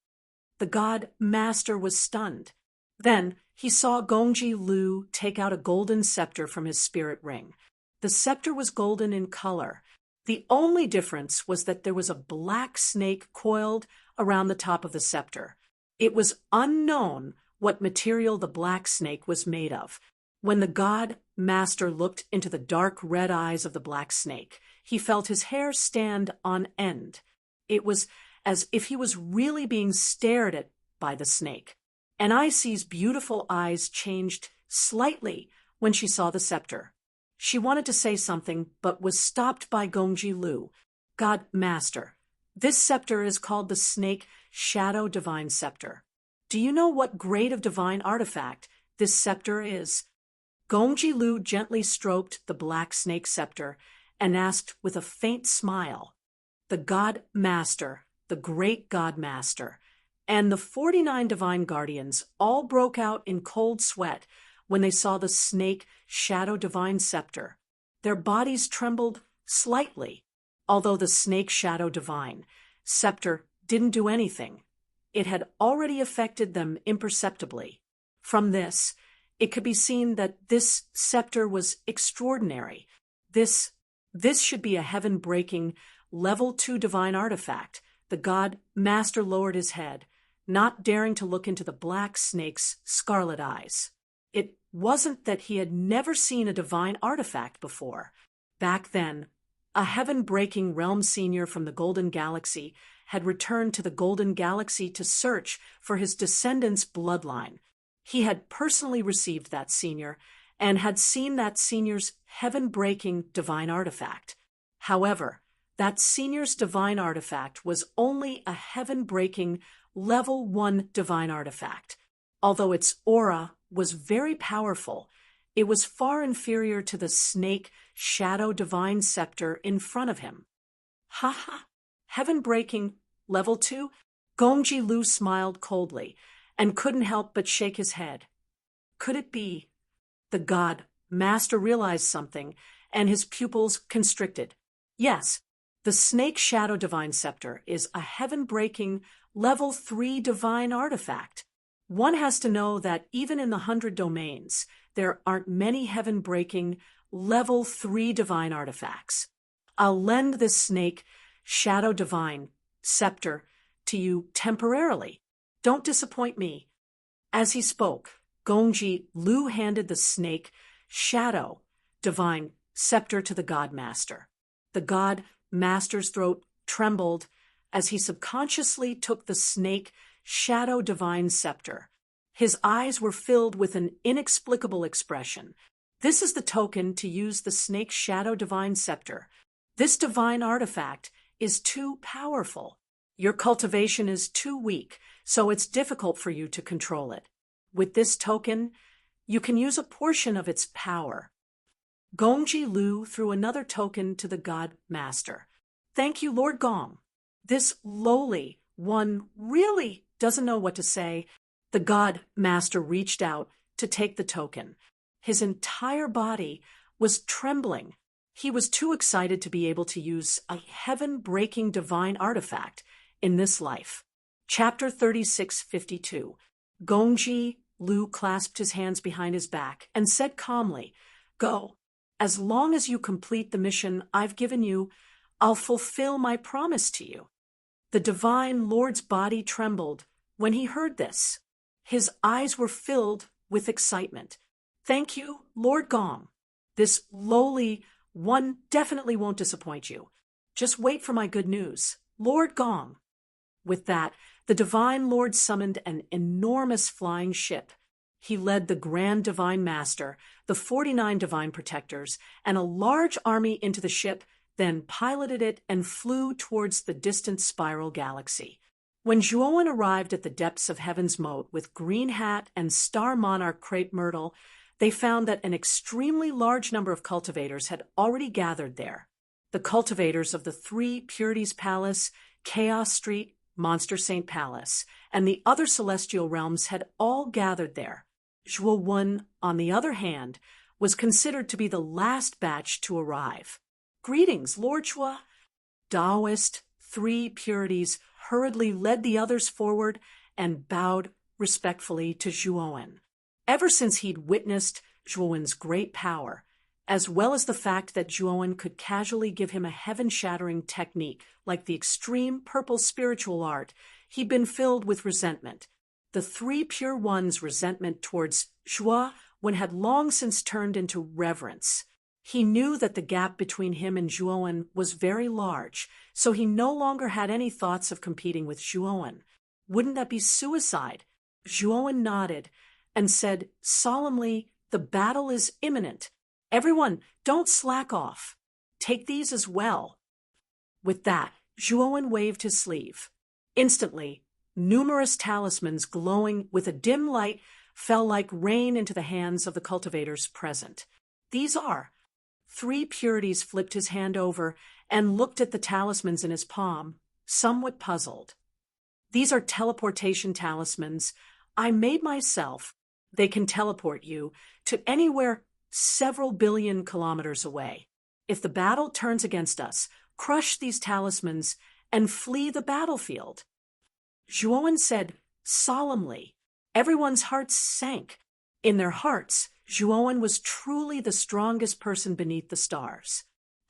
The God Master was stunned. Then he saw Gongji Lu take out a golden scepter from his spirit ring. The scepter was golden in color. The only difference was that there was a black snake coiled around the top of the scepter. It was unknown what material the black snake was made of. When the God Master looked into the dark red eyes of the black snake, he felt his hair stand on end. It was as if he was really being stared at by the snake. NIC's beautiful eyes changed slightly when she saw the scepter. She wanted to say something, but was stopped by Gongji Lu. God Master, this scepter is called the Snake Shadow Divine Scepter. Do you know what grade of divine artifact this scepter is? Gongji Lu gently stroked the black snake scepter and asked with a faint smile. The God Master, the great God Master, and the 49 divine guardians all broke out in cold sweat when they saw the snake shadow divine scepter. Their bodies trembled slightly, although the snake shadow divine scepter didn't do anything. It had already affected them imperceptibly. From this, it could be seen that this scepter was extraordinary. This should be a heaven-breaking, level 2 divine artifact. The God Master lowered his head. not daring to look into the black snake's scarlet eyes. It wasn't that he had never seen a divine artifact before. Back then, a heaven-breaking realm senior from the Golden Galaxy had returned to the Golden Galaxy to search for his descendants' bloodline. He had personally received that senior and had seen that senior's heaven-breaking divine artifact. However, that senior's divine artifact was only a heaven-breaking level 1 divine artifact. Although its aura was very powerful, it was far inferior to the snake shadow divine scepter in front of him. Ha ha! Heaven-breaking level 2? Gongji Lu smiled coldly and couldn't help but shake his head. Could it be? The god master realized something, and his pupils constricted. Yes, the snake shadow divine scepter is a heaven-breaking level 3 divine artifact. One has to know that even in the 100 domains, there aren't many heaven-breaking level 3 divine artifacts. I'll lend this snake shadow divine scepter to you temporarily. Don't disappoint me. As he spoke, Gongji Lu handed the snake shadow divine scepter to the god master. The god master's throat trembled as he subconsciously took the snake shadow divine scepter. His eyes were filled with an inexplicable expression. This is the token to use the snake shadow divine scepter. This divine artifact is too powerful. Your cultivation is too weak, so it's difficult for you to control it. With this token, you can use a portion of its power. Gongji Lu threw another token to the god master. Thank you, Lord Gong. This lowly one really doesn't know what to say. The god master reached out to take the token. His entire body was trembling. He was too excited to be able to use a heaven-breaking divine artifact in this life. Chapter 3652. Gongji Lu clasped his hands behind his back and said calmly, "Go. As long as you complete the mission I've given you, I'll fulfill my promise to you." The divine Lord's body trembled when he heard this. His eyes were filled with excitement. "Thank you, Lord Gong. This lowly one definitely won't disappoint you. Just wait for my good news, Lord Gong." With that, the divine Lord summoned an enormous flying ship. He led the Grand Divine Master, the 49 Divine Protectors, and a large army into the ship, then piloted it and flew towards the distant spiral galaxy. When Zhuowen arrived at the depths of Heaven's Moat with Green Hat and Star Monarch Crepe Myrtle, they found that an extremely large number of cultivators had already gathered there. The cultivators of the 3 Purities Palace, Chaos Street, Monster Saint Palace, and the other celestial realms had all gathered there. Zhuowen, on the other hand, was considered to be the last batch to arrive. "Greetings, Lord Zhuo." Taoist 3 Purities hurriedly led the others forward and bowed respectfully to Zhuowen. Ever since he'd witnessed Zhuowen's great power, as well as the fact that Zhuowen could casually give him a heaven-shattering technique like the extreme purple spiritual art, he'd been filled with resentment. The 3 Pure Ones' resentment towards Zhuowen had long since turned into reverence. He knew that the gap between him and Zhuowen was very large, so he no longer had any thoughts of competing with Zhuowen. Wouldn't that be suicide? Zhuowen nodded and said solemnly, "The battle is imminent. Everyone, don't slack off. Take these as well." With that, Zhuowen waved his sleeve. Instantly, numerous talismans glowing with a dim light fell like rain into the hands of the cultivators present. These are. 3 Purities flipped his hand over and looked at the talismans in his palm, somewhat puzzled. "These are teleportation talismans I made myself. They can teleport you to anywhere several billion kilometers away. If the battle turns against us, crush these talismans and flee the battlefield." Zhuowen said solemnly. Everyone's hearts sank. In their hearts, Zhuowen was truly the strongest person beneath the stars.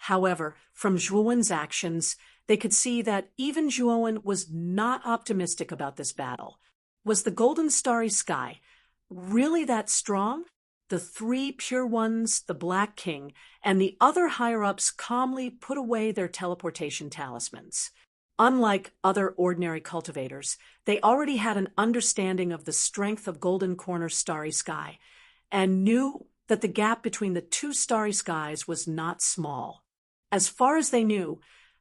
However, from Zhuowen's actions, they could see that even Zhuowen was not optimistic about this battle. Was the golden starry sky really that strong? The three pure ones, the Black King, and the other higher-ups calmly put away their teleportation talismans. Unlike other ordinary cultivators, they already had an understanding of the strength of Golden Corner's starry sky, and knew that the gap between the two starry skies was not small. As far as they knew,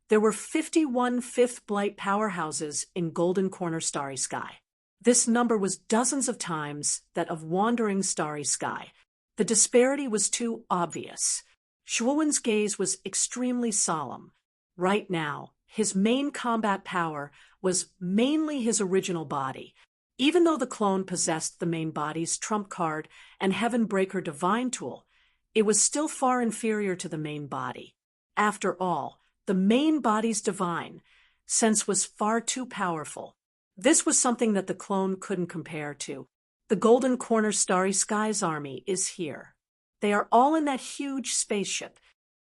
there were 51 fifth blight powerhouses in Golden Corner starry sky. This number was dozens of times that of Wandering Starry Sky. The disparity was too obvious. Zhuowen's gaze was extremely solemn. Right now, his main combat power was mainly his original body. Even though the clone possessed the main body's trump card and Heaven Breaker divine tool, it was still far inferior to the main body. After all, the main body's divine sense was far too powerful. This was something that the clone couldn't compare to. The Golden Corner Starry Skies army is here. They are all in that huge spaceship.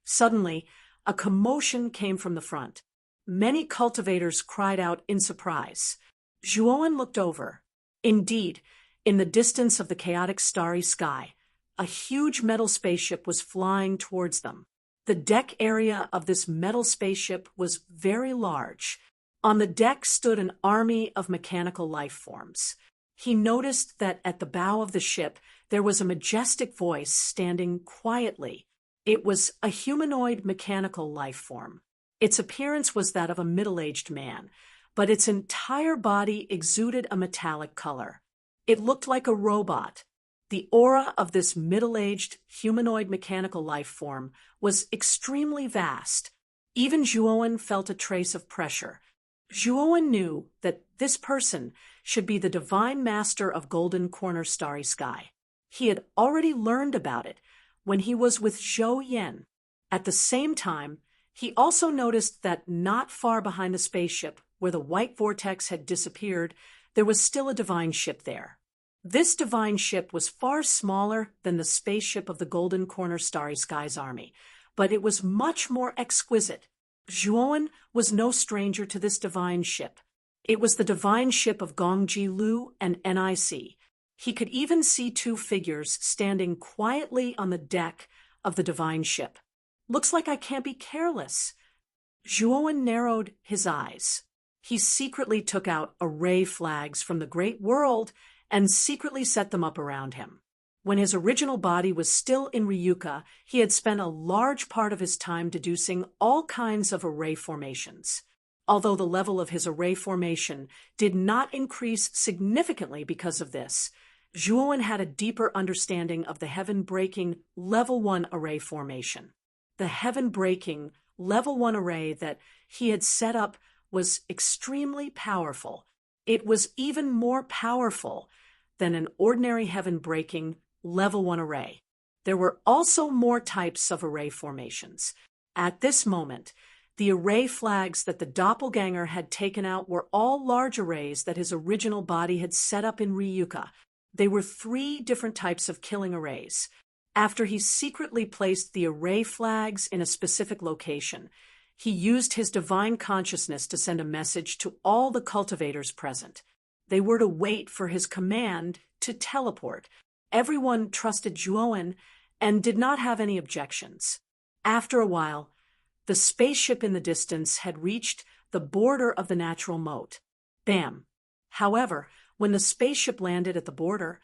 Suddenly, a commotion came from the front. Many cultivators cried out in surprise. Zhuowen looked over. Indeed, in the distance of the chaotic starry sky, a huge metal spaceship was flying towards them. The deck area of this metal spaceship was very large. On the deck stood an army of mechanical life forms. He noticed that at the bow of the ship there was a majestic voice standing quietly. It was a humanoid mechanical life form. Its appearance was that of a middle-aged man, but its entire body exuded a metallic color. It looked like a robot. The aura of this middle-aged humanoid mechanical life form was extremely vast. Even Zhuowen felt a trace of pressure. Zhuowen knew that this person should be the divine master of Golden Corner Starry Sky. He had already learned about it when he was with Zhou Yan. At the same time, he also noticed that not far behind the spaceship, where the white vortex had disappeared, there was still a divine ship there. This divine ship was far smaller than the spaceship of the Golden Corner Starry Skies army, but it was much more exquisite. Zhuowen was no stranger to this divine ship. It was the divine ship of Gongji Lu and NIC. He could even see two figures standing quietly on the deck of the divine ship. Looks like I can't be careless. Zhuowen narrowed his eyes. He secretly took out array flags from the great world and secretly set them up around him. When his original body was still in Ryuka, he had spent a large part of his time deducing all kinds of array formations. Although the level of his array formation did not increase significantly because of this, Zhuowen had a deeper understanding of the heaven-breaking Level 1 array formation. The heaven-breaking Level 1 array that he had set up was extremely powerful. It was even more powerful than an ordinary heaven-breaking Level 1 array. There were also more types of array formations. At this moment, the array flags that the doppelganger had taken out were all large arrays that his original body had set up in Ryuka. They were 3 different types of killing arrays. After he secretly placed the array flags in a specific location, he used his divine consciousness to send a message to all the cultivators present. They were to wait for his command to teleport. Everyone trusted Zhuowen and did not have any objections. After a while, the spaceship in the distance had reached the border of the natural moat. Bam! However, when the spaceship landed at the border,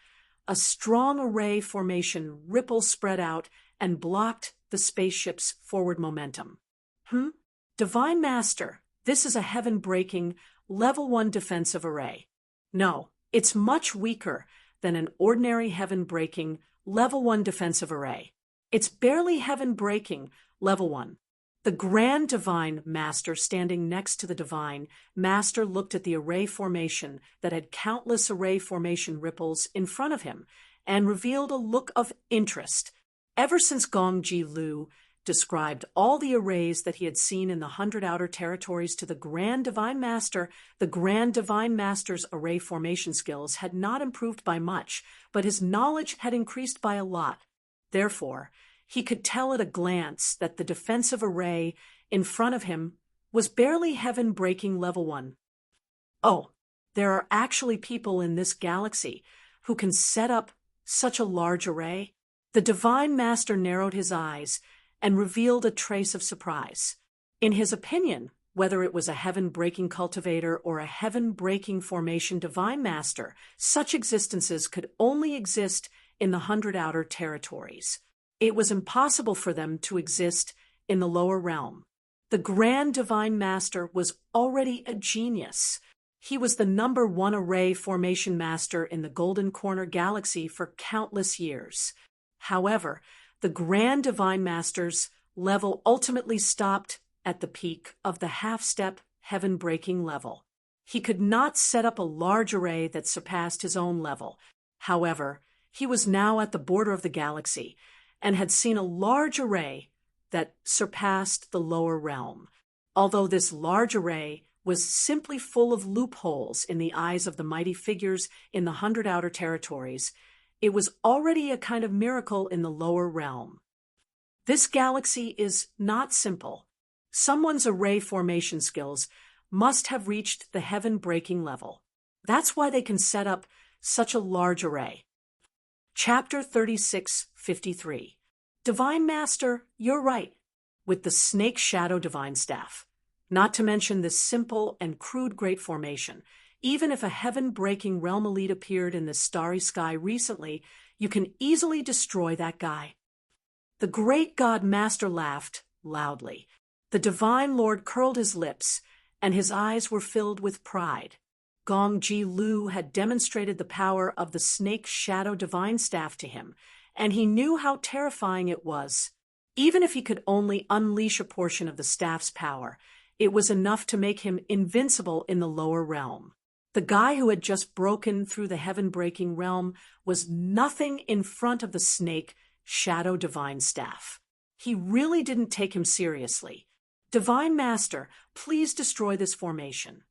a strong array formation ripple spread out and blocked the spaceship's forward momentum. Divine Master, this is a heaven-breaking Level 1 defensive array. No, it's much weaker than an ordinary heaven-breaking Level 1 defensive array. It's barely heaven-breaking Level 1. The Grand Divine Master standing next to the Divine Master looked at the array formation that had countless array formation ripples in front of him and revealed a look of interest. Ever since Gongji Lu described all the arrays that he had seen in the 100 Outer Territories to the Grand Divine Master, the Grand Divine Master's array formation skills had not improved by much, but his knowledge had increased by a lot. Therefore, He could tell at a glance that the defensive array in front of him was barely heaven-breaking level 1. Oh, there are actually people in this galaxy who can set up such a large array? The Divine Master narrowed his eyes and revealed a trace of surprise. In his opinion, whether it was a heaven-breaking cultivator or a heaven-breaking formation Divine Master, such existences could only exist in the 100 Outer Territories. It was impossible for them to exist in the lower realm. The Grand Divine Master was already a genius. He was the #1 array formation master in the Golden Corner Galaxy for countless years. However, the Grand Divine Master's level ultimately stopped at the peak of the half-step heaven-breaking level. He could not set up a large array that surpassed his own level. However, he was now at the border of the galaxy and had seen a large array that surpassed the lower realm. Although this large array was simply full of loopholes in the eyes of the mighty figures in the 100 Outer Territories, it was already a kind of miracle in the lower realm. This galaxy is not simple. Someone's array formation skills must have reached the heaven-breaking level. That's why they can set up such a large array. Chapter 3653. Divine Master, you're right, with the Snake Shadow Divine Staff. Not to mention this simple and crude great formation. Even if a heaven-breaking realm elite appeared in the starry sky recently, you can easily destroy that guy. The great God Master laughed loudly. The Divine Lord curled his lips, and his eyes were filled with pride. Gong Ji Lu had demonstrated the power of the Snake Shadow Divine Staff to him, and he knew how terrifying it was. Even if he could only unleash a portion of the staff's power, it was enough to make him invincible in the lower realm. The guy who had just broken through the heaven-breaking realm was nothing in front of the Snake Shadow Divine Staff. He really didn't take him seriously. Divine Master, please destroy this formation.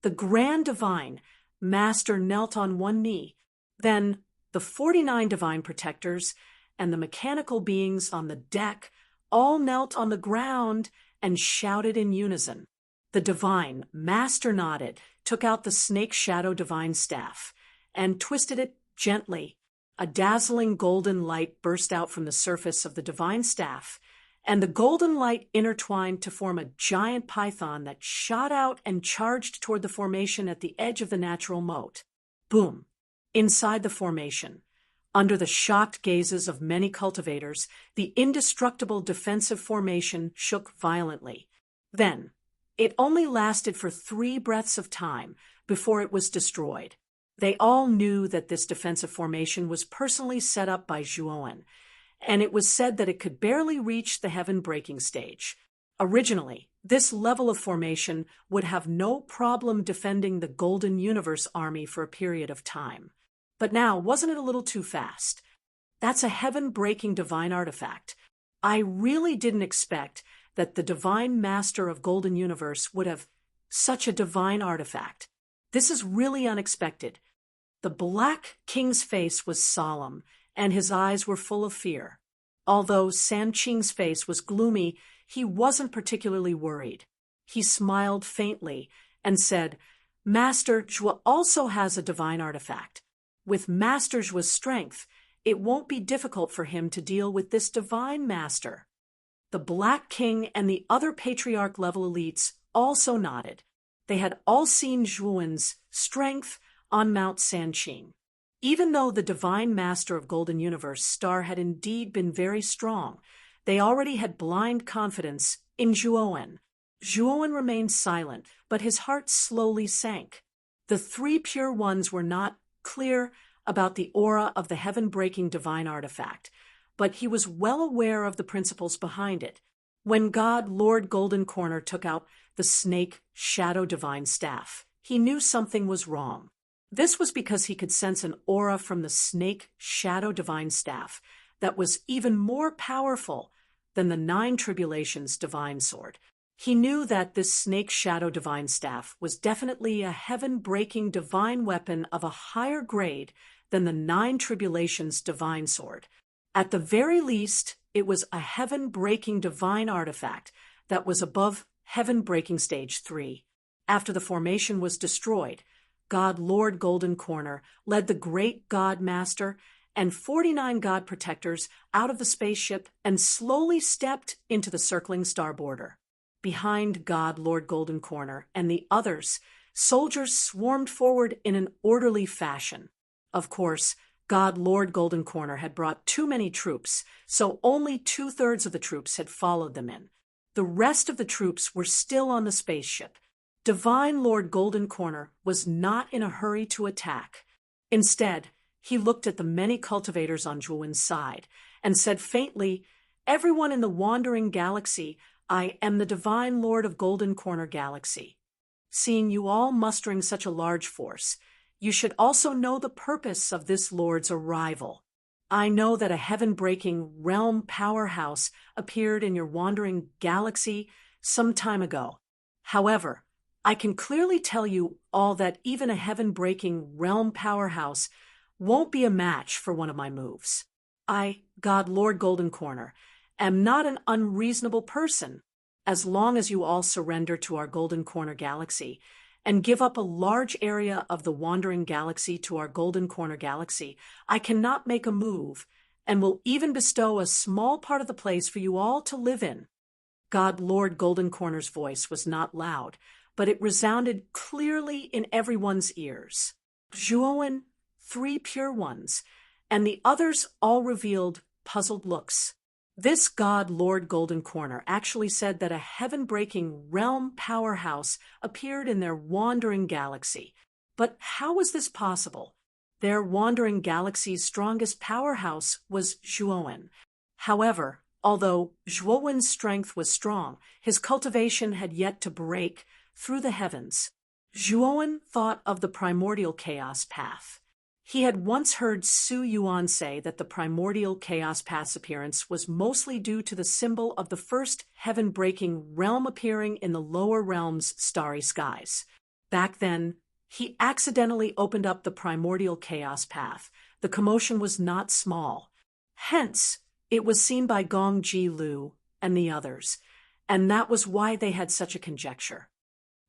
The Grand Divine Master knelt on one knee. Then the 49 Divine Protectors and the mechanical beings on the deck all knelt on the ground and shouted in unison. The Divine Master nodded, took out the Snake Shadow Divine Staff, and twisted it gently. A dazzling golden light burst out from the surface of the Divine Staff, and the golden light intertwined to form a giant python that shot out and charged toward the formation at the edge of the natural moat. Boom! Inside the formation, under the shocked gazes of many cultivators, the indestructible defensive formation shook violently. Then, it only lasted for 3 breaths of time before it was destroyed. They all knew that this defensive formation was personally set up by Zhuowen, and it was said that it could barely reach the heaven-breaking stage. Originally, this level of formation would have no problem defending the Golden Universe army for a period of time. But now, wasn't it a little too fast? That's a heaven-breaking divine artifact. I really didn't expect that the Divine Master of Golden Universe would have such a divine artifact. This is really unexpected. The Black King's face was solemn, and his eyes were full of fear. Although San Qing's face was gloomy, he wasn't particularly worried. He smiled faintly and said, Master Zhuo also has a divine artifact. With Master Zhuo's strength, it won't be difficult for him to deal with this Divine Master. The Black King and the other Patriarch-level elites also nodded. They had all seen Zhuowen's strength on Mount Sanqing. Even though the Divine Master of Golden Universe star had indeed been very strong, they already had blind confidence in Zhuowen. Zhuowen remained silent, but his heart slowly sank. The 3 pure ones were not clear about the aura of the heaven-breaking divine artifact, but he was well aware of the principles behind it. When God Lord Golden Corner took out the Snake Shadow Divine Staff, he knew something was wrong. This was because he could sense an aura from the Snake Shadow Divine Staff that was even more powerful than the 9 Tribulations Divine Sword. He knew that this Snake Shadow Divine Staff was definitely a heaven-breaking divine weapon of a higher grade than the 9 Tribulations Divine Sword. At the very least, it was a heaven-breaking divine artifact that was above heaven-breaking stage 3. After the formation was destroyed, God Lord Golden Corner led the great God Master and 49 God Protectors out of the spaceship and slowly stepped into the circling star border. Behind God Lord Golden Corner and the others, soldiers swarmed forward in an orderly fashion. Of course, God Lord Golden Corner had brought too many troops, so only 2/3 of the troops had followed them in. The rest of the troops were still on the spaceship. Divine Lord Golden Corner was not in a hurry to attack. Instead, he looked at the many cultivators on Zhuowen's side and said faintly, "Everyone in the wandering galaxy, I am the Divine Lord of Golden Corner Galaxy. Seeing you all mustering such a large force, you should also know the purpose of this Lord's arrival. I know that a heaven-breaking realm powerhouse appeared in your wandering galaxy some time ago. However, I can clearly tell you all that even a heaven-breaking realm powerhouse won't be a match for one of my moves. I, God Lord Golden Corner, am not an unreasonable person. As long as you all surrender to our Golden Corner Galaxy and give up a large area of the wandering galaxy to our Golden Corner Galaxy, I cannot make a move and will even bestow a small part of the place for you all to live in." God Lord Golden Corner's voice was not loud, but it resounded clearly in everyone's ears. Zhuowen, 3 pure ones, and the others all revealed puzzled looks. This God Lord Golden Corner actually said that a heaven-breaking realm powerhouse appeared in their wandering galaxy. But how was this possible? Their wandering galaxy's strongest powerhouse was Zhuowen. However, although Zhuowen's strength was strong, his cultivation had yet to break through the heavens. Zhuowen thought of the primordial chaos path. He had once heard Su Yuan say that the primordial chaos path's appearance was mostly due to the symbol of the first heaven-breaking realm appearing in the lower realm's starry skies. Back then, he accidentally opened up the primordial chaos path. The commotion was not small. Hence, it was seen by Gong Ji Lu and the others, and that was why they had such a conjecture.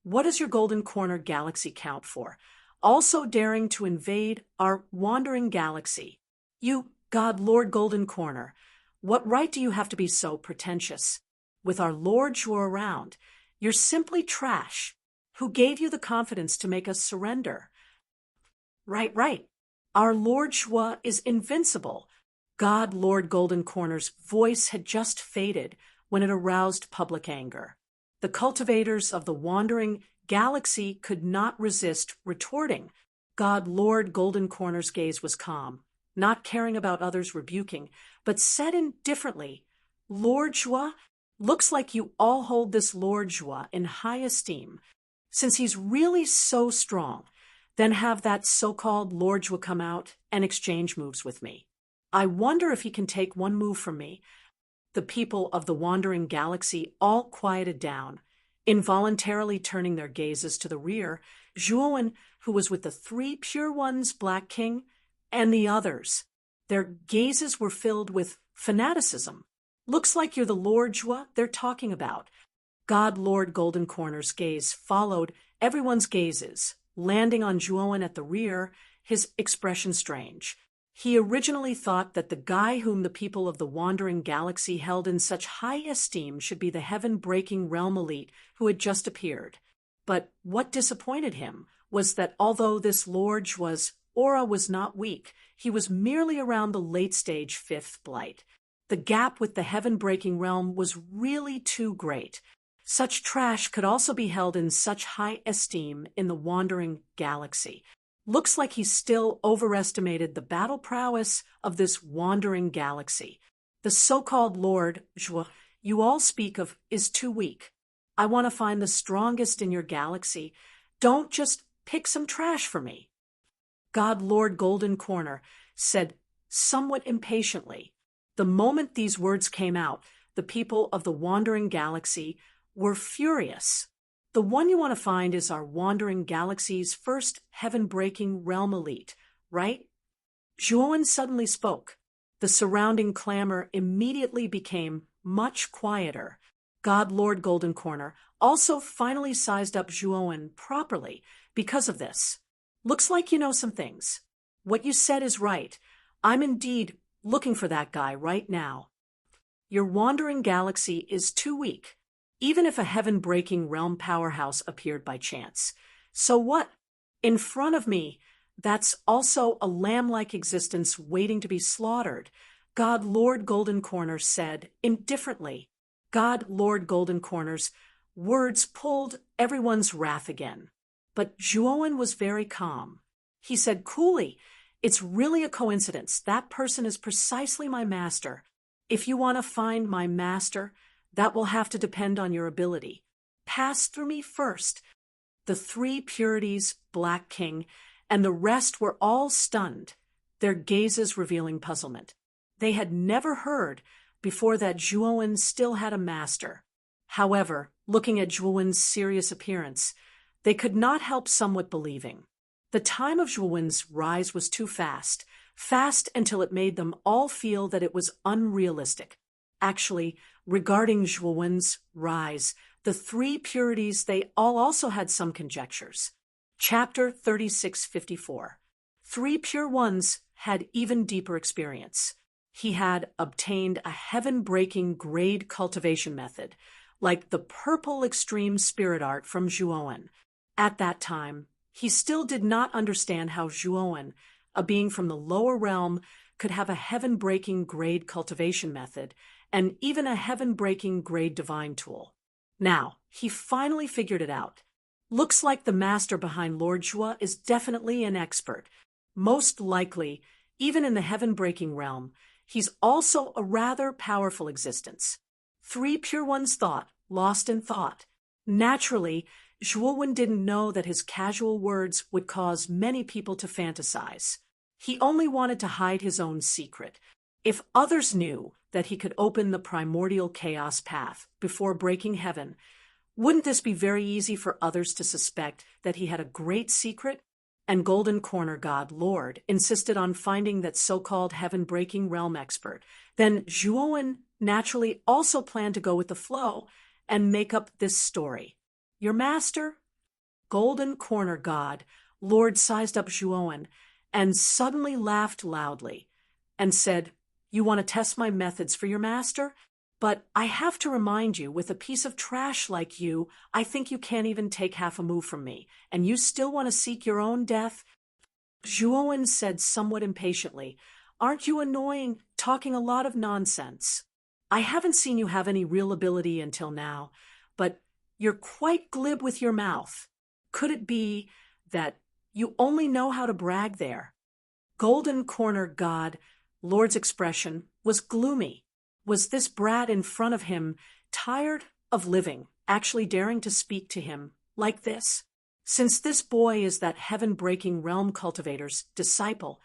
What does your Golden Corner Galaxy count for? Also daring to invade our wandering galaxy. You, God Lord Golden Corner, what right do you have to be so pretentious? With our Lord Zhuo around, you're simply trash. Who gave you the confidence to make us surrender? Right. Our Lord Zhuo is invincible. God Lord Golden Corner's voice had just faded when it aroused public anger. The cultivators of the wandering galaxy could not resist retorting. God Lord Golden Corner's gaze was calm, not caring about others rebuking, but said indifferently, "Lord Zhuo, looks like you all hold this Lord Zhuo in high esteem. Since he's really so strong, then have that so-called Lord Zhuo come out and exchange moves with me. I wonder if he can take one move from me." The people of the wandering galaxy all quieted down. Involuntarily turning their gazes to the rear, Zhuowen, who was with the 3 pure ones, Black King, and the others, their gazes were filled with fanaticism. "Looks like you're the Lord Zhuo they're talking about." God Lord Golden Corner's gaze followed everyone's gazes, landing on Zhuowen at the rear, his expression strange. He originally thought that the guy whom the people of the wandering galaxy held in such high esteem should be the heaven-breaking realm elite who had just appeared. But what disappointed him was that although this Lord Zhuo's aura was not weak, he was merely around the late-stage 5th blight. The gap with the heaven-breaking realm was really too great. Such trash could also be held in such high esteem in the wandering galaxy. Looks like he still overestimated the battle prowess of this wandering galaxy. The so-called Lord Zhuo you all speak of is too weak. I want to find the strongest in your galaxy. Don't just pick some trash for me." God Lord Golden Corner said somewhat impatiently. The moment these words came out, the people of the wandering galaxy were furious. "The one you want to find is our wandering galaxy's first heaven-breaking realm elite, right?" Zhuowen suddenly spoke. The surrounding clamor immediately became much quieter. God Lord Golden Corner also finally sized up Zhuowen properly because of this. Looks like you know some things. What you said is right. I'm indeed looking for that guy right now. Your wandering galaxy is too weak, even if a heaven-breaking realm powerhouse appeared by chance. So what? In front of me, that's also a lamb-like existence waiting to be slaughtered, God Lord Golden Corner said indifferently. God Lord Golden Corner's words pulled everyone's wrath again. But Zhuowen was very calm. He said coolly, "It's really a coincidence. That person is precisely my master. If you want to find my master, that will have to depend on your ability. Pass through me first." The three purities, Black King, and the rest were all stunned, their gazes revealing puzzlement. They had never heard before that Zhuowen still had a master. However, looking at Zhuowen's serious appearance, they could not help somewhat believing. The time of Zhuowen's rise was too fast until it made them all feel that it was unrealistic. Actually, regarding Zhuowen's rise, the three purities, they all also had some conjectures. Chapter 3654. Three pure ones had even deeper experience. He had obtained a heaven-breaking grade cultivation method, like the purple extreme spirit art from Zhuowen. At that time, he still did not understand how Zhuowen, a being from the lower realm, could have a heaven-breaking grade cultivation method and even a heaven-breaking grade divine tool. Now, he finally figured it out. Looks like the master behind Lord Zhua is definitely an expert. Most likely, even in the heaven-breaking realm, he's also a rather powerful existence. Three pure ones thought, lost in thought. Naturally, Zhuowen didn't know that his casual words would cause many people to fantasize. He only wanted to hide his own secret. If others knew that he could open the primordial chaos path before breaking heaven, wouldn't this be very easy for others to suspect that he had a great secret? And Golden Corner God Lord insisted on finding that so-called heaven-breaking realm expert. Then Zhuowen naturally also planned to go with the flow and make up this story. Your master? Golden Corner God Lord sized up Zhuowen and suddenly laughed loudly and said, "You want to test my methods for your master? But I have to remind you, with a piece of trash like you, I think you can't even take half a move from me, and you still want to seek your own death?" Zhuowen said somewhat impatiently, "Aren't you annoying, talking a lot of nonsense? I haven't seen you have any real ability until now, but you're quite glib with your mouth. Could it be that you only know how to brag there?" Golden Corner God Lord's expression was gloomy. Was this brat in front of him tired of living, actually daring to speak to him like this? Since this boy is that heaven-breaking realm cultivator's disciple,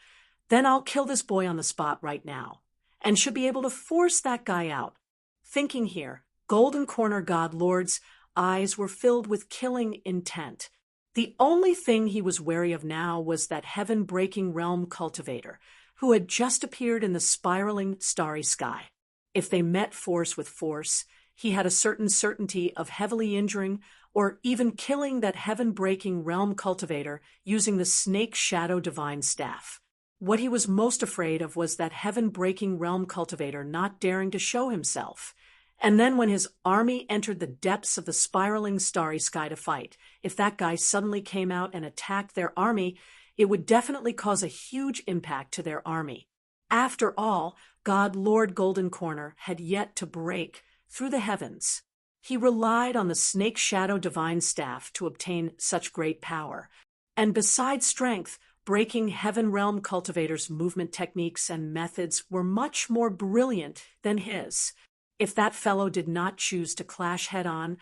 then I'll kill this boy on the spot right now, and should be able to force that guy out. Thinking here, Golden Corner God Lord's eyes were filled with killing intent. The only thing he was wary of now was that heaven-breaking realm cultivator, who had just appeared in the spiraling starry sky. If they met force with force, he had a certain certainty of heavily injuring or even killing that heaven-breaking realm cultivator using the snake shadow divine staff. What he was most afraid of was that heaven-breaking realm cultivator not daring to show himself. And then when his army entered the depths of the spiraling starry sky to fight, if that guy suddenly came out and attacked their army, it would definitely cause a huge impact to their army. After all, God Lord Golden Corner had yet to break through the heavens. He relied on the snake shadow divine staff to obtain such great power. And besides strength, breaking heaven realm cultivators' movement techniques and methods were much more brilliant than his. If that fellow did not choose to clash head-on,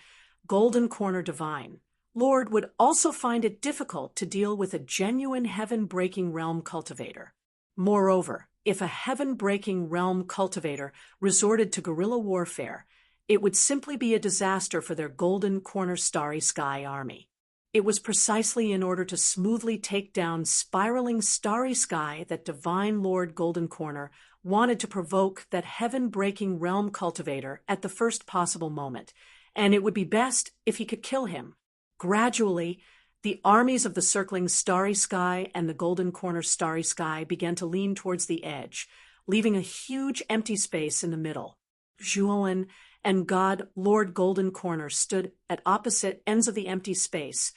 Golden Corner Divine Lord would also find it difficult to deal with a genuine heaven-breaking realm cultivator. Moreover, if a heaven-breaking realm cultivator resorted to guerrilla warfare, it would simply be a disaster for their Golden Corner Starry Sky army. It was precisely in order to smoothly take down spiraling starry sky that Divine Lord Golden Corner wanted to provoke that heaven-breaking realm cultivator at the first possible moment, and it would be best if he could kill him. Gradually, the armies of the circling starry sky and the Golden Corner starry sky began to lean towards the edge, leaving a huge empty space in the middle. Zhuowen and God Lord Golden Corner stood at opposite ends of the empty space,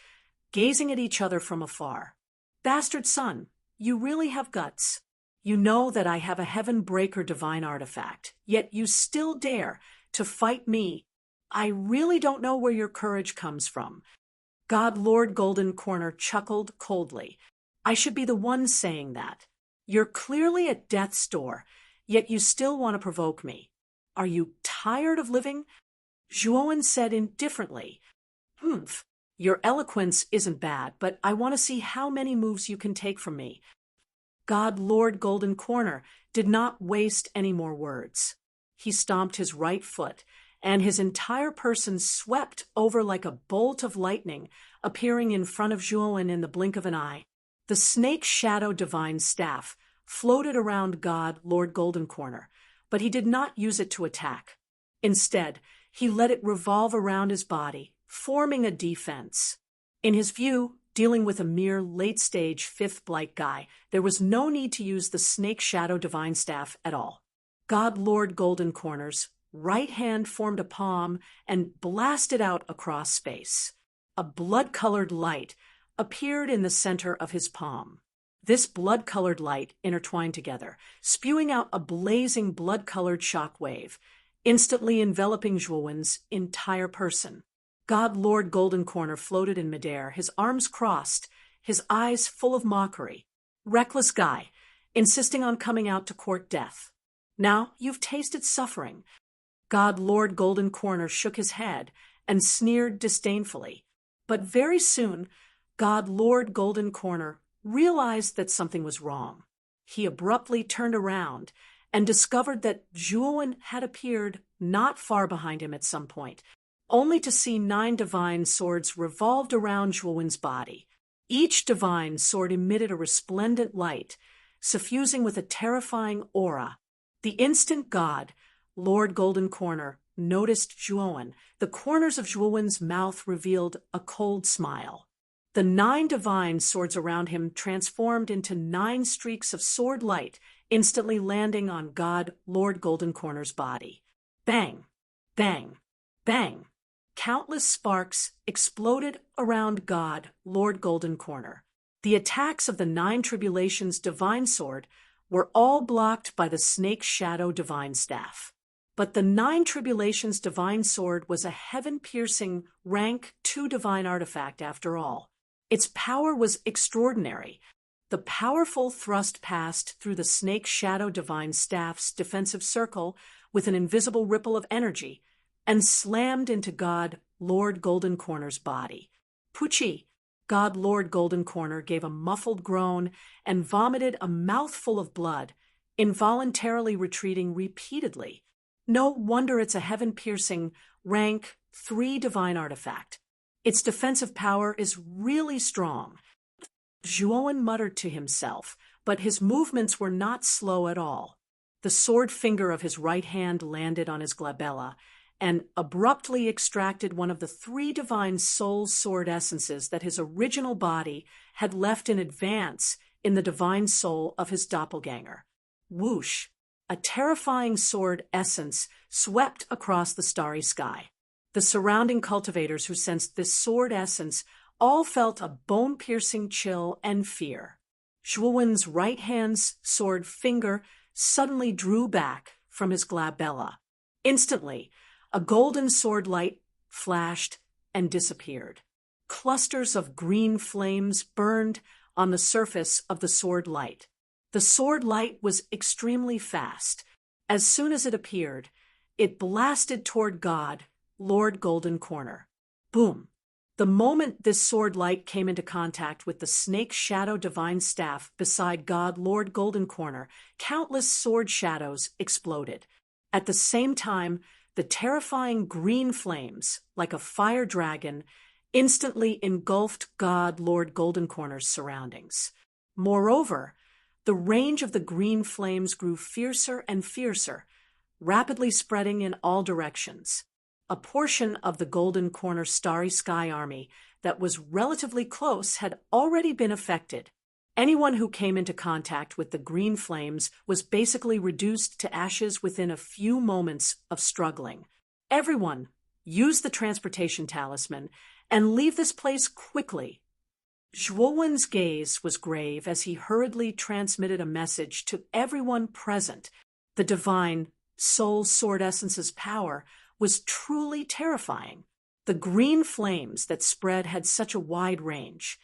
gazing at each other from afar. Bastard son, you really have guts. You know that I have a heaven-breaker divine artifact, yet you still dare to fight me. I really don't know where your courage comes from. God Lord Golden Corner chuckled coldly. I should be the one saying that. You're clearly at death's door, yet you still want to provoke me. Are you tired of living? Zhuowen said indifferently. Your eloquence isn't bad, but I want to see how many moves you can take from me. God Lord Golden Corner did not waste any more words. He stomped his right foot, and his entire person swept over like a bolt of lightning, appearing in front of Zhuowen in the blink of an eye. The snake shadow divine staff floated around God Lord Golden Corner, but he did not use it to attack. Instead, he let it revolve around his body, forming a defense. In his view, dealing with a mere late-stage fifth blight guy, there was no need to use the snake shadow divine staff at all. God Lord Golden Corner's right hand formed a palm and blasted out across space. A blood-colored light appeared in the center of his palm. This blood-colored light intertwined together, spewing out a blazing blood-colored shock wave, instantly enveloping Zhuowen's entire person. God Lord Golden Corner floated in midair, his arms crossed, his eyes full of mockery. Reckless guy, insisting on coming out to court death. Now you've tasted suffering. God Lord Golden Corner shook his head and sneered disdainfully. But very soon, God Lord Golden Corner realized that something was wrong. He abruptly turned around and discovered that Zhuowen had appeared not far behind him at some point, only to see 9 divine swords revolved around Zhuowen's body. Each divine sword emitted a resplendent light, suffusing with a terrifying aura. The instant God, Lord Golden Corner, noticed Zhuowen, the corners of Zhuowen's mouth revealed a cold smile. The 9 divine swords around him transformed into 9 streaks of sword light, instantly landing on God Lord Golden Corner's body. Bang! Bang! Bang! Countless sparks exploded around God Lord Golden Corner. The attacks of the 9 Tribulations divine sword were all blocked by the snake shadow divine staff. But the 9 Tribulations divine sword was a heaven-piercing rank 2 divine artifact after all. Its power was extraordinary. The powerful thrust passed through the snake shadow divine staff's defensive circle with an invisible ripple of energy and slammed into God Lord Golden Corner's body. Pucci, God Lord Golden Corner gave a muffled groan and vomited a mouthful of blood, involuntarily retreating repeatedly. No wonder it's a heaven-piercing rank 3 divine artifact. Its defensive power is really strong. Zhuowen muttered to himself, but his movements were not slow at all. The sword finger of his right hand landed on his glabella and abruptly extracted one of the 3 divine soul sword essences that his original body had left in advance in the divine soul of his doppelganger. Whoosh! A terrifying sword essence swept across the starry sky. The surrounding cultivators who sensed this sword essence all felt a bone-piercing chill and fear. Zhuowen's right hand's sword finger suddenly drew back from his glabella. Instantly, a golden sword light flashed and disappeared. Clusters of green flames burned on the surface of the sword light. The sword light was extremely fast. As soon as it appeared, it blasted toward God, Lord Golden Corner. Boom! The moment this sword light came into contact with the snake shadow divine staff beside God Lord Golden Corner, countless sword shadows exploded. At the same time, the terrifying green flames, like a fire dragon, instantly engulfed God Lord Goldencorner's surroundings. Moreover, the range of the green flames grew fiercer and fiercer, rapidly spreading in all directions. A portion of the Golden Corner Starry Sky army that was relatively close had already been affected. Anyone who came into contact with the green flames was basically reduced to ashes within a few moments of struggling. Everyone, use the transportation talisman and leave this place quickly. Zhuowen's gaze was grave as he hurriedly transmitted a message to everyone present. The divine soul sword essence's power was truly terrifying. The green flames that spread had such a wide range,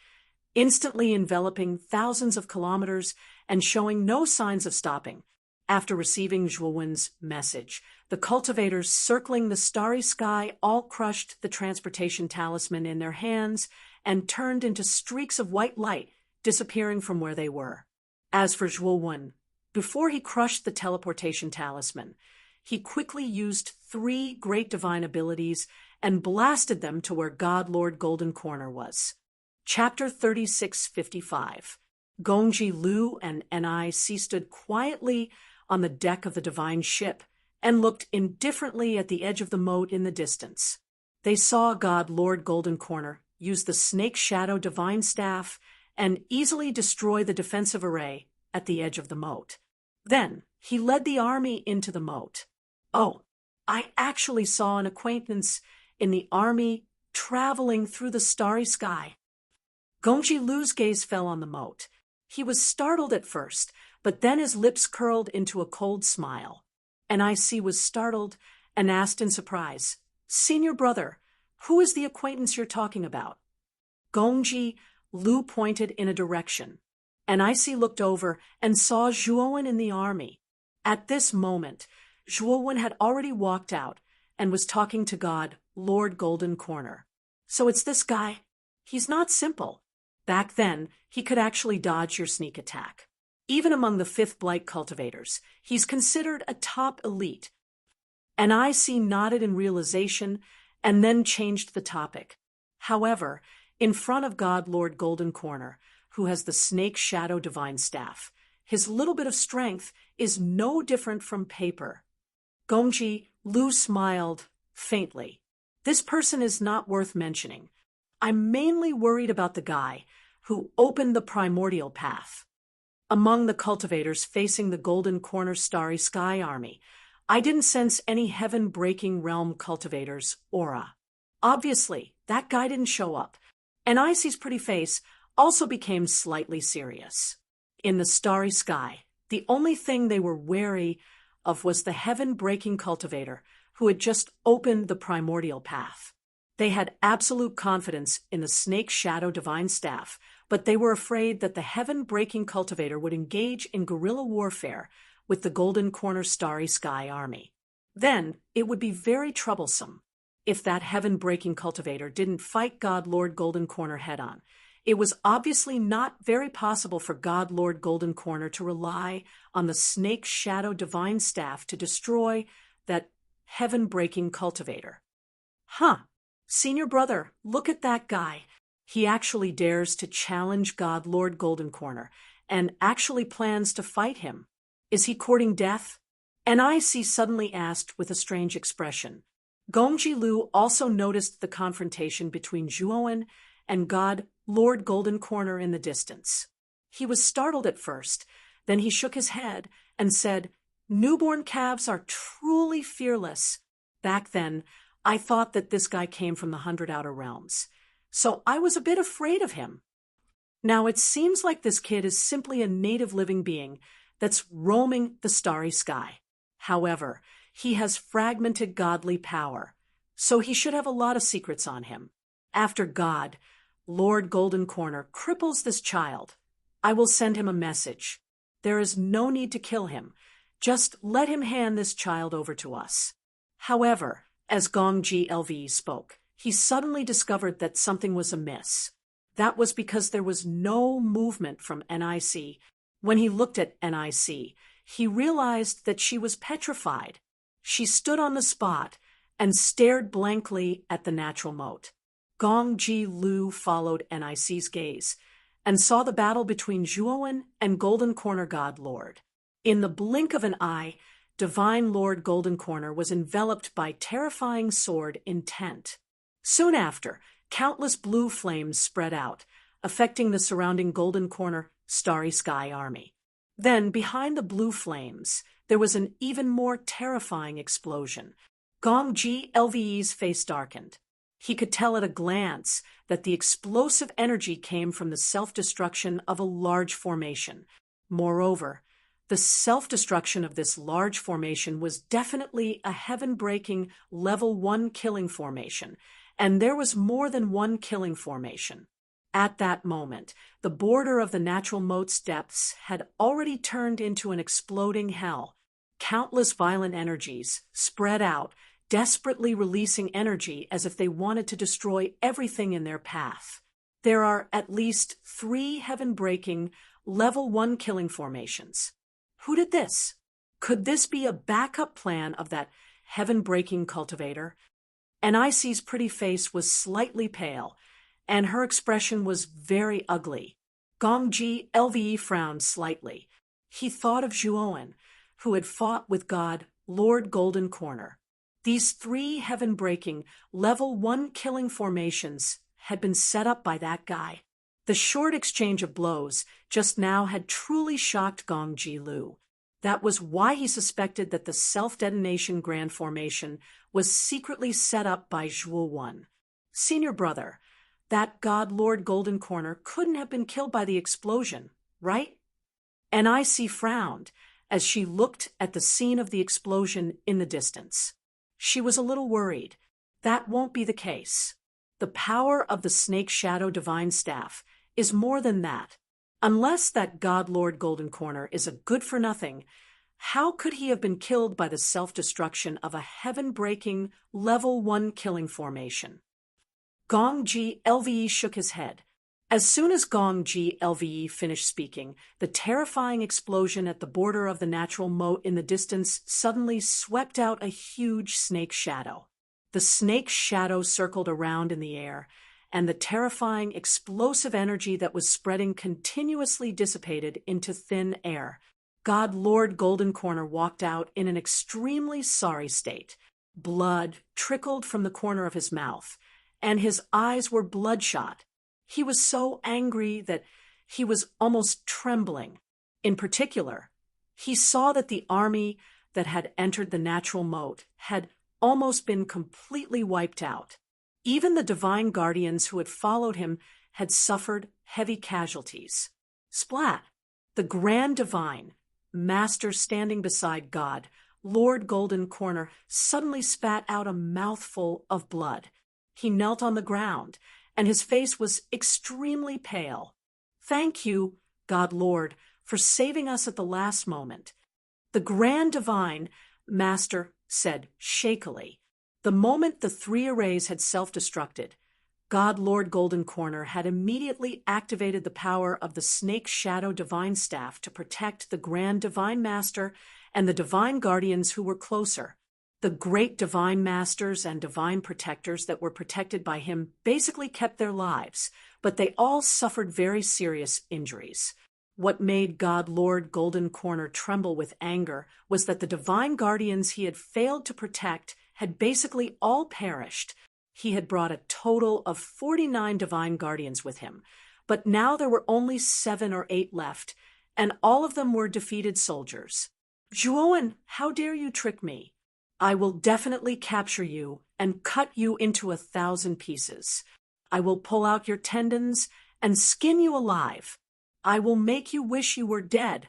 instantly enveloping thousands of kilometers and showing no signs of stopping. After receiving Zhuowen's message, the cultivators circling the starry sky all crushed the transportation talisman in their hands and turned into streaks of white light, disappearing from where they were. As for Zhuowen, before he crushed the teleportation talisman, he quickly used 3 great divine abilities and blasted them to where God Lord Golden Corner was. Chapter 3655. Gongji Lu and Nic stood quietly on the deck of the divine ship and looked indifferently at the edge of the moat in the distance. They saw God Lord Golden Corner use the Snake Shadow divine staff and easily destroy the defensive array at the edge of the moat. Then he led the army into the moat. Oh, I actually saw an acquaintance in the army traveling through the starry sky. Gongji Lu's gaze fell on the moat. He was startled at first, but then his lips curled into a cold smile. Nic was startled and asked in surprise, "Senior brother, who is the acquaintance you're talking about?" Gongji Lu pointed in a direction. Nic looked over and saw Zhuowen in the army. At this moment, Zhuowen had already walked out and was talking to God Lord Golden Corner. "So it's this guy. He's not simple. Back then, he could actually dodge your sneak attack. Even among the 5th Blight cultivators, he's considered a top elite." Nic nodded in realization and then changed the topic. However, in front of God Lord Golden Corner, who has the Snake Shadow divine staff, his little bit of strength is no different from paper. Gongji Lu smiled faintly. "This person is not worth mentioning. I'm mainly worried about the guy who opened the primordial path." Among the cultivators facing the Golden Corner Starry Sky army, I didn't sense any heaven-breaking realm cultivator's aura. Obviously, that guy didn't show up, and Nic's pretty face also became slightly serious. In the starry sky, the only thing they were wary of was the heaven-breaking cultivator who had just opened the primordial path. They had absolute confidence in the Snake Shadow divine staff, but they were afraid that the heaven-breaking cultivator would engage in guerrilla warfare with the Golden Corner Starry Sky army. Then it would be very troublesome. If that heaven-breaking cultivator didn't fight God Lord Golden Corner head-on, it was obviously not very possible for God Lord Golden Corner to rely on the Snake Shadow divine staff to destroy that heaven-breaking cultivator. "Huh, senior brother, look at that guy. He actually dares to challenge God Lord Golden Corner and actually plans to fight him. Is he courting death?" Nic suddenly asked with a strange expression. Gongji Lu also noticed the confrontation between Zhuowen and God Lord Golden Corner in the distance. He was startled at first, then he shook his head and said, "Newborn calves are truly fearless. Back then, I thought that this guy came from the 100 Outer Realms, so I was a bit afraid of him. Now it seems like this kid is simply a native living being that's roaming the starry sky. However, he has fragmented godly power, so he should have a lot of secrets on him. After God, Lord Golden Corner, cripples this child, I will send him a message. There is no need to kill him. Just let him hand this child over to us." However, as Gongji LV spoke, he suddenly discovered that something was amiss. That was because there was no movement from Nic. When he looked at Nic, he realized that she was petrified. She stood on the spot and stared blankly at the natural moat. Gong Ji Lu followed NIC's gaze and saw the battle between Zhuowen and Golden Corner God Lord. In the blink of an eye, Divine Lord Golden Corner was enveloped by terrifying sword intent. Soon after, countless blue flames spread out, affecting the surrounding Golden Corner Starry Sky army. Then, behind the blue flames, there was an even more terrifying explosion. Gong Ji Lve's face darkened. He could tell at a glance that the explosive energy came from the self-destruction of a large formation. Moreover, the self-destruction of this large formation was definitely a heaven-breaking level 1 killing formation, and there was more than one killing formation. At that moment, the border of the natural moat's depths had already turned into an exploding hell. Countless violent energies spread out, desperately releasing energy as if they wanted to destroy everything in their path. There are at least 3 heaven-breaking level 1 killing formations. Who did this? Could this be a backup plan of that heaven-breaking cultivator? NIC's pretty face was slightly pale, and her expression was very ugly. Gong Ji Lve frowned slightly. He thought of Zhuowen, who had fought with God Lord Golden Corner. These 3 heaven-breaking, level 1 killing formations had been set up by that guy. The short exchange of blows just now had truly shocked Gong Ji Lu. That was why he suspected that the self-detonation grand formation was secretly set up by Zhuowen. Senior brother, that God Lord Golden Corner couldn't have been killed by the explosion, right? NIC frowned as she looked at the scene of the explosion in the distance. She was a little worried. That won't be the case. The power of the Snake Shadow Divine Staff is more than that. Unless that God Lord Golden Corner is a good-for-nothing, how could he have been killed by the self-destruction of a heaven-breaking level 1 killing formation? Gong Ji Lve shook his head. As soon as Gong Ji Lve finished speaking, the terrifying explosion at the border of the natural moat in the distance suddenly swept out a huge snake shadow. The snake shadow circled around in the air, and the terrifying explosive energy that was spreading continuously dissipated into thin air. God Lord Golden Corner walked out in an extremely sorry state. Blood trickled from the corner of his mouth, and his eyes were bloodshot. He was so angry that he was almost trembling. In particular, he saw that the army that had entered the natural moat had almost been completely wiped out. Even the divine guardians who had followed him had suffered heavy casualties. Splat! The Grand Divine, Master standing beside God, Lord Golden Corner, suddenly spat out a mouthful of blood. He knelt on the ground, and his face was extremely pale. "Thank you, God Lord, for saving us at the last moment." The Grand Divine, Master said shakily. The moment the 3 arrays had self-destructed, God Lord Golden Corner had immediately activated the power of the Snake Shadow Divine Staff to protect the Grand Divine Master and the Divine Guardians who were closer. The great Divine Masters and Divine Protectors that were protected by him basically kept their lives, but they all suffered very serious injuries. What made God Lord Golden Corner tremble with anger was that the Divine Guardians he had failed to protect had basically all perished. He had brought a total of 49 Divine Guardians with him, but now there were only 7 or 8 left, and all of them were defeated soldiers. "Zhuowen, how dare you trick me? I will definitely capture you and cut you into 1,000 pieces. I will pull out your tendons and skin you alive. I will make you wish you were dead."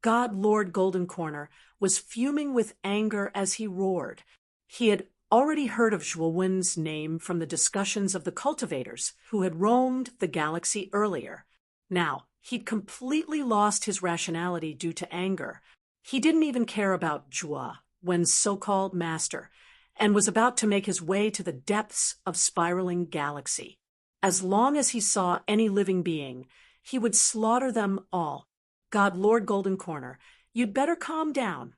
God Lord Golden Corner was fuming with anger as he roared. He had already heard of Zhuowen's name from the discussions of the cultivators who had roamed the galaxy earlier. Now, he'd completely lost his rationality due to anger. He didn't even care about Zhuo, Wen's so-called master, and was about to make his way to the depths of spiraling galaxy. As long as he saw any living being, he would slaughter them all. God Lord Golden Corner, you'd better calm down.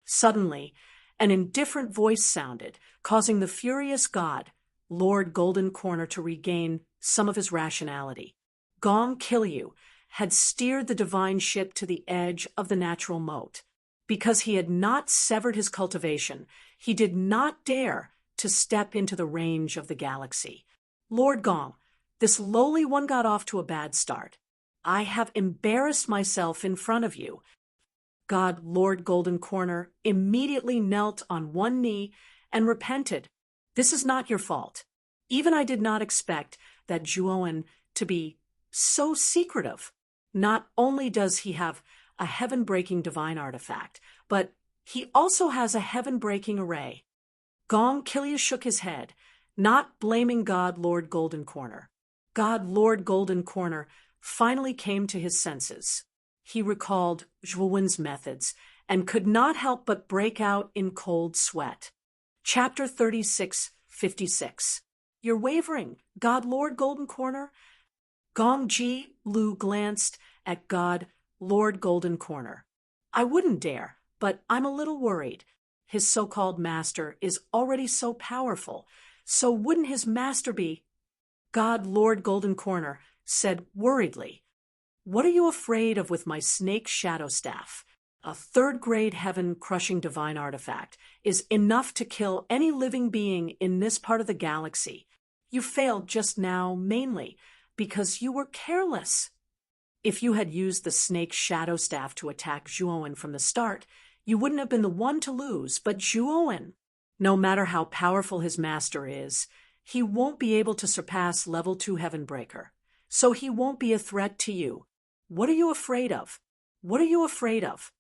Suddenly, an indifferent voice sounded, causing the furious god, Lord Golden Corner to regain some of his rationality. Gong Kilyu had steered the divine ship to the edge of the natural moat. Because he had not severed his cultivation, he did not dare to step into the range of the galaxy. Lord Gong, this lowly one got off to a bad start. I have embarrassed myself in front of you. God Lord Golden Corner immediately knelt on one knee and repented. This is not your fault. Even I did not expect that Zhuowen to be so secretive. Not only does he have a heaven-breaking divine artifact, but he also has a heaven-breaking array. Gong Kilyu shook his head, not blaming God Lord Golden Corner. God Lord Golden Corner finally came to his senses. He recalled Zhuowen's methods and could not help but break out in cold sweat. Chapter 36:56. You're wavering, God Lord Golden Corner? Gong Ji Lu glanced at God Lord Golden Corner. I wouldn't dare, but I'm a little worried. His so-called master is already so powerful, so wouldn't his master be? God Lord Golden Corner said worriedly, What are you afraid of with my snake shadow staff? A third-grade heaven-crushing divine artifact is enough to kill any living being in this part of the galaxy. You failed just now mainly because you were careless. If you had used the snake shadow staff to attack Zhuowen from the start, you wouldn't have been the one to lose, but Zhuowen. No matter how powerful his master is, he won't be able to surpass level 2 Heavenbreaker. So he won't be a threat to you. What are you afraid of? What are you afraid of?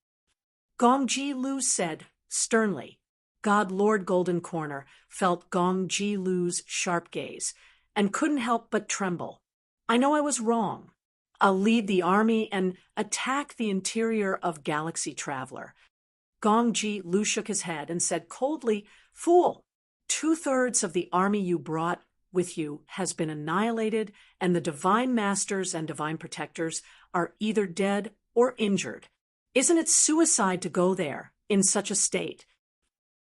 Gong Ji Lu said sternly. God Lord Golden Corner felt Gong Ji Lu's sharp gaze and couldn't help but tremble. I know I was wrong. I'll lead the army and attack the interior of Galaxy Traveler. Gong Ji Lu shook his head and said coldly, Fool! 2/3 of the army you brought with you has been annihilated, and the Divine Masters and Divine Protectors are either dead or injured. Isn't it suicide to go there in such a state?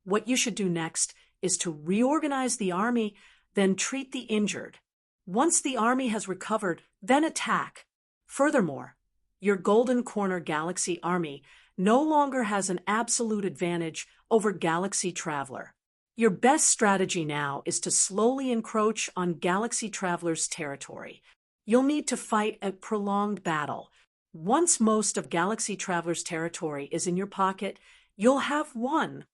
What you should do next is to reorganize the army, then treat the injured. Once the army has recovered, then attack. Furthermore, your Golden Corner Galaxy Army no longer has an absolute advantage over Galaxy Traveler. Your best strategy now is to slowly encroach on Galaxy Traveler's territory. You'll need to fight a prolonged battle. Once most of Galaxy Traveler's territory is in your pocket, you'll have won.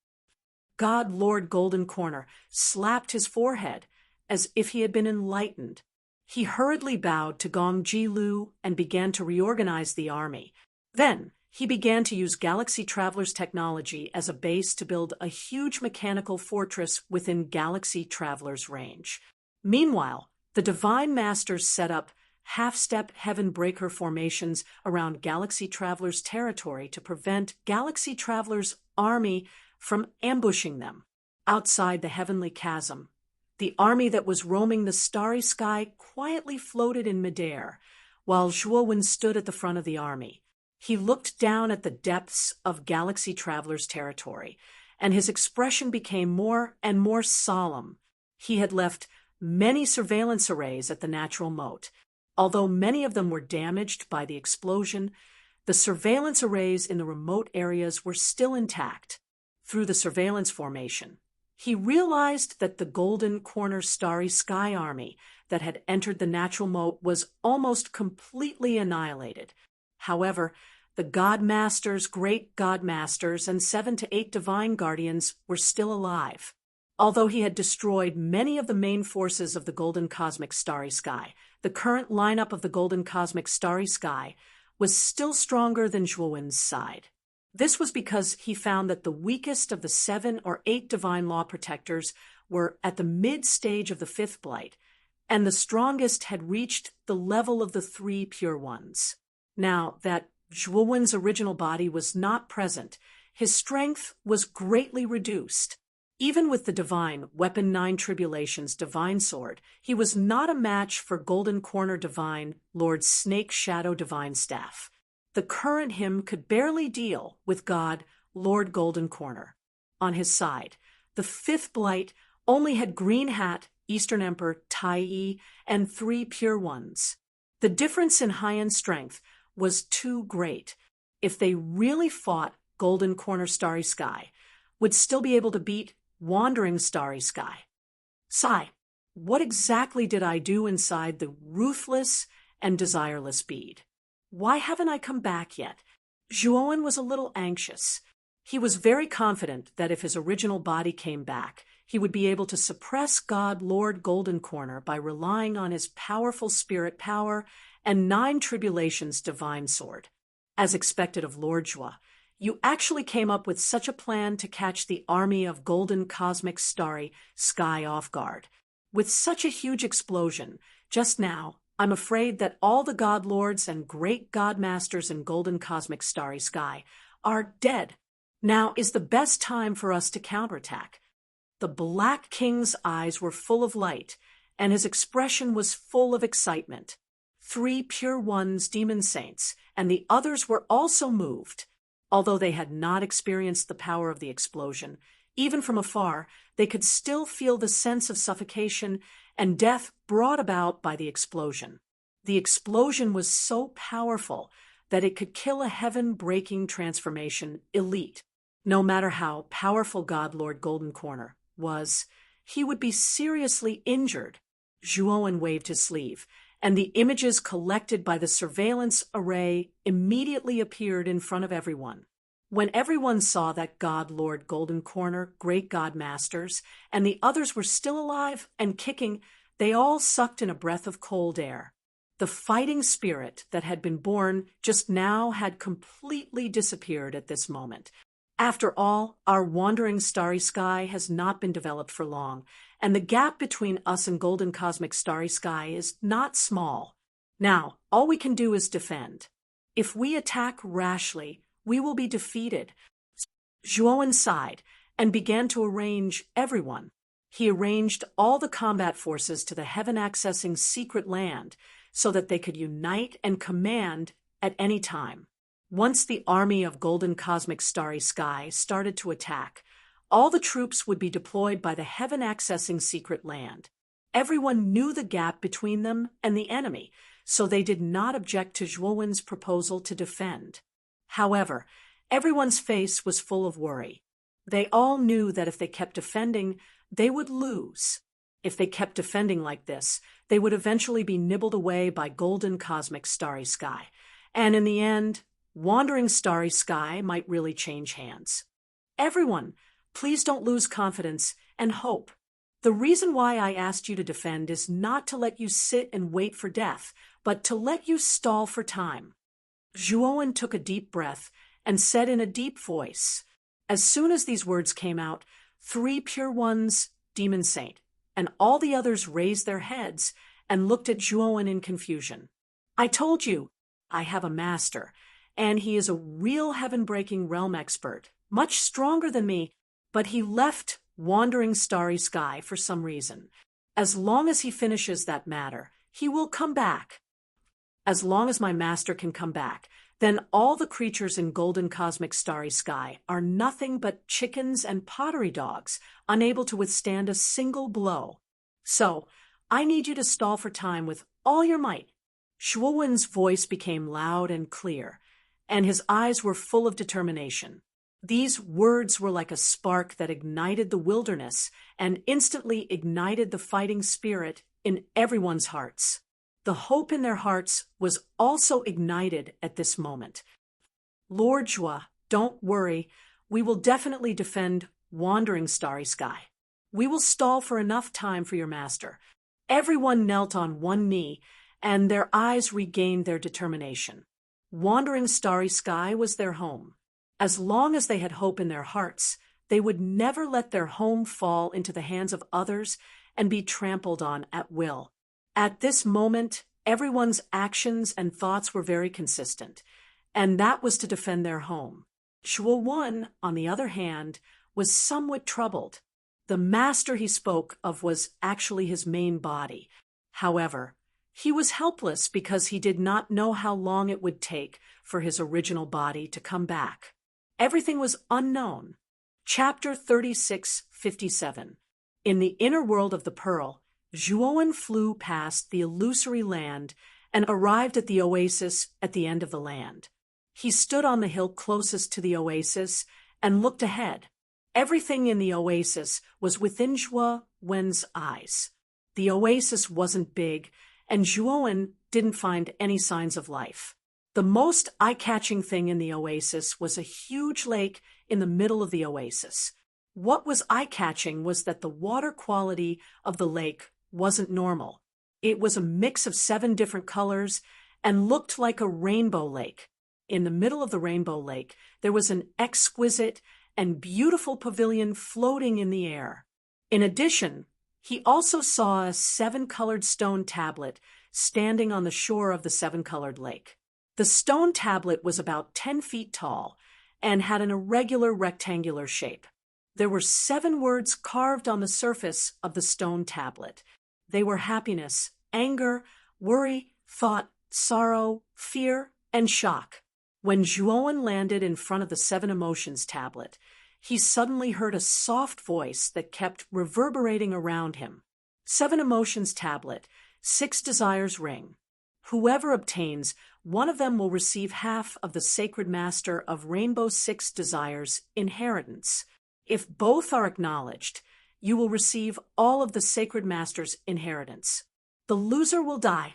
God Lord Golden Corner slapped his forehead as if he had been enlightened. He hurriedly bowed to Gong Ji Lu and began to reorganize the army. Then, he began to use Galaxy Traveler's technology as a base to build a huge mechanical fortress within Galaxy Traveler's range. Meanwhile, the Divine Masters set up half-step Heaven-breaker formations around Galaxy Traveler's territory to prevent Galaxy Traveler's army from ambushing them. Outside the Heavenly Chasm, the army that was roaming the starry sky quietly floated in midair, while Zhuowen stood at the front of the army. He looked down at the depths of Galaxy Traveler's territory, and his expression became more and more solemn. He had left many surveillance arrays at the natural moat. Although many of them were damaged by the explosion, the surveillance arrays in the remote areas were still intact. Through the surveillance formation, he realized that the Golden Corner Starry Sky Army that had entered the natural moat was almost completely annihilated. However, the Godmasters, Great Godmasters, and 7 to 8 Divine Guardians were still alive. Although he had destroyed many of the main forces of the Golden Cosmic Starry Sky, the current lineup of the Golden Cosmic Starry Sky was still stronger than Zhuowen's side. This was because he found that the weakest of the 7 or 8 Divine Law Protectors were at the mid-stage of the 5th Blight, and the strongest had reached the level of the 3 Pure Ones. Now that Zhuowen's original body was not present, his strength was greatly reduced. Even with the divine Weapon 9 Tribulation's divine sword, he was not a match for Golden Corner Divine Lord Snake Shadow Divine Staff. The current him could barely deal with God Lord Golden Corner. On his side, the 5th Blight only had Green Hat Eastern Emperor Tai, and 3 pure ones. The difference in high-end strength was too great. If they really fought, Golden Corner Starry Sky would still be able to beat Wandering Starry Sky. Sigh, what exactly did I do inside the ruthless and desireless bead? Why haven't I come back yet? Zhuowen was a little anxious. He was very confident that if his original body came back, he would be able to suppress God Lord Golden Corner by relying on his powerful spirit power and 9 tribulations divine sword. As expected of Lord Zhua, you actually came up with such a plan to catch the army of Golden Cosmic Starry Sky off guard. With such a huge explosion, just now, I'm afraid that all the God Lords and great God Masters in Golden Cosmic Starry Sky are dead. Now is the best time for us to counterattack. The Black King's eyes were full of light, and his expression was full of excitement. 3 pure ones, demon saints, and the others were also moved. Although they had not experienced the power of the explosion, even from afar, they could still feel the sense of suffocation and death brought about by the explosion. The explosion was so powerful that it could kill a heaven-breaking transformation elite. No matter how powerful God Lord Golden Corner was, he would be seriously injured. Zhuowen waved his sleeve, and the images collected by the surveillance array immediately appeared in front of everyone. When everyone saw that God Lord Golden Corner, Great God Masters, and the others were still alive and kicking, they all sucked in a breath of cold air. The fighting spirit that had been born just now had completely disappeared at this moment. After all, our Wandering Starry Sky has not been developed for long, and the gap between us and Golden Cosmic Starry Sky is not small. Now, all we can do is defend. If we attack rashly, we will be defeated. Zhuowen sighed and began to arrange everyone. He arranged all the combat forces to the heaven-accessing secret land so that they could unite and command at any time. Once the army of Golden Cosmic Starry Sky started to attack, all the troops would be deployed by the heaven-accessing secret land. Everyone knew the gap between them and the enemy, so they did not object to Zhuowen's proposal to defend. However, everyone's face was full of worry. They all knew that if they kept defending, they would lose. If they kept defending like this, they would eventually be nibbled away by Golden Cosmic Starry Sky, and in the end, Wandering Starry Sky might really change hands. Everyone, please don't lose confidence and hope. The reason why I asked you to defend is not to let you sit and wait for death, but to let you stall for time. Zhuowen took a deep breath and said in a deep voice, as soon as these words came out, 3 pure ones, demon saint, and all the others raised their heads and looked at Zhuowen in confusion. I told you, I have a master, and he is a real heaven-breaking realm expert, much stronger than me, but he left Wandering Starry Sky for some reason. As long as he finishes that matter, he will come back. As long as my master can come back, then all the creatures in Golden Cosmic Starry Sky are nothing but chickens and pottery dogs, unable to withstand a single blow. So, I need you to stall for time with all your might. Zhuowen's voice became loud and clear, and his eyes were full of determination. These words were like a spark that ignited the wilderness and instantly ignited the fighting spirit in everyone's hearts. The hope in their hearts was also ignited at this moment. Lord Zhua, don't worry, we will definitely defend Wandering Starry Sky. We will stall for enough time for your master. Everyone knelt on one knee, and their eyes regained their determination. Wandering Starry Sky was their home. As long as they had hope in their hearts, they would never let their home fall into the hands of others and be trampled on at will. At this moment, everyone's actions and thoughts were very consistent, and that was to defend their home. Zhuowen, on the other hand, was somewhat troubled. The master he spoke of was actually his main body. However, he was helpless because he did not know how long it would take for his original body to come back. Everything was unknown. Chapter 36:57. In the inner world of the Pearl, Zhuowen flew past the illusory land and arrived at the oasis at the end of the land. He stood on the hill closest to the oasis and looked ahead. Everything in the oasis was within Zhuowen's eyes. The oasis wasn't big, and Zhuowen didn't find any signs of life. The most eye-catching thing in the oasis was a huge lake in the middle of the oasis. What was eye-catching was that the water quality of the lake wasn't normal. It was a mix of 7 different colors and looked like a rainbow lake. In the middle of the rainbow lake, there was an exquisite and beautiful pavilion floating in the air. In addition, he also saw a 7-colored stone tablet standing on the shore of the 7-colored lake. The stone tablet was about 10 feet tall and had an irregular rectangular shape. There were 7 words carved on the surface of the stone tablet. They were happiness, anger, worry, thought, sorrow, fear, and shock. When Zhuowen landed in front of the 7 emotions tablet, he suddenly heard a soft voice that kept reverberating around him. 7 emotions tablet, 6 desires ring. Whoever obtains one of them will receive half of the Sacred Master of Rainbow 6 Desires inheritance. If both are acknowledged, you will receive all of the Sacred Master's inheritance. The loser will die.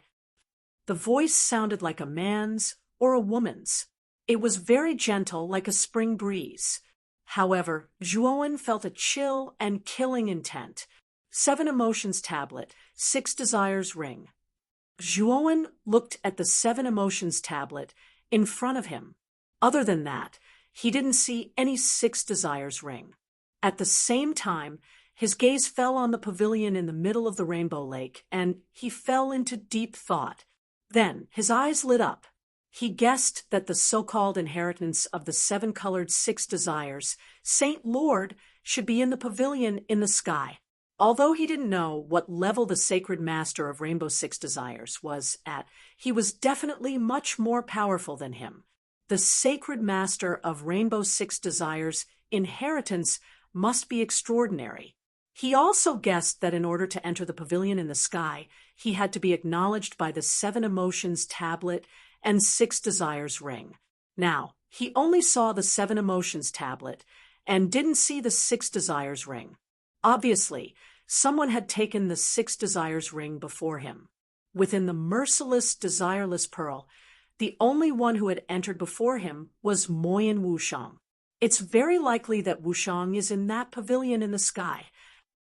The voice sounded like a man's or a woman's. It was very gentle, like a spring breeze. However, Zhuowen felt a chill and killing intent. 7 emotions tablet, 6 desires ring. Zhuowen looked at the 7 emotions tablet in front of him. Other than that, he didn't see any 6 desires ring. At the same time, his gaze fell on the pavilion in the middle of the rainbow lake, and he fell into deep thought. Then his eyes lit up. He guessed that the so-called inheritance of the 7-colored 6 desires, Saint Lord, should be in the pavilion in the sky. Although he didn't know what level the Sacred Master of Rainbow 6 Desires was at, he was definitely much more powerful than him. The Sacred Master of Rainbow 6 Desires' inheritance must be extraordinary. He also guessed that in order to enter the pavilion in the sky, he had to be acknowledged by the 7 emotions tablet and 6 desires ring. Now, he only saw the 7 emotions tablet and didn't see the 6 desires ring. Obviously, someone had taken the 6 desires ring before him. Within the merciless, desireless pearl, the only one who had entered before him was Moyin Wushang. It's very likely that Wushang is in that pavilion in the sky.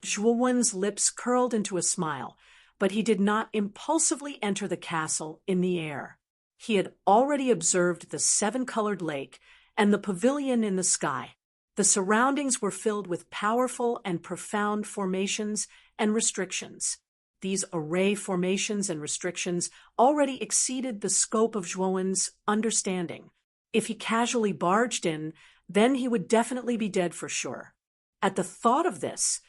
Zhuowen's lips curled into a smile, but he did not impulsively enter the castle in the air. He had already observed the 7-colored lake and the pavilion in the sky. The surroundings were filled with powerful and profound formations and restrictions. These array formations and restrictions already exceeded the scope of Zhuowen's understanding. If he casually barged in, then he would definitely be dead for sure. At the thought of this,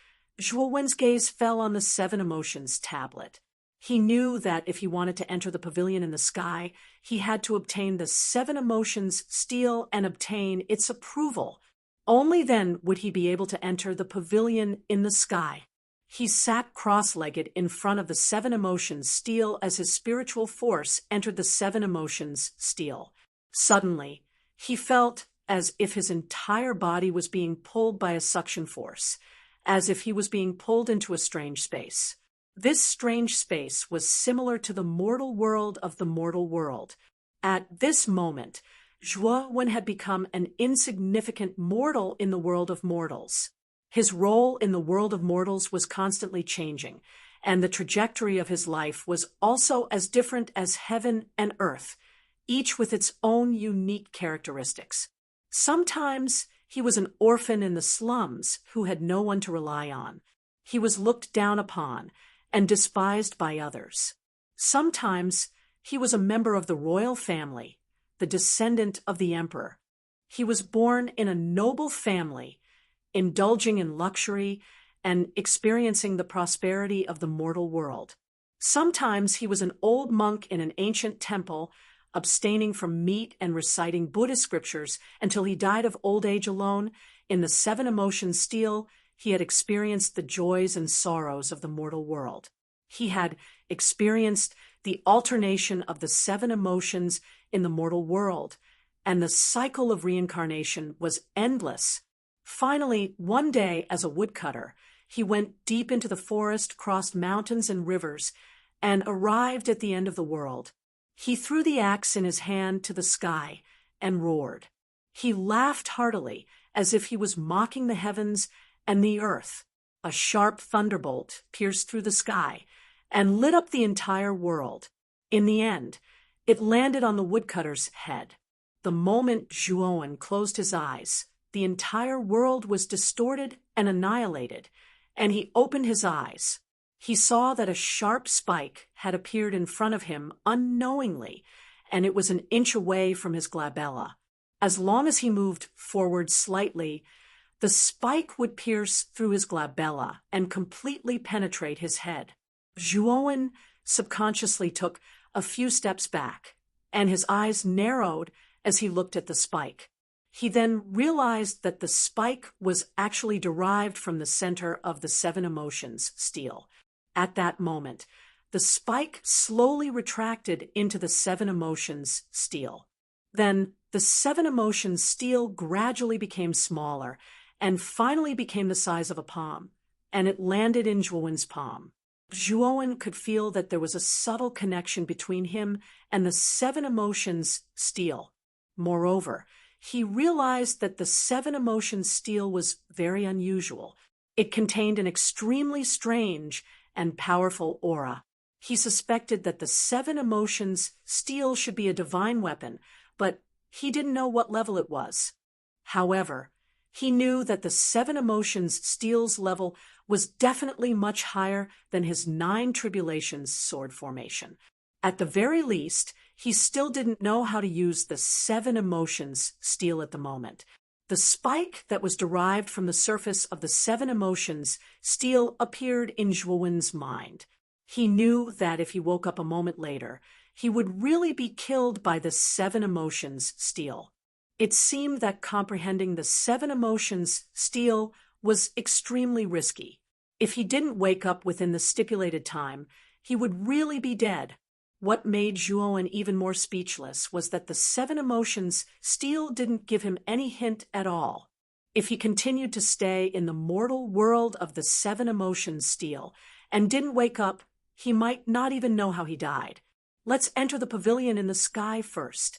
Zhuowen's gaze fell on the 7 emotions tablet. He knew that if he wanted to enter the pavilion in the sky, he had to obtain the 7 emotions stele and obtain its approval. Only then would he be able to enter the pavilion in the sky. He sat cross-legged in front of the 7 emotions stele as his spiritual force entered the 7 emotions stele. Suddenly, he felt as if his entire body was being pulled by a suction force, as if he was being pulled into a strange space. This strange space was similar to the mortal world of the mortal world. At this moment, Zhuowen had become an insignificant mortal in the world of mortals. His role in the world of mortals was constantly changing, and the trajectory of his life was also as different as heaven and earth, each with its own unique characteristics. Sometimes he was an orphan in the slums who had no one to rely on. He was looked down upon and despised by others. Sometimes he was a member of the royal family, the descendant of the emperor. He was born in a noble family, indulging in luxury and experiencing the prosperity of the mortal world. Sometimes he was an old monk in an ancient temple, abstaining from meat and reciting Buddhist scriptures until he died of old age alone. In the 7 emotions stele, he had experienced the joys and sorrows of the mortal world. He had experienced the alternation of the 7 emotions in the mortal world, and the cycle of reincarnation was endless. Finally, one day, as a woodcutter, he went deep into the forest, crossed mountains and rivers, and arrived at the end of the world. He threw the axe in his hand to the sky and roared. He laughed heartily, as if he was mocking the heavens and the earth. A sharp thunderbolt pierced through the sky and lit up the entire world. In the end, it landed on the woodcutter's head. The moment Zhuowen closed his eyes, the entire world was distorted and annihilated, and he opened his eyes. He saw that a sharp spike had appeared in front of him unknowingly, and it was an inch away from his glabella. As long as he moved forward slightly, the spike would pierce through his glabella and completely penetrate his head. Zhuowen subconsciously took a few steps back, and his eyes narrowed as he looked at the spike. He then realized that the spike was actually derived from the center of the 7 emotions, steel. At that moment, the spike slowly retracted into the 7 emotions, steel. Then the 7 emotions, steel, gradually became smaller and finally became the size of a palm, and it landed in Zhuowen's palm. Zhuowen could feel that there was a subtle connection between him and the 7 emotions, steel. Moreover, he realized that the 7 emotions steel was very unusual. It contained an extremely strange and powerful aura. He suspected that the 7 emotions steel should be a divine weapon, but he didn't know what level it was. However, he knew that the 7 emotions steel's level was definitely much higher than his 9 tribulations sword formation. At the very least, he still didn't know how to use the 7 emotions steel at the moment. The spike that was derived from the surface of the 7 emotions steel appeared in Zhuowen's mind. He knew that if he woke up a moment later, he would really be killed by the 7 emotions steel. It seemed that comprehending the 7 emotions steel was extremely risky. If he didn't wake up within the stipulated time, he would really be dead. What made Zhuowen even more speechless was that the 7 emotions steel didn't give him any hint at all. If he continued to stay in the mortal world of the 7 emotions steel and didn't wake up, he might not even know how he died. Let's enter the pavilion in the sky first.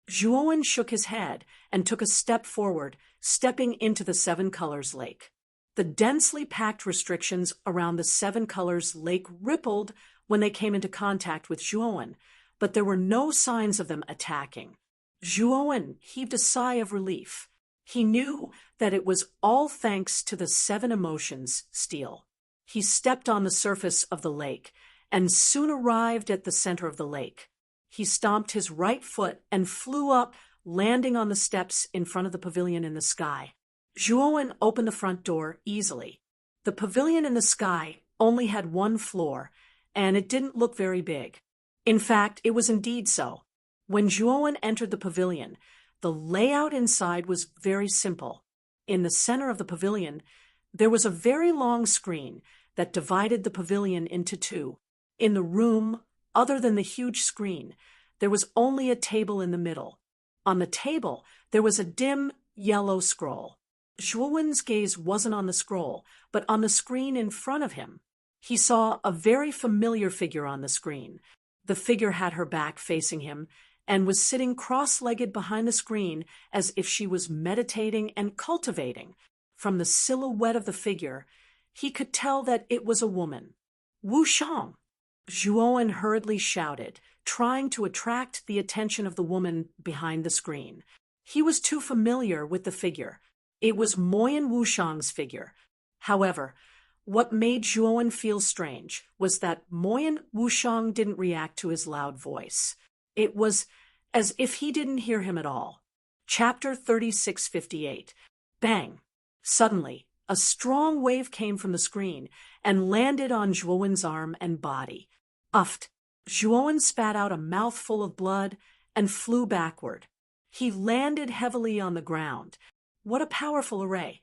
Zhuowen shook his head and took a step forward, stepping into the 7 colors lake. The densely packed restrictions around the 7 colors lake rippled when they came into contact with Zhuowen, but there were no signs of them attacking. Zhuowen heaved a sigh of relief. He knew that it was all thanks to the 7 emotions steel. He stepped on the surface of the lake and soon arrived at the center of the lake. He stomped his right foot and flew up, landing on the steps in front of the pavilion in the sky. Zhuowen opened the front door easily. The pavilion in the sky only had 1 floor, and it didn't look very big. In fact, it was indeed so. When Zhuowen entered the pavilion, the layout inside was very simple. In the center of the pavilion, there was a very long screen that divided the pavilion into 2. In the room, other than the huge screen, there was only a table in the middle. On the table, there was a dim yellow scroll. Zhuowen's gaze wasn't on the scroll, but on the screen in front of him. He saw a very familiar figure on the screen. The figure had her back facing him and was sitting cross-legged behind the screen as if she was meditating and cultivating. From the silhouette of the figure, he could tell that it was a woman. Wu Shang! Zhuowen hurriedly shouted, trying to attract the attention of the woman behind the screen. He was too familiar with the figure. It was Moyan Wushang's figure. However, what made Zhuowen feel strange was that Moyan Wushang didn't react to his loud voice. It was as if he didn't hear him at all. Chapter 3658. Bang! Suddenly, a strong wave came from the screen and landed on Zhuowen's arm and body. Uffed! Zhuowen spat out a mouthful of blood and flew backward. He landed heavily on the ground. What a powerful array!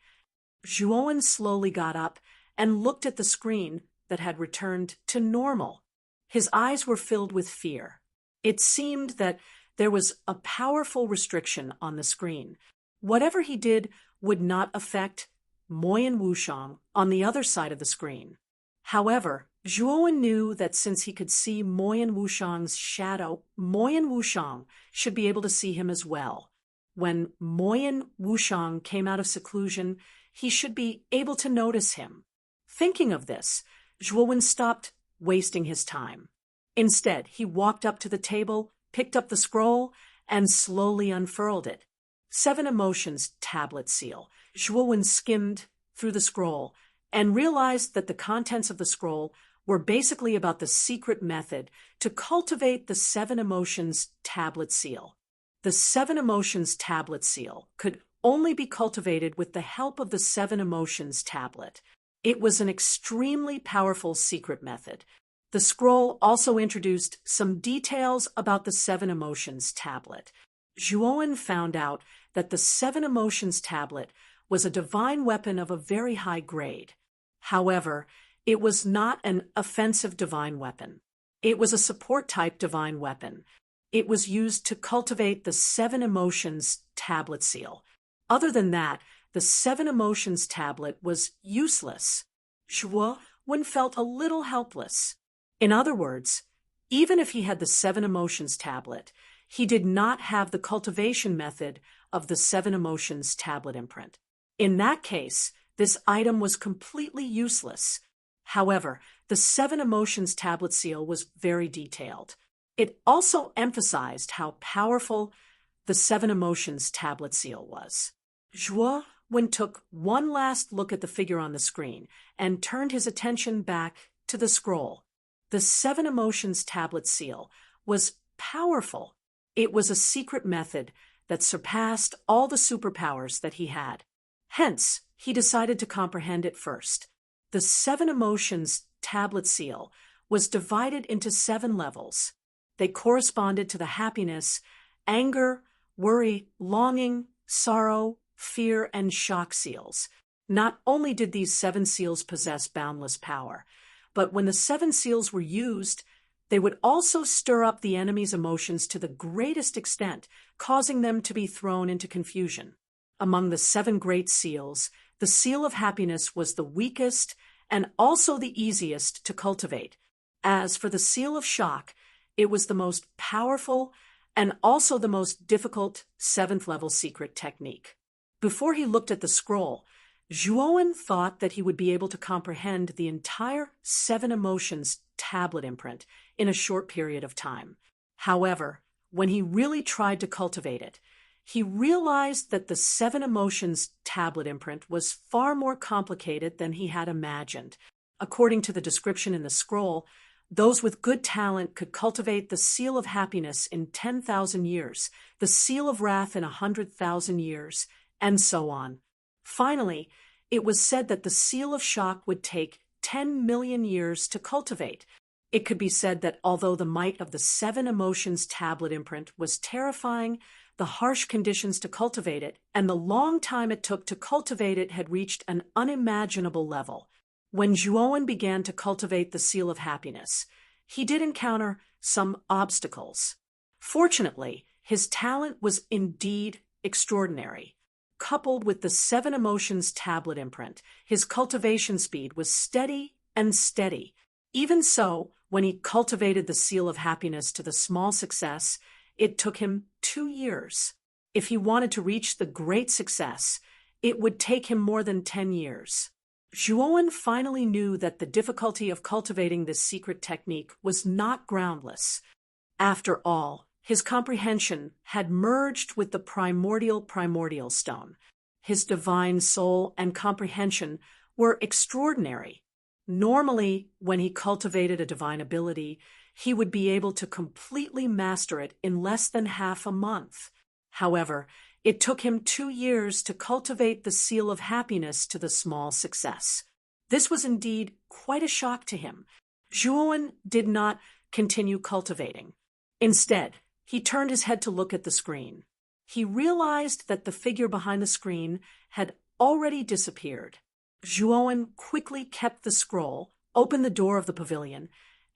Zhuowen slowly got up and looked at the screen, that had returned to normal. His eyes were filled with fear. It seemed that there was a powerful restriction on the screen. Whatever he did would not affect Moyen Wushang on the other side of the screen. However, Zhuowen knew that since he could see Moyen Wushang's shadow, Moyen Wushang should be able to see him as well. When Moyen Wushang came out of seclusion, he should be able to notice him. Thinking of this, Zhuowen stopped wasting his time. Instead, he walked up to the table, picked up the scroll, and slowly unfurled it. 7 Emotions tablet seal. Zhuowen skimmed through the scroll and realized that the contents of the scroll were basically about the secret method to cultivate the 7 Emotions tablet seal. The 7 Emotions tablet seal could only be cultivated with the help of the 7 Emotions tablet. It was an extremely powerful secret method. The scroll also introduced some details about the 7 Emotions tablet. Zhuowen found out that the 7 Emotions tablet was a divine weapon of a very high grade. However, it was not an offensive divine weapon. It was a support-type divine weapon. It was used to cultivate the 7 Emotions tablet seal. Other than that, the 7 Emotions tablet was useless. Zhuowen felt a little helpless. In other words, even if he had the 7 Emotions tablet, he did not have the cultivation method of the 7 Emotions tablet imprint. In that case, this item was completely useless. However, the 7 Emotions tablet seal was very detailed. It also emphasized how powerful the 7 Emotions tablet seal was. Zhuowen took one last look at the figure on the screen and turned his attention back to the scroll. The 7 Emotions tablet seal was powerful. It was a secret method that surpassed all the superpowers that he had. Hence, he decided to comprehend it first. The 7 Emotions tablet seal was divided into 7 levels. They corresponded to the happiness, anger, worry, longing, sorrow, fear, and shock seals. Not only did these 7 seals possess boundless power, but when the 7 seals were used, they would also stir up the enemy's emotions to the greatest extent, causing them to be thrown into confusion. Among the 7 great seals, the seal of happiness was the weakest and also the easiest to cultivate. As for the seal of shock, it was the most powerful and also the most difficult 7th-level secret technique. Before he looked at the scroll, Zhuowen thought that he would be able to comprehend the entire 7 Emotions tablet imprint in a short period of time. However, when he really tried to cultivate it, he realized that the 7 Emotions tablet imprint was far more complicated than he had imagined. According to the description in the scroll, those with good talent could cultivate the seal of happiness in 10,000 years, the seal of wrath in 100,000 years, and so on. Finally, it was said that the seal of shock would take 10 million years to cultivate. It could be said that although the might of the 7 Emotions tablet imprint was terrifying, the harsh conditions to cultivate it and the long time it took to cultivate it had reached an unimaginable level. When Zhuowen began to cultivate the seal of happiness, he did encounter some obstacles. Fortunately, his talent was indeed extraordinary. Coupled with the 7 Emotions tablet imprint, his cultivation speed was steady and steady. Even so, when he cultivated the seal of happiness to the small success, it took him 2 years. If he wanted to reach the great success, it would take him more than 10 years. Zhuowen finally knew that the difficulty of cultivating this secret technique was not groundless. After all, his comprehension had merged with the primordial stone. His divine soul and comprehension were extraordinary. Normally, when he cultivated a divine ability, he would be able to completely master it in less than half a month. However, it took him 2 years to cultivate the seal of happiness to the small success. This was indeed quite a shock to him. Zhuowen did not continue cultivating. Instead, he turned his head to look at the screen. He realized that the figure behind the screen had already disappeared. Zhuowen quickly kept the scroll opened the door of the pavilion,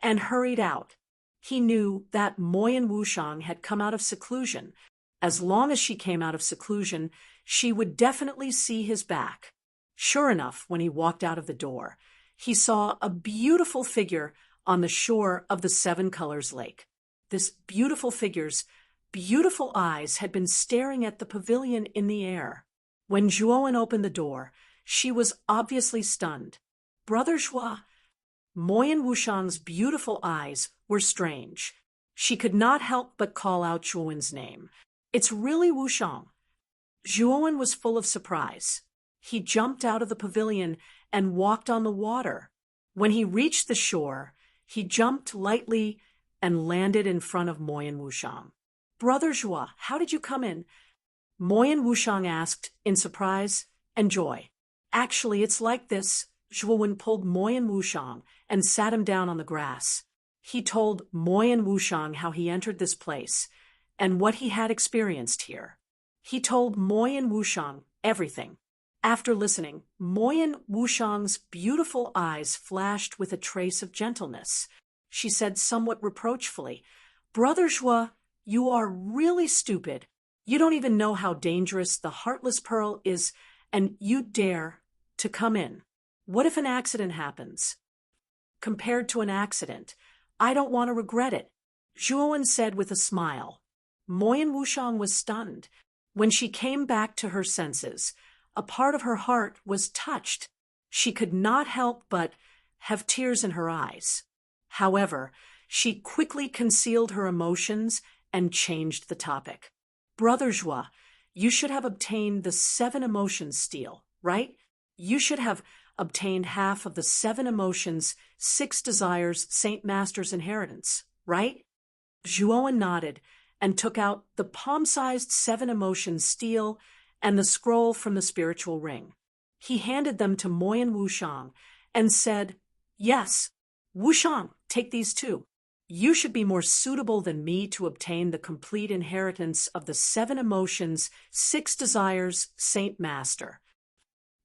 and hurried out. He knew that Moyan Wushang had come out of seclusion. As long as she came out of seclusion, she would definitely see his back. Sure enough, when he walked out of the door, he saw a beautiful figure on the shore of the Seven Colors Lake. This beautiful figure's beautiful eyes had been staring at the pavilion in the air. When Zhuowen opened the door, she was obviously stunned. Brother Zhua. Moyan Wushang's beautiful eyes were strange. She could not help but call out Zhuowen's name. It's really Wushang. Zhuowen was full of surprise. He jumped out of the pavilion and walked on the water. When he reached the shore, he jumped lightly and landed in front of Moyan Wushang. Brother Zhua, how did you come in? Moyan Wushang asked in surprise and joy. Actually, it's like this. Zhuowen pulled Moyan Wushang and sat him down on the grass. He told Moyan Wushang how he entered this place and what he had experienced here. He told Moyan Wushang everything. After listening, Moyan Wushang's beautiful eyes flashed with a trace of gentleness. She said somewhat reproachfully, Brother Zhua, you are really stupid. You don't even know how dangerous the Heartless Pearl is, and you dare to come in. What if an accident happens? Compared to an accident, I don't want to regret it, Zhuowen said with a smile. Moyan Wushang was stunned. When she came back to her senses, a part of her heart was touched. She could not help but have tears in her eyes. However, she quickly concealed her emotions and changed the topic. Brother Zhua, you should have obtained the 7 emotions steal, right? You should have obtained half of the 7 emotions, 6 desires, Saint Master's inheritance, right? Zhuowen nodded and took out the palm-sized 7 emotions steal and the scroll from the spiritual ring. He handed them to Moyan Wushang and said, Yes, Wushang, take these too. You should be more suitable than me to obtain the complete inheritance of the 7 emotions, 6 desires, Saint Master.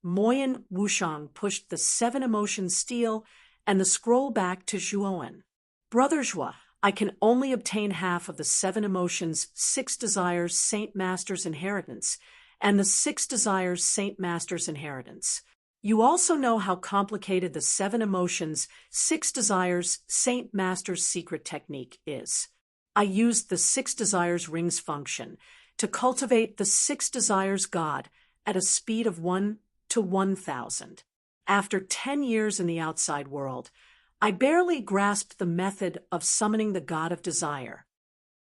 Moyan Wushang pushed the 7 emotions steal and the scroll back to Zhuowen. Brother Zhua, I can only obtain half of the 7 emotions, 6 desires, Saint Master's inheritance, and the 6 desires, Saint Master's inheritance. You also know how complicated the 7 emotions, 6 desires, Saint Master's secret technique is. I used the 6 desires rings function to cultivate the 6 desires God at a speed of 1 to 1,000. After 10 years in the outside world, I barely grasped the method of summoning the God of Desire.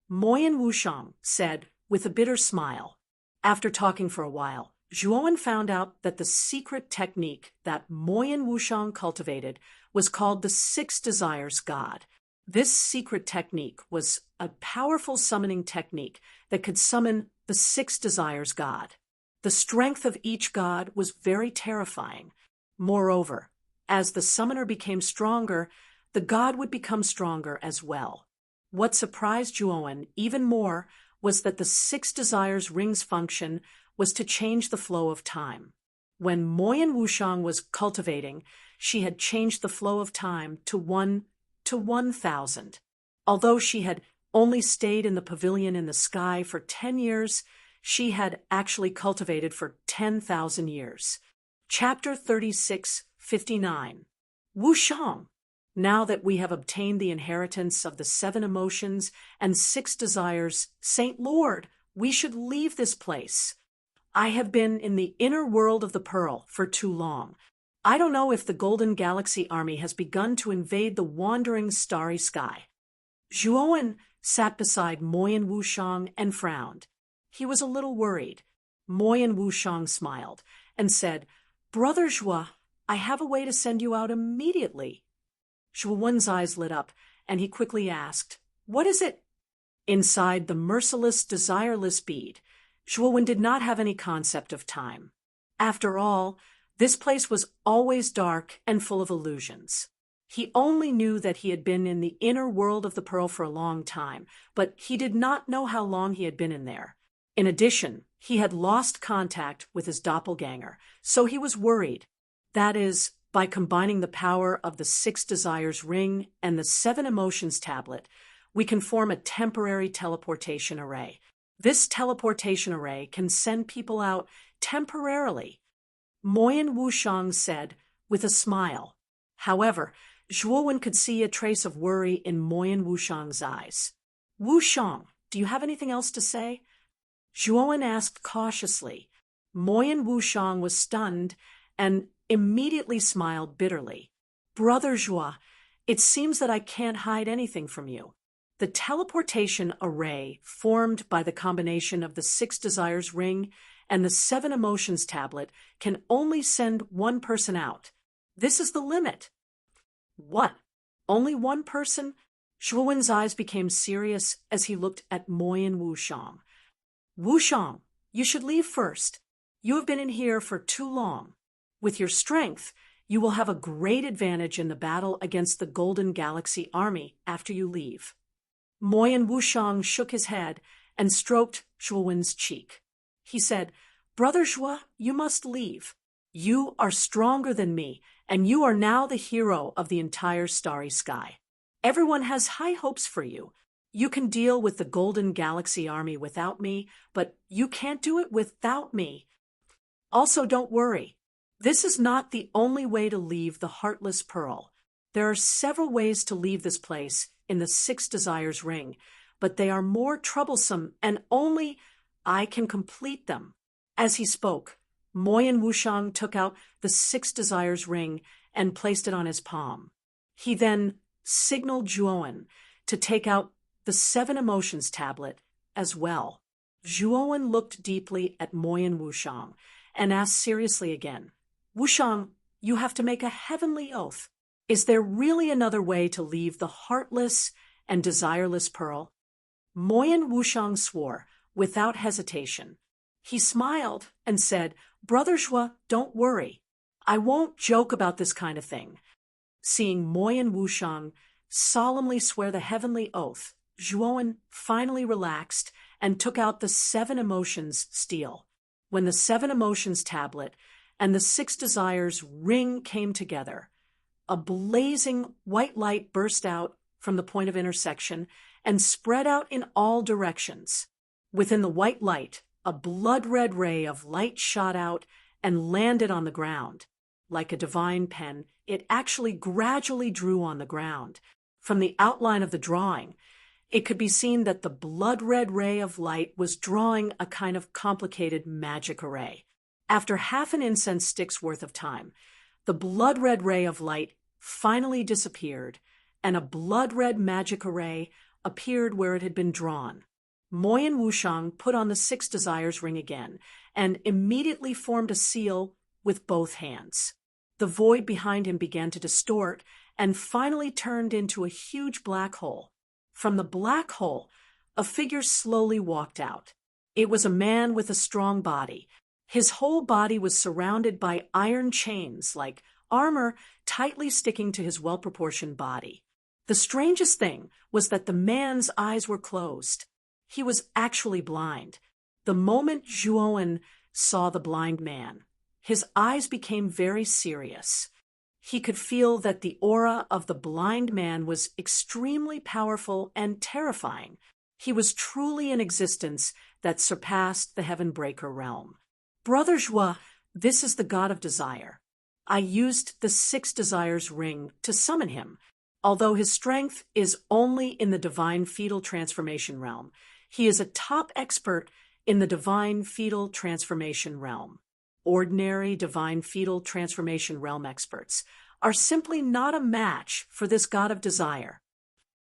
Moyan Wushang said with a bitter smile. After talking for a while, Zhuowen found out that the secret technique that Moyan Wushang cultivated was called the 6 Desires God. This secret technique was a powerful summoning technique that could summon the 6 Desires God. The strength of each god was very terrifying. Moreover, as the summoner became stronger, the god would become stronger as well. What surprised Zhuowen even more was that the 6 Desires rings function was to change the flow of time. When Moyan Wushang was cultivating, she had changed the flow of time to 1 to 1,000. Although she had only stayed in the pavilion in the sky for 10 years, she had actually cultivated for 10,000 years. Chapter 36:59. Wushang. Now that we have obtained the inheritance of the 7 emotions and 6 desires, Saint Lord, we should leave this place. I have been in the inner world of the Pearl for too long. I don't know if the Golden Galaxy Army has begun to invade the wandering starry sky. Zhuowen sat beside Moyan Wushang and frowned. He was a little worried. Moyan Wushang smiled and said, Brother Zhua, I have a way to send you out immediately. Zhuowen's eyes lit up, and he quickly asked, What is it? Inside the merciless, desireless bead, Zhuowen did not have any concept of time. After all, this place was always dark and full of illusions. He only knew that he had been in the inner world of the Pearl for a long time, but he did not know how long he had been in there. In addition, he had lost contact with his doppelganger, so he was worried. That is, By combining the power of the 6 Desires ring and the 7 Emotions tablet, we can form a temporary teleportation array. This teleportation array can send people out temporarily, Moyen Wushang said with a smile. However, Zhuowen could see a trace of worry in Moyen Wushang's eyes. Wushang, do you have anything else to say? Zhuowen asked cautiously. Moyen Wushang was stunned and immediately smiled bitterly. Brother Zhuo, it seems that I can't hide anything from you. The teleportation array formed by the combination of the 6 Desires ring and the 7 Emotions tablet can only send one person out. This is the limit. What? Only one person? Zhuowen's eyes became serious as he looked at Moyen Wushang. Wushang, you should leave first. You have been in here for too long. With your strength, you will have a great advantage in the battle against the Golden Galaxy Army after you leave. Moyen Wushang shook his head and stroked Zhuowen's cheek. He said, Brother Zhuo, you must leave. You are stronger than me, and you are now the hero of the entire starry sky. Everyone has high hopes for you. You can deal with the Golden Galaxy Army without me, but you can't do it without me. Also, don't worry. This is not the only way to leave the Heartless Pearl. There are several ways to leave this place in the 6 Desires ring, but they are more troublesome and only I can complete them. As he spoke, Moyen Wushang took out the 6 Desires ring and placed it on his palm. He then signaled Zhuowen to take out the 7 Emotions tablet as well. Zhuowen looked deeply at Moyen Wushang and asked seriously again, Wushang, you have to make a heavenly oath. Is there really another way to leave the heartless and desireless pearl? Moyen Wushang swore without hesitation. He smiled and said, Brother Zhuo, don't worry. I won't joke about this kind of thing. Seeing Moyen Wushang solemnly swear the heavenly oath, Zhuowen finally relaxed and took out the 7 Emotions steel. When the 7 Emotions tablet and the 6 Desires ring came together, a blazing white light burst out from the point of intersection and spread out in all directions. Within the white light, a blood-red ray of light shot out and landed on the ground. Like a divine pen, it actually gradually drew on the ground. From the outline of the drawing, it could be seen that the blood-red ray of light was drawing a kind of complicated magic array. After half an incense stick's worth of time, the blood-red ray of light finally disappeared, and a blood-red magic array appeared where it had been drawn. Moyen Wushang put on the 6 Desires ring again and immediately formed a seal with both hands. The void behind him began to distort and finally turned into a huge black hole. From the black hole, a figure slowly walked out. It was a man with a strong body. His whole body was surrounded by iron chains like armor tightly sticking to his well-proportioned body. The strangest thing was that the man's eyes were closed. He was actually blind. The moment Zhuowen saw the blind man, his eyes became very serious. He could feel that the aura of the blind man was extremely powerful and terrifying. He was truly an existence that surpassed the Heaven-Breaker realm. Brother Zhuo, this is the god of desire. I used the 6 Desires ring to summon him. Although his strength is only in the divine fetal transformation realm, he is a top expert in the divine fetal transformation realm. Ordinary divine fetal transformation realm experts are simply not a match for this god of desire.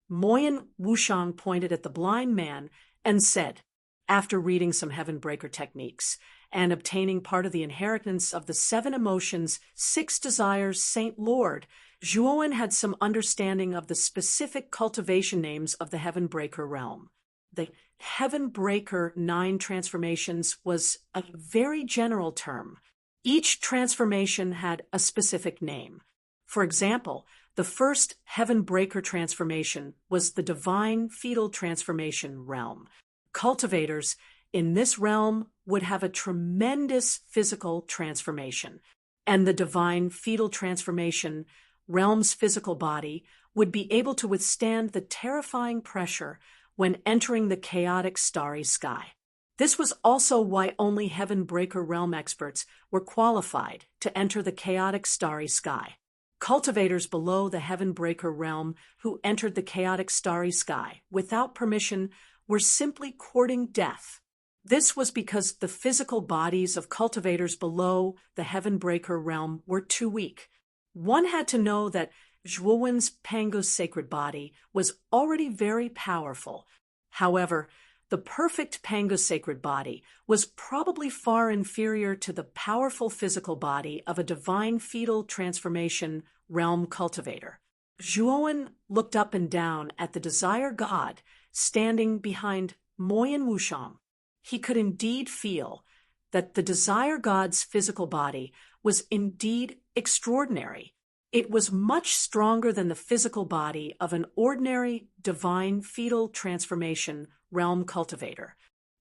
Moyen Wushang pointed at the blind man and said, after reading some Heaven-Breaker techniques and obtaining part of the inheritance of the 7 Emotions, 6 Desires Saint Lord, Zhuowen had some understanding of the specific cultivation names of the Heaven-Breaker realm. The Heaven-Breaker 9 transformations was a very general term. Each transformation had a specific name. For example, the first Heaven-Breaker transformation was the Divine Fetal Transformation realm. Cultivators in this realm would have a tremendous physical transformation. and the divine fetal transformation realm's physical body would be able to withstand the terrifying pressure when entering the chaotic starry sky. This was also why only Heaven-Breaker realm experts were qualified to enter the chaotic starry sky. Cultivators below the Heaven-Breaker realm who entered the chaotic starry sky without permission were simply courting death. This was because the physical bodies of cultivators below the Heaven-Breaker realm were too weak. One had to know that Zhuowen's Pango's sacred body was already very powerful. However, the perfect Pango sacred body was probably far inferior to the powerful physical body of a divine fetal transformation realm cultivator. Zhuowen looked up and down at the desire god standing behind Moyan Wushang. He could indeed feel that the desire god's physical body was indeed extraordinary. It was much stronger than the physical body of an ordinary divine fetal transformation realm cultivator.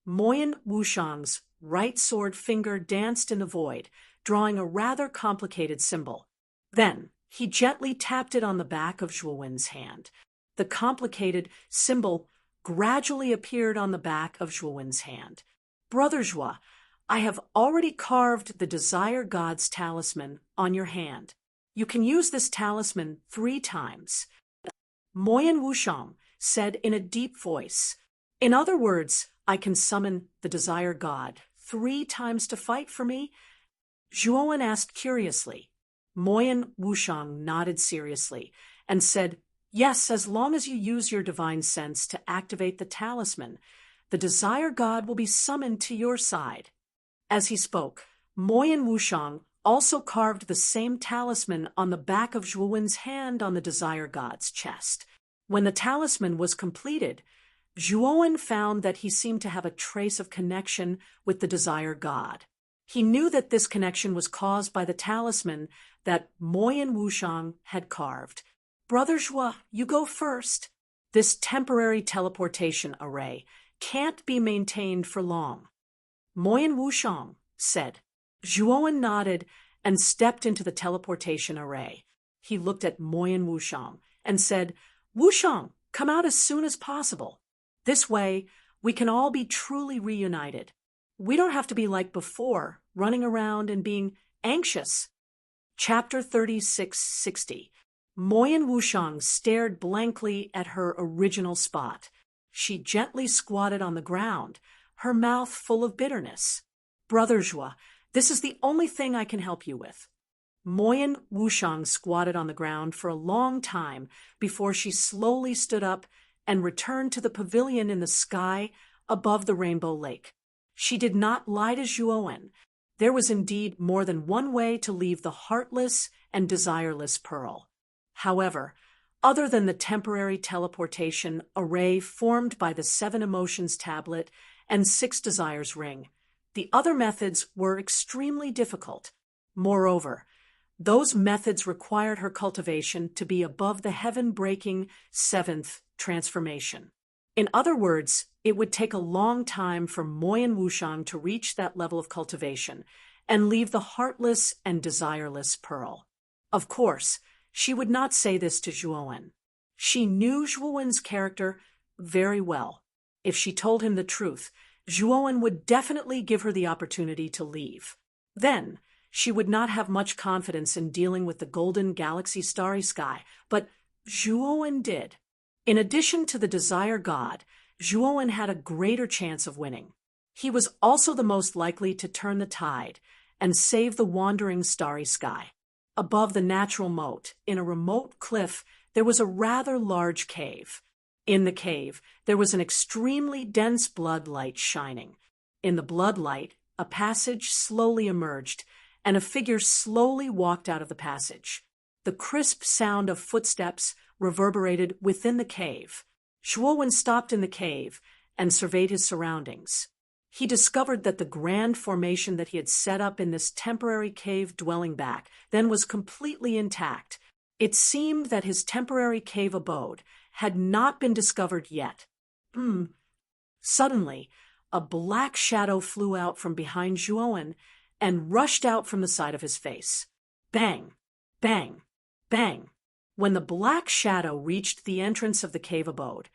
Moyan Wushang's right sword finger danced in the void, drawing a rather complicated symbol. Then he gently tapped it on the back of Zhuowen's hand. The complicated symbol gradually appeared on the back of Zhuowen's hand. Brother Zhuo, I have already carved the desire god's talisman on your hand. You can use this talisman 3 times. Moyan Wushang said in a deep voice. In other words, I can summon the desire god 3 times to fight for me? Zhuowen asked curiously. Moyan Wushang nodded seriously and said, yes, as long as you use your divine sense to activate the talisman, the desire god will be summoned to your side. As he spoke, Moyan Wushang also carved the same talisman on the back of Zhuowen's hand on the desire god's chest. When the talisman was completed, Zhuowen found that he seemed to have a trace of connection with the desire god. He knew that this connection was caused by the talisman that Moyan Wushang had carved. Brother Zhuo, you go first. This temporary teleportation array can't be maintained for long. Moyan Wushang said. Zhuowen nodded and stepped into the teleportation array. He looked at Moyan Wushang and said, Wushang, come out as soon as possible. This way, we can all be truly reunited. We don't have to be like before, running around and being anxious. Chapter 3660. Moyan Wushang stared blankly at her original spot. She gently squatted on the ground, her mouth full of bitterness. Brother Zhuo, this is the only thing I can help you with. Moyan Wushang squatted on the ground for a long time before she slowly stood up and returned to the pavilion in the sky above the Rainbow Lake. She did not lie to Zhuowen. There was indeed more than one way to leave the heartless and desireless Pearl. However, other than the temporary teleportation array formed by the 7 Emotions tablet and 6 Desires ring, the other methods were extremely difficult. Moreover, those methods required her cultivation to be above the heaven-breaking 7th transformation. In other words, it would take a long time for Moyan Wushang to reach that level of cultivation and leave the heartless and desireless Pearl. Of course, she would not say this to Zhuowen. She knew Zhuowen's character very well. If she told him the truth, Zhuowen would definitely give her the opportunity to leave. Then, she would not have much confidence in dealing with the golden galaxy starry sky, but Zhuowen did. In addition to the desire god, Zhuowen had a greater chance of winning. He was also the most likely to turn the tide and save the wandering starry sky. Above the natural moat, in a remote cliff, there was a rather large cave. In the cave, there was an extremely dense blood light shining. In the blood light, a passage slowly emerged, and a figure slowly walked out of the passage. The crisp sound of footsteps reverberated within the cave. Zhuowen stopped in the cave and surveyed his surroundings. He discovered that the grand formation that he had set up in this temporary cave dwelling back then was completely intact. It seemed that his temporary cave abode had not been discovered yet. Suddenly, a black shadow flew out from behind Zhuowen and rushed out from the side of his face. Bang! Bang! Bang! When the black shadow reached the entrance of the cave abode,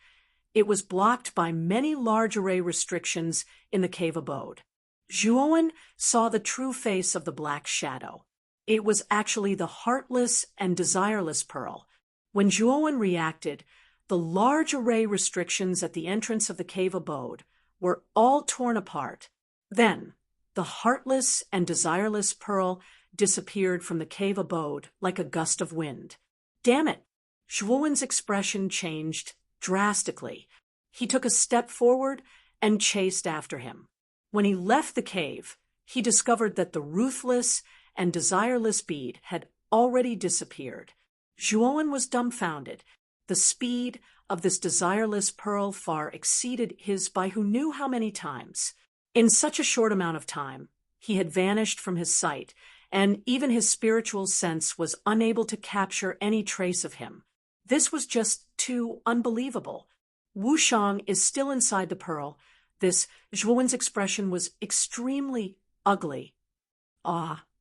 it was blocked by many large array restrictions in the cave abode. Zhuowen saw the true face of the black shadow. It was actually the heartless and desireless pearl. When Zhuowen reacted, the large array restrictions at the entrance of the cave abode were all torn apart. Then, the heartless and desireless pearl disappeared from the cave abode like a gust of wind. Damn it! Zhuowen's expression changed drastically. He took a step forward and chased after him. When he left the cave, he discovered that the ruthless and desireless bead had already disappeared. Zhuowen was dumbfounded. The speed of this desireless pearl far exceeded his by who knew how many times. In such a short amount of time, he had vanished from his sight, and even his spiritual sense was unable to capture any trace of him. This was just too unbelievable. Wu Shang is still inside the pearl. Zhuowen's expression was extremely ugly.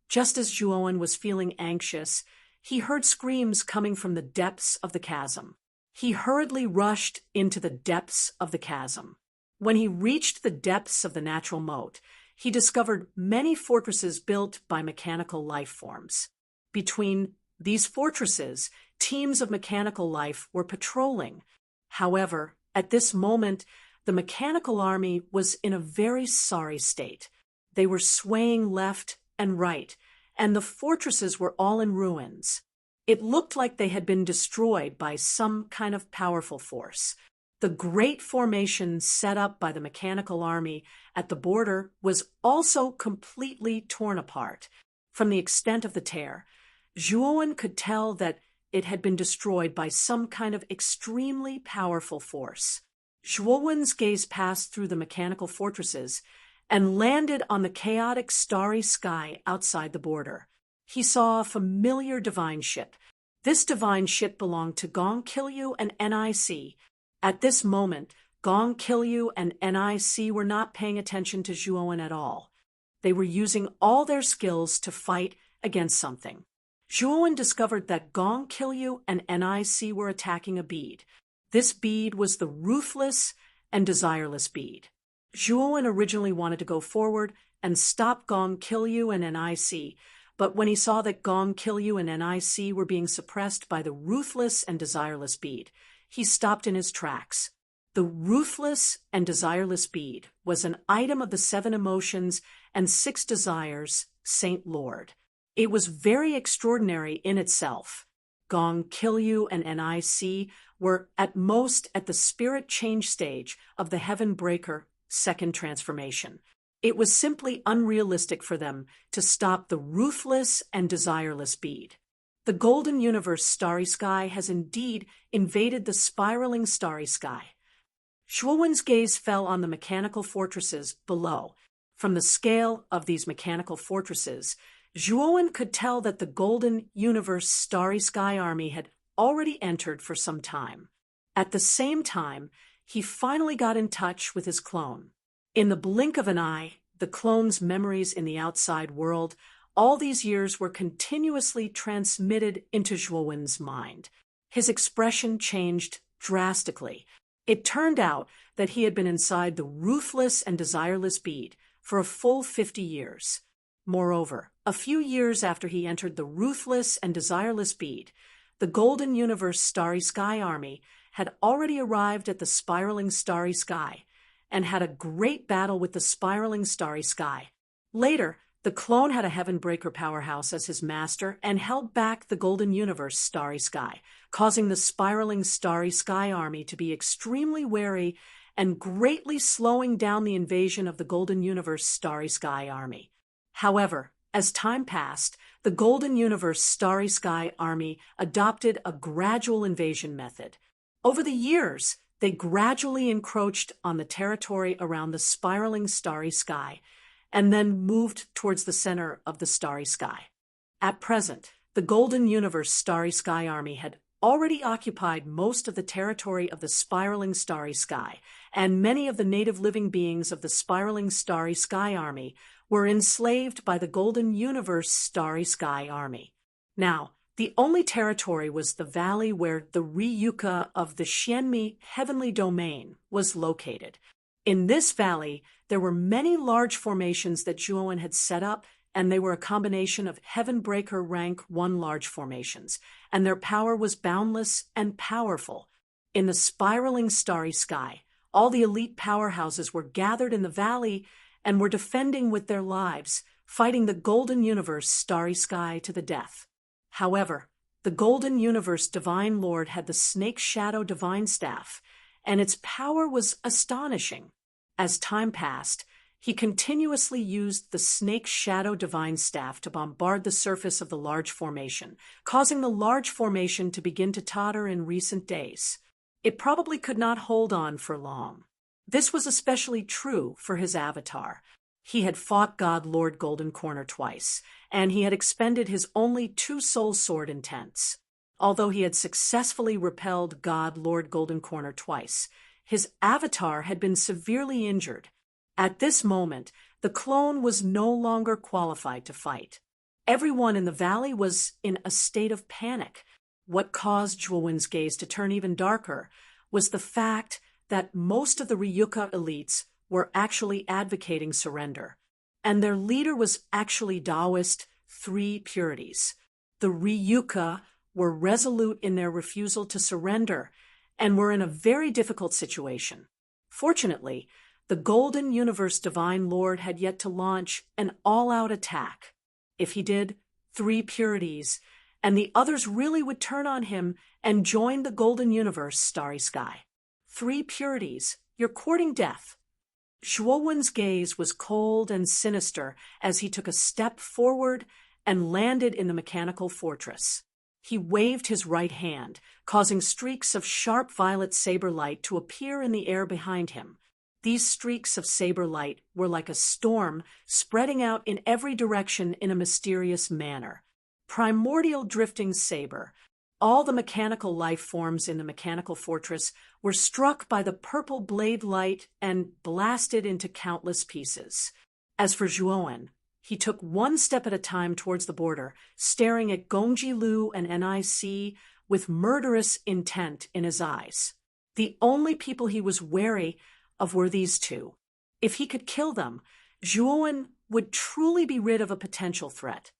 Just as Zhuowen was feeling anxious, he heard screams coming from the depths of the chasm. He hurriedly rushed into the depths of the chasm. When he reached the depths of the natural moat, he discovered many fortresses built by mechanical life forms. Between these fortresses, teams of mechanical life were patrolling. However, at this moment, the mechanical army was in a very sorry state. They were swaying left and right, and the fortresses were all in ruins. It looked like they had been destroyed by some kind of powerful force. The great formation set up by the mechanical army at the border was also completely torn apart. From the extent of the tear, Zhuowen could tell that it had been destroyed by some kind of extremely powerful force. Zhuowen's gaze passed through the mechanical fortresses and landed on the chaotic starry sky outside the border. He saw a familiar divine ship. This divine ship belonged to Gong Qilyu and NIC. At this moment, Gong Qilyu and NIC were not paying attention to Zhuowen at all. They were using all their skills to fight against something. Zhuowen discovered that Gong Qilyu and NIC were attacking a bead. This bead was the ruthless and desireless bead. Zhuowen originally wanted to go forward and stop Gong Qilyu and NIC, but when he saw that Gong Qilyu and NIC were being suppressed by the ruthless and desireless bead, he stopped in his tracks. The ruthless and desireless bead was an item of the 7 emotions and 6 desires, Saint Lord. It was very extraordinary in itself. Gong Qilyu and NIC were at most at the spirit change stage of the Heaven Breaker second transformation. It was simply unrealistic for them to stop the ruthless and desireless bead. The golden universe starry sky has indeed invaded the spiraling starry sky. Zhuowen's gaze fell on the mechanical fortresses below. From the scale of these mechanical fortresses, Zhuowen could tell that the golden universe starry sky army had already entered for some time. At the same time, he finally got in touch with his clone. In the blink of an eye, the clone's memories in the outside world all these years were continuously transmitted into Zhuowen's mind. His expression changed drastically. It turned out that he had been inside the ruthless and desireless bead for a full 50 years. Moreover, a few years after he entered the ruthless and desireless bead, the Golden Universe Starry Sky Army had already arrived at the spiraling starry sky and had a great battle with the spiraling starry sky. Later, the clone had a Heaven Breaker powerhouse as his master and held back the Golden Universe Starry Sky, causing the spiraling starry sky army to be extremely wary and greatly slowing down the invasion of the Golden Universe Starry Sky Army. However, as time passed, the Golden Universe Starry Sky Army adopted a gradual invasion method. Over the years, they gradually encroached on the territory around the spiraling starry sky and then moved towards the center of the starry sky. At present, the Golden Universe Starry Sky Army had already occupied most of the territory of the spiraling starry sky, and many of the native living beings of the spiraling starry sky army were enslaved by the Golden Universe Starry Sky Army. Now, the only territory was the valley where the Ryuka of the Xianmi heavenly domain was located. In this valley, there were many large formations that Zhuowen had set up, and they were a combination of Heavenbreaker rank 1 large formations, and their power was boundless and powerful. In the spiraling starry sky, all the elite powerhouses were gathered in the valley and were defending with their lives, fighting the Golden Universe starry sky to the death. However, the Golden Universe Divine Lord had the Snake Shadow Divine Staff, and its power was astonishing. As time passed, he continuously used the Snake Shadow Divine Staff to bombard the surface of the large formation, causing the large formation to begin to totter in recent days. It probably could not hold on for long. This was especially true for his avatar. He had fought God Lord Golden Corner twice, and he had expended his only 2 soul sword intents. Although he had successfully repelled God Lord Golden Corner twice, his avatar had been severely injured. At this moment, the clone was no longer qualified to fight. Everyone in the valley was in a state of panic. What caused Zhuowen's gaze to turn even darker was the fact that most of the Ryuka elites were actually advocating surrender, and their leader was actually Taoist 3 purities. The Ryuka were resolute in their refusal to surrender and were in a very difficult situation. Fortunately, the Golden Universe Divine Lord had yet to launch an all-out attack. If he did, 3 purities, and the others really would turn on him and join the Golden Universe starry sky. 3 purities, you're courting death. Zhuowen's gaze was cold and sinister as he took a step forward and landed in the mechanical fortress. He waved his right hand, causing streaks of sharp violet saber light to appear in the air behind him. These streaks of saber light were like a storm, spreading out in every direction in a mysterious manner. Primordial drifting saber. All the mechanical life forms in the mechanical fortress were struck by the purple blade light and blasted into countless pieces. As for Zhuowen, he took 1 step at a time towards the border, staring at Gongji Lu and NIC with murderous intent in his eyes. The only people he was wary of were these 2. If he could kill them, Zhuowen would truly be rid of a potential threat.